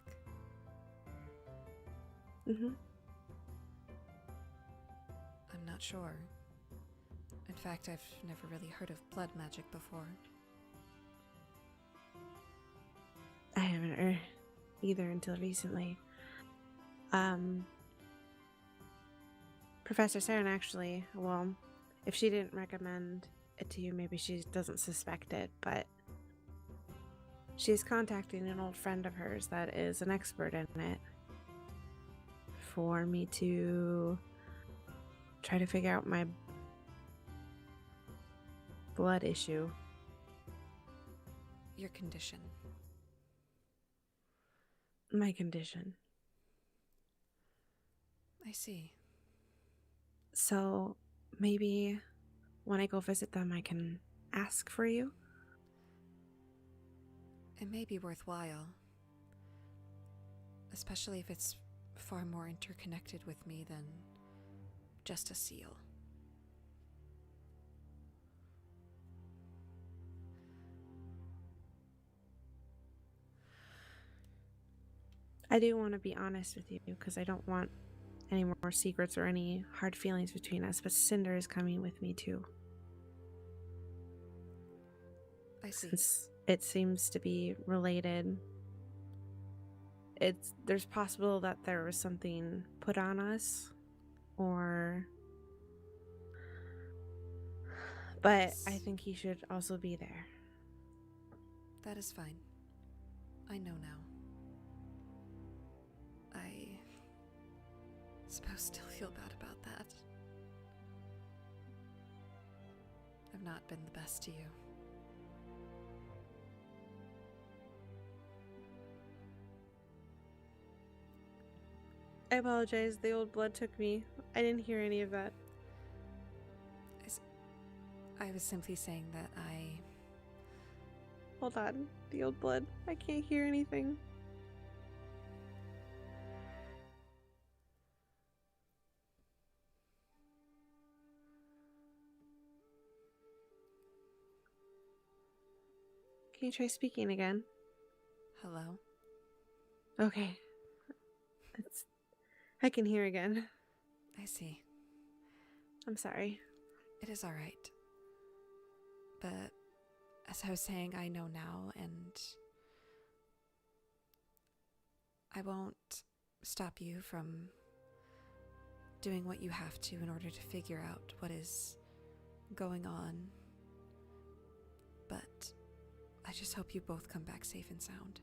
Mm-hmm. I'm not sure. In fact, I've never really heard of blood magic before. I haven't either until recently. Professor Saren actually, well, if she didn't recommend it to you, maybe she doesn't suspect it, but she's contacting an old friend of hers that is an expert in it for me to try to figure out my blood issue. Your condition. My condition. I see. So maybe when I go visit them, I can ask for you? It may be worthwhile. Especially if it's far more interconnected with me than just a seal. I do want to be honest with you because I don't want any more secrets or any hard feelings between us, but Cinder is coming with me too. I see. Since it seems to be related, there's possible that there was something put on us, but I think he should also be there. That is fine. I know now. I suppose still feel bad about that. I've not been the best to you. I apologize, the old blood took me. I didn't hear any of that. I was simply saying that I... Hold on, the old blood. I can't hear anything. Can you try speaking again? Hello? Okay. I can hear again. I see. I'm sorry. It is alright. But as I was saying, I know now, and I won't stop you from doing what you have to in order to figure out what is going on. But I just hope you both come back safe and sound.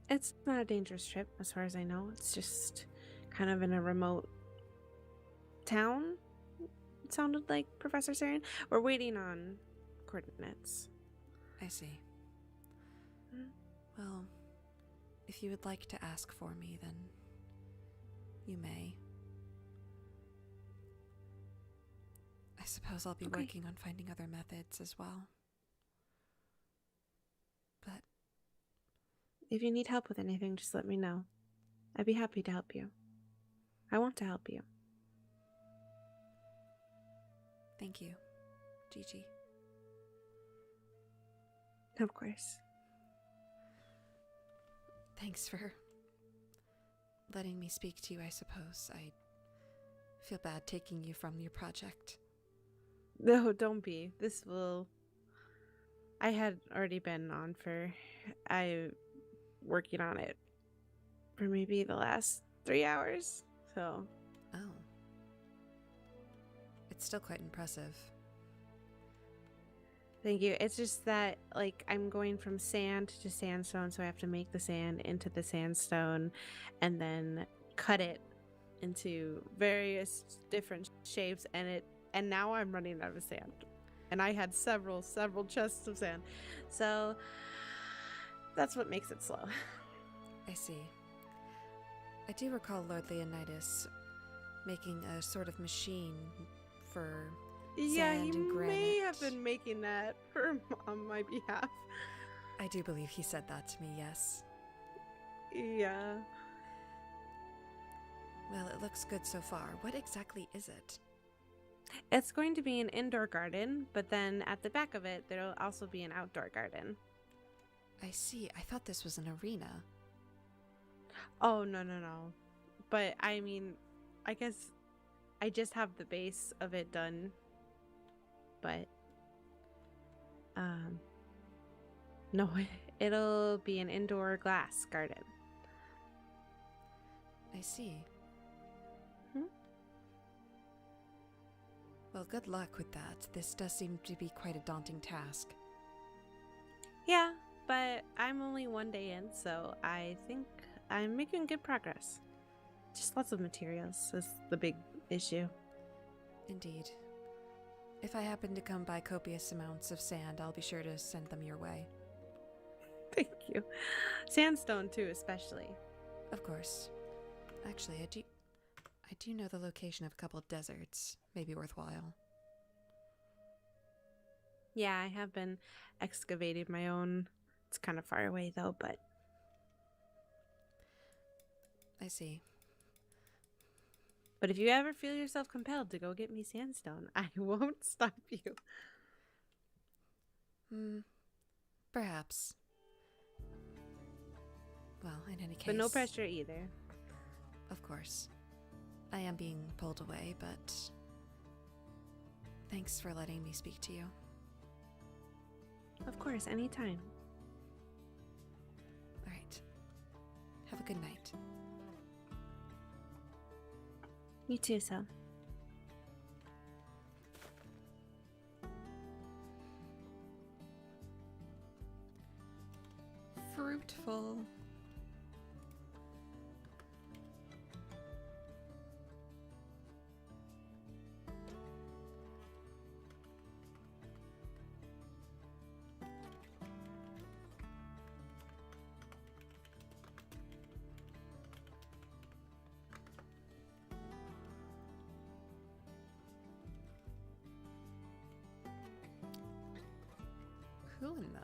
It's not a dangerous trip, as far as I know. It's just kind of in a remote town, it sounded like, Professor Saren. We're waiting on coordinates. I see. Well, if you would like to ask for me, then you may. I suppose I'll be working on finding other methods as well. But if you need help with anything, just let me know. I'd be happy to help you. I want to help you. Thank you, Gigi. Of course. Thanks for letting me speak to you, I suppose. I feel bad taking you from your project. No, don't be. I had already been on working on it for maybe the last 3 hours, so. Oh. It's still quite impressive. Thank you. It's just that, like, I'm going from sand to sandstone, so I have to make the sand into the sandstone and then cut it into various different shapes, and now I'm running out of sand. And I had several chests of sand. So that's what makes it slow. I see. I do recall Lord Leonidas making a sort of machine for sand and granite. Yeah, he may have been making that on my behalf. I do believe he said that to me, yes. Yeah. Well, it looks good so far. What exactly is it? It's going to be an indoor garden, but then at the back of it, there'll also be an outdoor garden. I see. I thought this was an arena. Oh, no. But, I mean, I guess I just have the base of it done. But, no, it'll be an indoor glass garden. I see. Well, good luck with that. This does seem to be quite a daunting task. Yeah, but I'm only 1 day in, so I think I'm making good progress. Just lots of materials is the big issue. Indeed. If I happen to come by copious amounts of sand, I'll be sure to send them your way. Thank you. Sandstone, too, especially. Of course. Actually, I do know the location of a couple of deserts. Maybe worthwhile. Yeah, I have been excavating my own. It's kind of far away, though, but... I see. But if you ever feel yourself compelled to go get me sandstone, I won't stop you. Perhaps. Well, in any case... But no pressure either. Of course. I am being pulled away, but... Thanks for letting me speak to you. Of course, anytime. All right. Have a good night. You too, Sel. Fruitful. Who in the...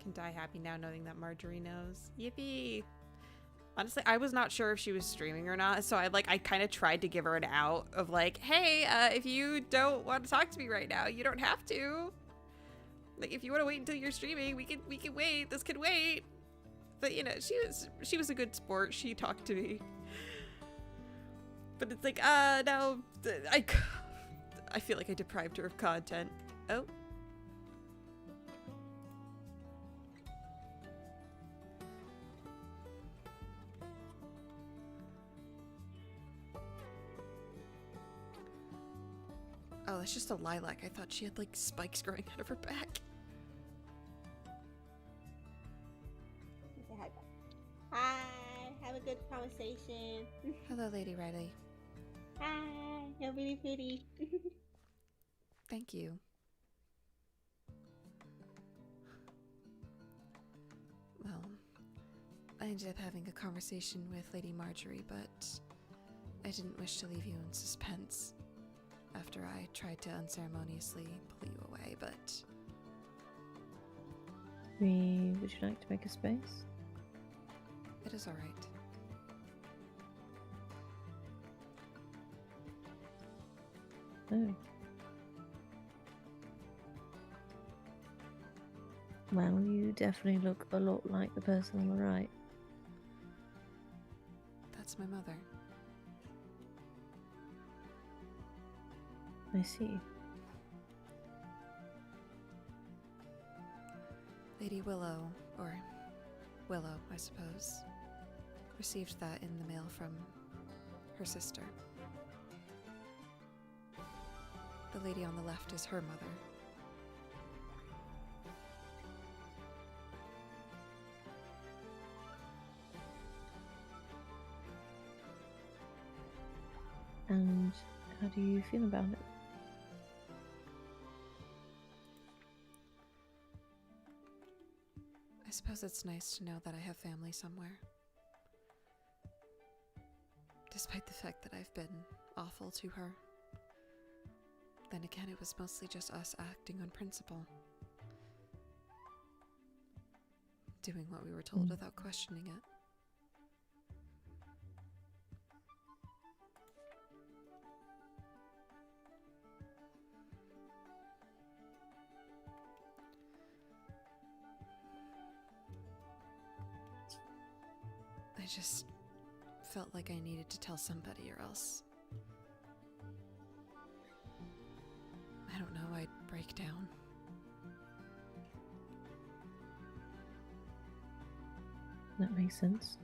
can die happy now knowing that Marjorie knows. Yippee! Honestly, I was not sure if she was streaming or not, so I kind of tried to give her an out of like, hey, if you don't want to talk to me right now, you don't have to. Like, if you want to wait until you're streaming, we can wait. This can wait. But you know, she was a good sport. She talked to me. But it's like, no, I feel like I deprived her of content. Oh. Oh, that's just a lilac. I thought she had like spikes growing out of her back. Hi, have a good conversation. Hello, Lady Riley. Hi, you're really pretty. Thank you. Well, I ended up having a conversation with Lady Marjorie, but I didn't wish to leave you in suspense after I tried to unceremoniously pull you away, but... Would you like to make a space? It is alright. Oh. Well, you definitely look a lot like the person on the right. That's my mother. I see. Lady Willow, or Willow, I suppose, received that in the mail from her sister. The lady on the left is her mother. And how do you feel about it? I suppose it's nice to know that I have family somewhere. Despite the fact that I've been awful to her. Then again, it was mostly just us acting on principle. Doing what we were told without questioning it. I just felt like I needed to tell somebody or else. I don't know, I'd break down. That makes sense.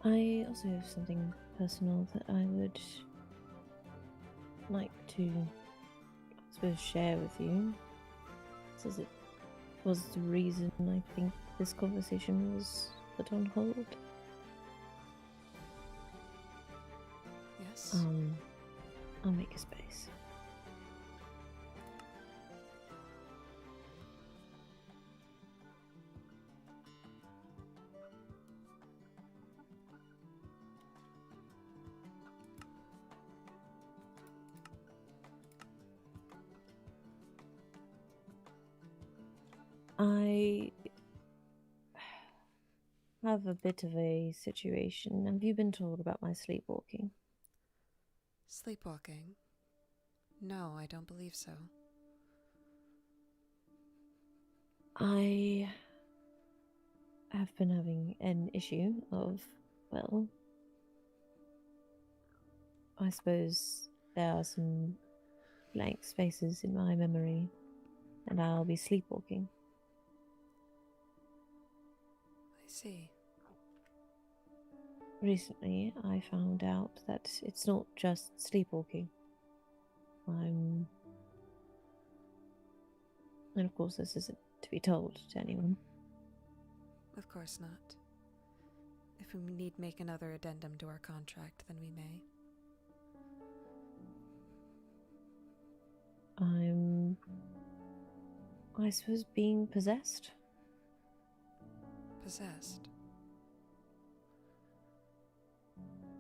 I also have something personal that I would like to, I suppose, share with you. As it was the reason I think this conversation was put on hold. Yes? I'll make a space. I have a bit of a situation. Have you been told about my sleepwalking? Sleepwalking? No, I don't believe so. I have been having an issue of, well, I suppose there are some blank spaces in my memory, and I'll be sleepwalking. I see. Recently, I found out that it's not just sleepwalking. And of course, this isn't to be told to anyone. Of course not. If we need make another addendum to our contract, then we may. I suppose, being possessed. Possessed?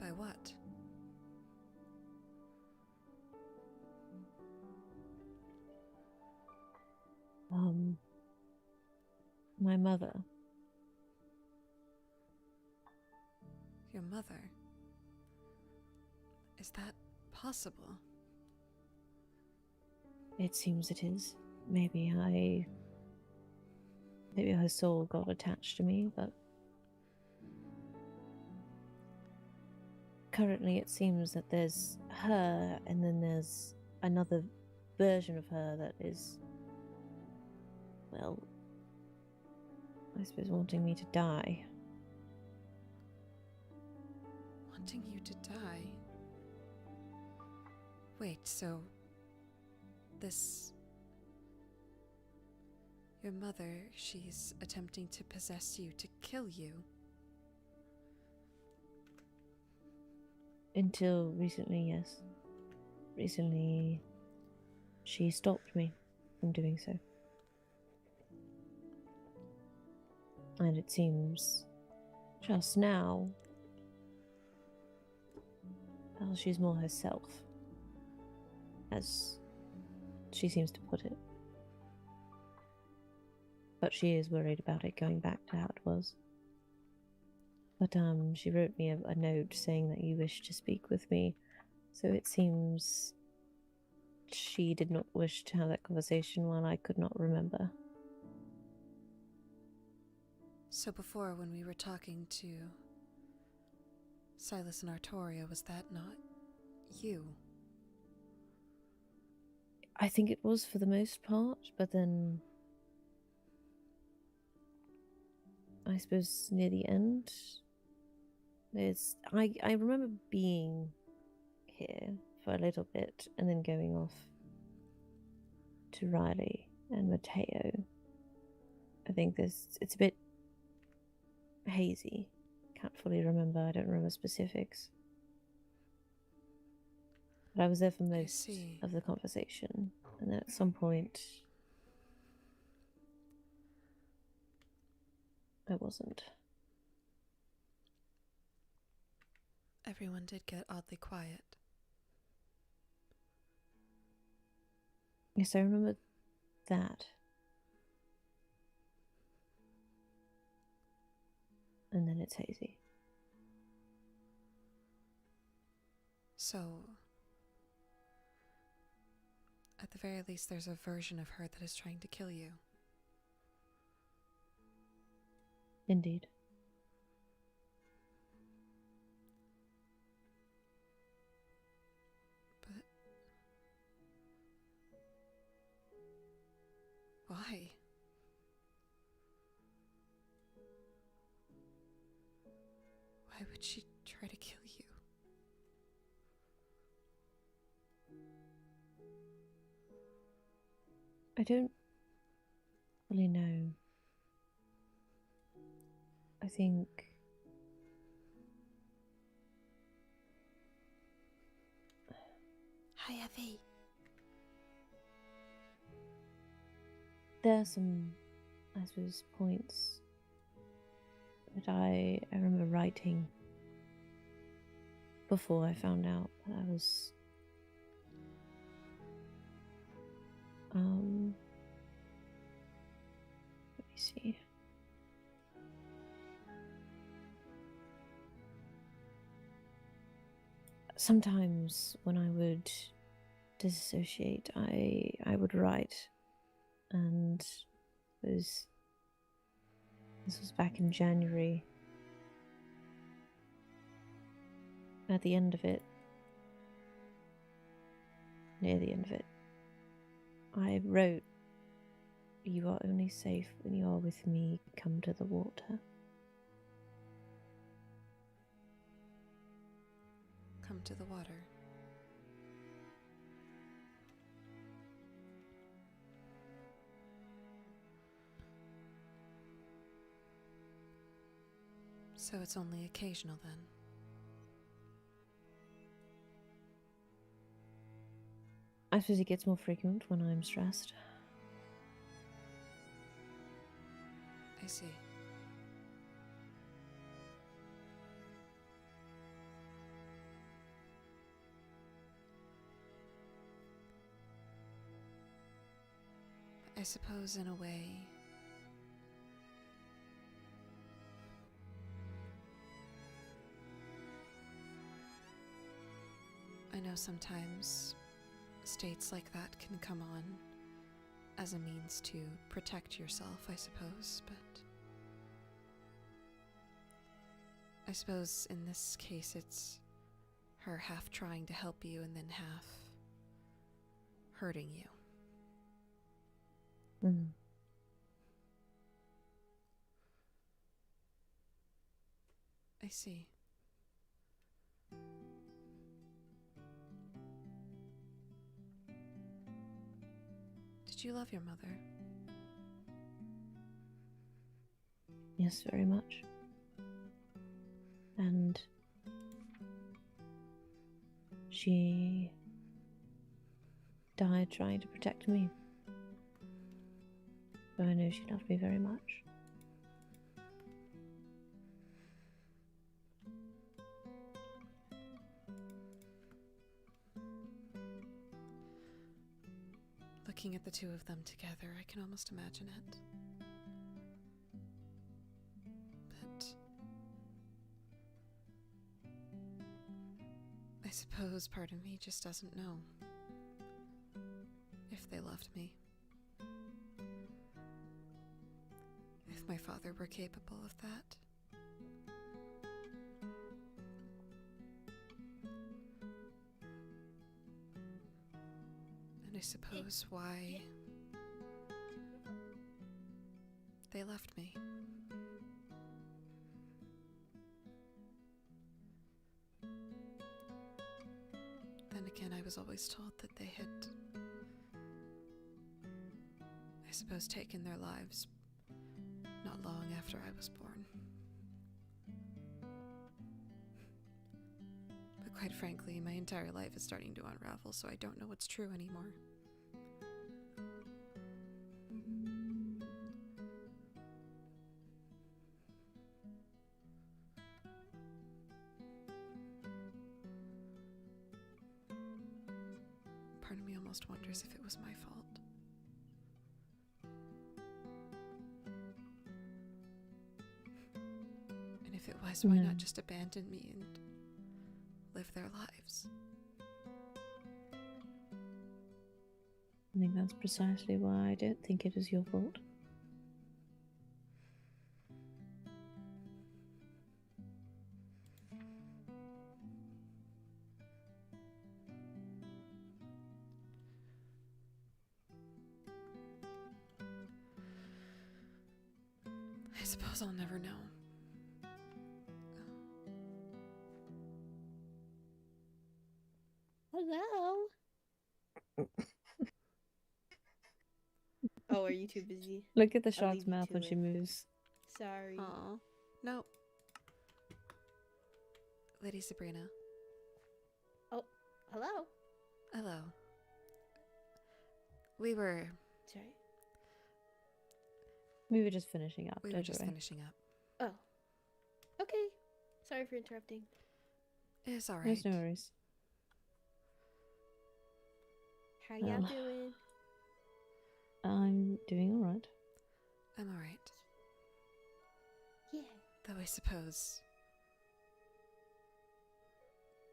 By what? My mother. Your mother? Is that possible? It seems it is. Maybe her soul got attached to me, but currently it seems that there's her and then there's another version of her that is, well, I suppose wanting me to die. Wanting you to die? Wait, so this... Your mother, she's attempting to possess you, to kill you? Until recently, yes. Recently, she stopped me from doing so. And it seems just now, well, she's more herself, as she seems to put it. But she is worried about it going back to how it was. But she wrote me a note saying that you wished to speak with me, so it seems she did not wish to have that conversation while I could not remember. So before, when we were talking to Silas and Artoria, was that not you? I think it was for the most part, but then I suppose near the end, I remember being here for a little bit and then going off to Riley and Mateo. I think it's a bit hazy. Can't fully remember. I don't remember specifics. But I was there for most of the conversation, and then at some point I wasn't. Everyone did get oddly quiet. Yes, I remember that. And then it's hazy. So, at the very least, there's a version of her that is trying to kill you. Indeed. But why? Why would she try to kill you? I don't really know. I think Hi, Effie. there are some, I suppose, points that I remember writing before I found out that I was let me see. Sometimes when I would disassociate, I would write, and this was back in January. At the end of it, near the end of it, I wrote, "You are only safe when you are with me. Come to the water." Come to the water. So it's only occasional then? I suppose it gets more frequent when I'm stressed. I see. I suppose in a way, I know sometimes states like that can come on as a means to protect yourself, I suppose, but I suppose in this case it's her half trying to help you and then half hurting you. I see. Did you love your mother? Yes, very much. And she died trying to protect me. So I know she loved me very much. Looking at the two of them together, I can almost imagine it. But I suppose part of me just doesn't know if they loved me. If my father were capable of that. And I suppose why they left me. Then again, I was always told that they had, I suppose, taken their lives not long after I was born. But quite frankly, my entire life is starting to unravel, so I don't know what's true anymore. Part of me almost wonders if it was my fault. And if it was, why not just abandon me and live their lives? I think that's precisely why I don't think it is your fault. I suppose I'll never know. Hello. Oh, are you too busy? Look at the I'll shark's leave you mouth to when she it. moves. Sorry. Aw. No. Lady Sabrina. Oh, hello. Hello. We were Sorry. We were just finishing up. We were just finishing up. Oh. Okay. Sorry for interrupting. It's alright. There's no worries. How y'all doing? I'm doing alright. I'm alright. Yeah. Though I suppose,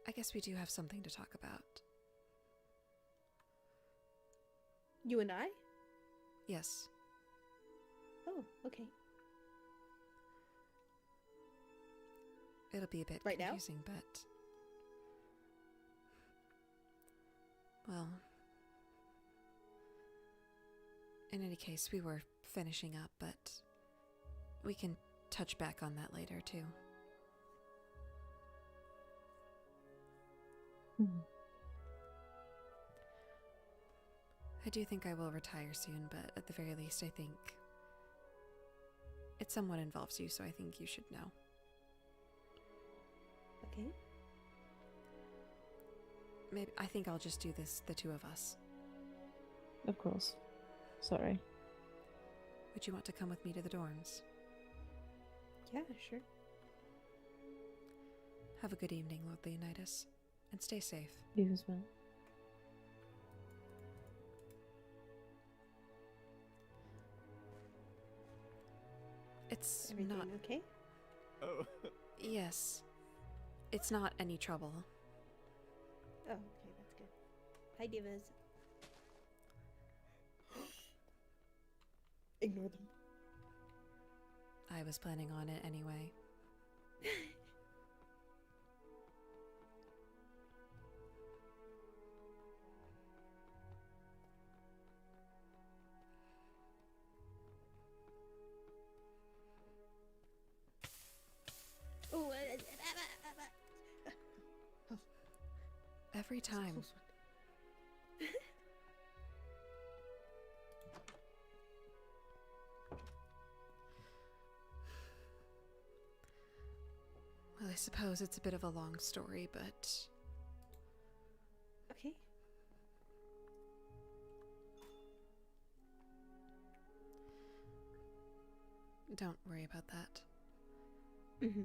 I guess we do have something to talk about. You and I? Yes. Oh, okay. It'll be a bit Right now? confusing, but... Well... In any case, we were finishing up, but... We can touch back on that later, too. I do think I will retire soon, but at the very least, I think... It somewhat involves you, so I think you should know. Okay. Maybe I think I'll just do this, the two of us. Of course. Sorry. Would you want to come with me to the dorms? Yeah, sure. Have a good evening, Lord Leonidas, and stay safe. You as well. It's Everything not. okay? Oh. Yes. It's not any trouble. Oh, okay, that's good. Hi, divas. Ignore them. I was planning on it anyway. Oh, Every time. Well, I suppose it's a bit of a long story, but okay. don't worry about that. Mm-hmm.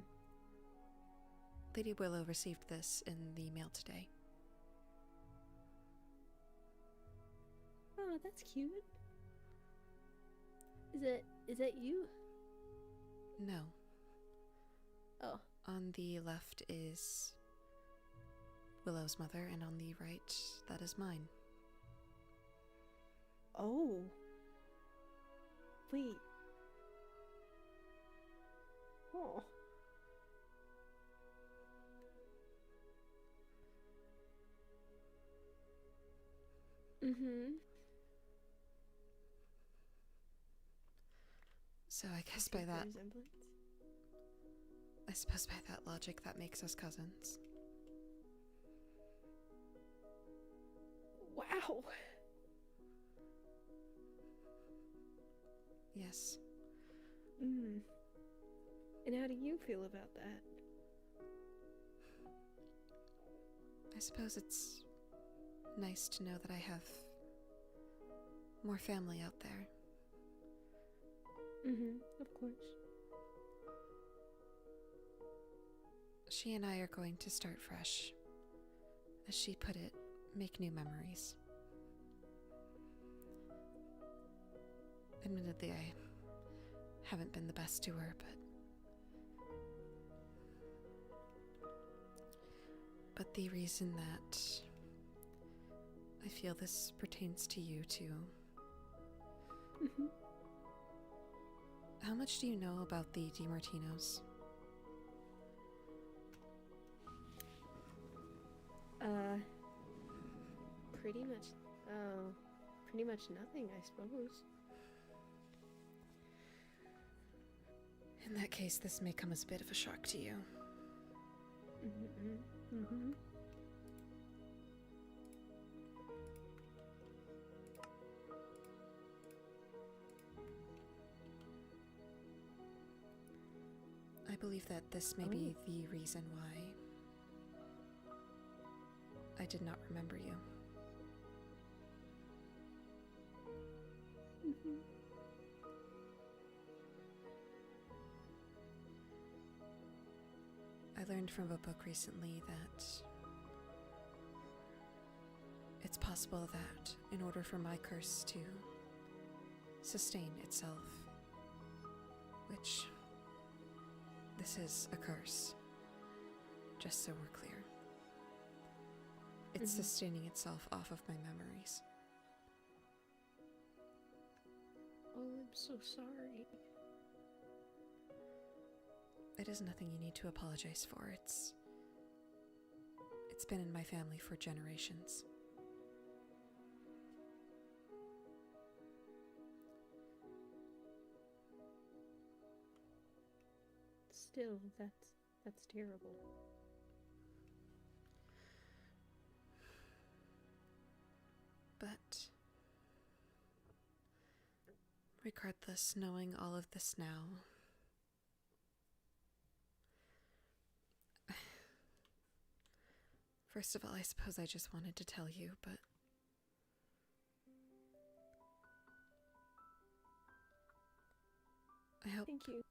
Lady Willow received this in the mail today. Oh, that's cute. Is that you? No. Oh. On the left is Willow's mother, and on the right, that is mine. Oh. Wait. Oh. Mm-hmm. So I guess by that, Resemblance? I suppose by that logic, that makes us cousins. Wow. Yes. Mm. And how do you feel about that? I suppose it's nice to know that I have more family out there. Mm-hmm, of course. She and I are going to start fresh. As she put it, make new memories. Admittedly, I haven't been the best to her, but the reason that I feel this pertains to you too. Mm-hmm. How much do you know about the DiMartinos? Pretty much nothing, I suppose. In that case, this may come as a bit of a shock to you. Mm-hmm. Mm-hmm. I believe that this may be the reason why I did not remember you. Mm-hmm. I learned from a book recently that it's possible that in order for my curse to sustain itself, which this is a curse, just so we're clear, it's sustaining itself off of my memories. Oh, I'm so sorry. It is nothing you need to apologize for. It's been in my family for generations. Still, that's terrible. But regardless, knowing all of this now, first of all, I suppose I just wanted to tell you, but I hope... Thank you.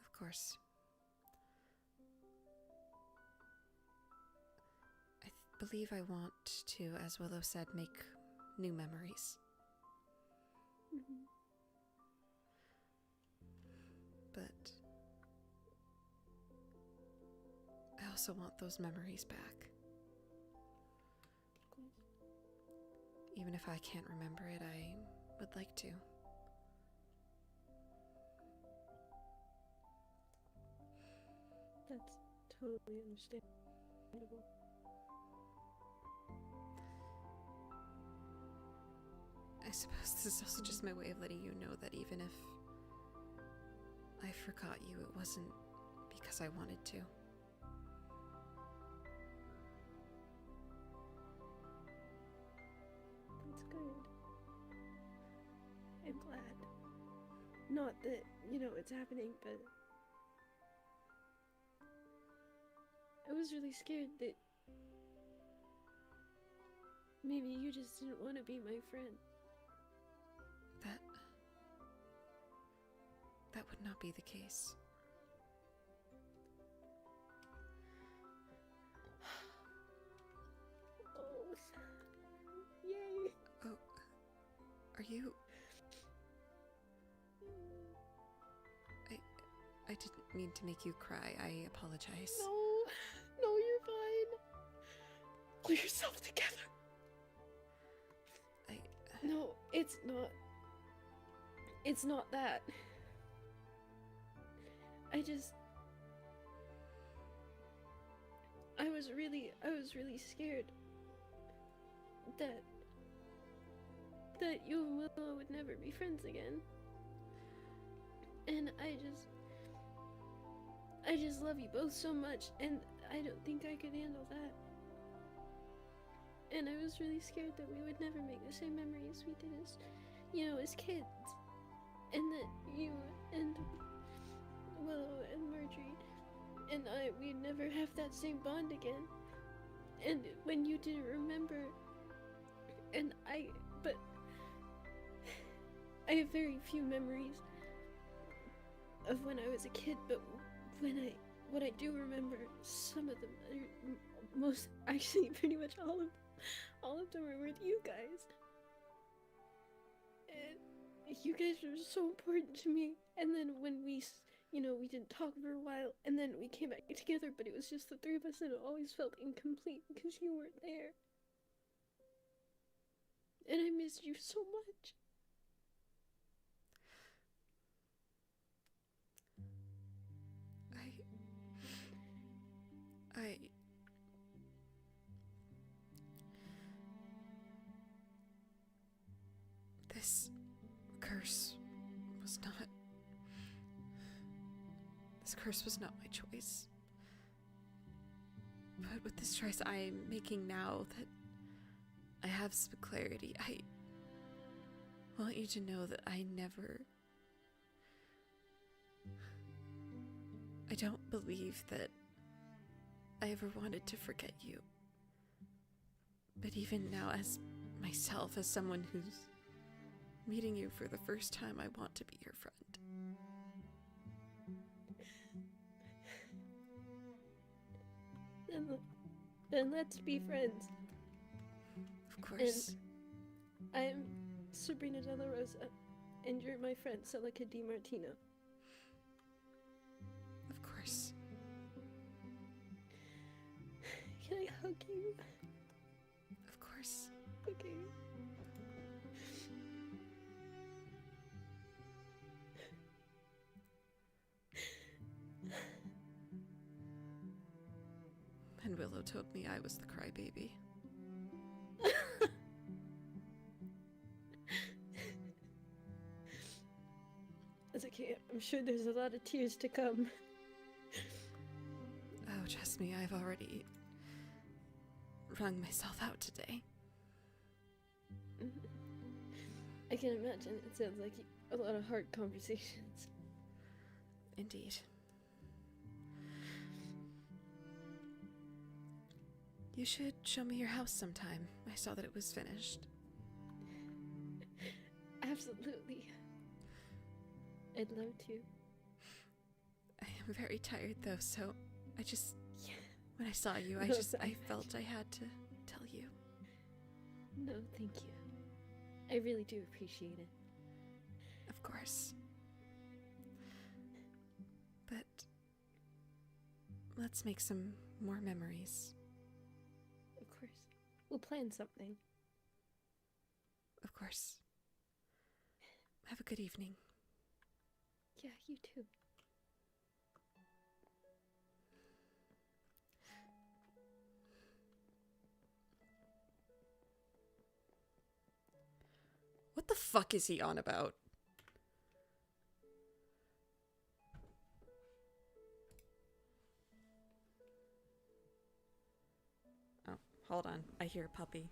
Of course. I believe I want to, as Willow said, make new memories. Mm-hmm. But I also want those memories back. Even if I can't remember it, I would like to. That's totally understandable. I suppose this is also just my way of letting you know that even if I forgot you, it wasn't because I wanted to. That's good. I'm glad. Not that, it's happening, but I was really scared that maybe you just didn't want to be my friend. That would not be the case. Oh, yay! Oh, are you... I didn't mean to make you cry. I apologize. No, you're fine. Pull yourself together. No, it's not. It's not that. I was really scared that you and Willow would never be friends again. And I just love you both so much, and I don't think I could handle that. And I was really scared that we would never make the same memories we did as kids. And that you and Willow and Marjorie and we'd never have that same bond again. And when you didn't remember, but I have very few memories of when I was a kid, but what I do remember, some of them, pretty much all of them are with you guys. And you guys were so important to me. And then when we didn't talk for a while, and then we came back together, but it was just the three of us, and it always felt incomplete because you weren't there. And I missed you so much. This curse was not my choice. But with this choice I am making now that I have some clarity, I want you to know that I don't believe that I ever wanted to forget you. But even now, as myself, as someone who's meeting you for the first time, I want to be your friend. Then let's be friends. Of course. And I'm Sabrina De La Rosa, and you're my friend, Celica DiMartino. Of course. Can I hug you? Of course. Okay. And Willow told me I was the crybaby. It's okay. I'm sure there's a lot of tears to come. Oh, trust me, I've already wrung myself out today. I can imagine. It sounds like a lot of hard conversations. Indeed. You should show me your house sometime. I saw that it was finished. Absolutely. I'd love to. I am very tired though, so when I saw you, I felt I had to tell you. No, thank you. I really do appreciate it. Of course. But let's make some more memories. Of course. We'll plan something. Of course. Have a good evening. Yeah, you too. What the fuck is he on about? Oh, hold on. I hear a puppy.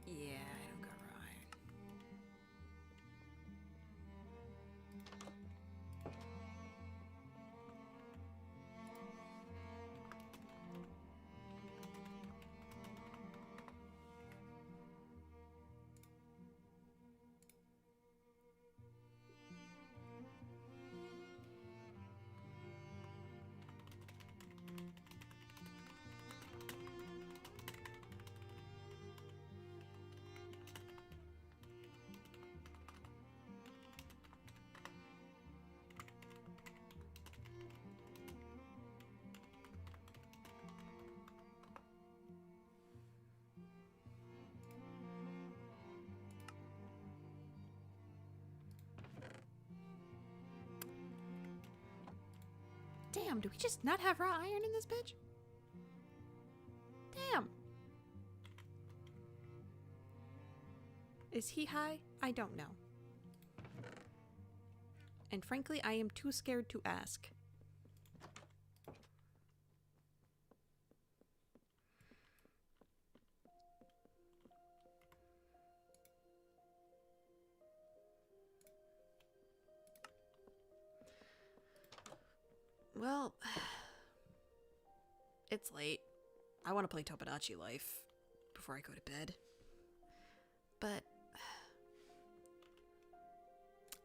Yeah, I don't got raw iron. Damn, do we just not have raw iron in this bitch? Damn. Is he high? I don't know. And frankly, I am too scared to ask. Well, it's late. I want to play Tomodachi Life before I go to bed. But...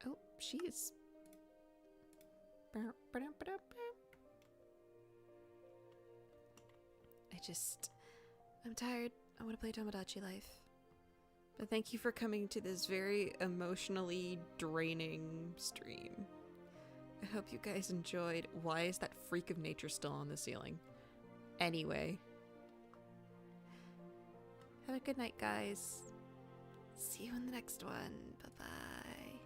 oh, she's... I'm tired. I want to play Tomodachi Life. But thank you for coming to this very emotionally draining stream. I hope you guys enjoyed. Why is that freak of nature still on the ceiling? Anyway. Have a good night, guys. See you in the next one. Bye-bye.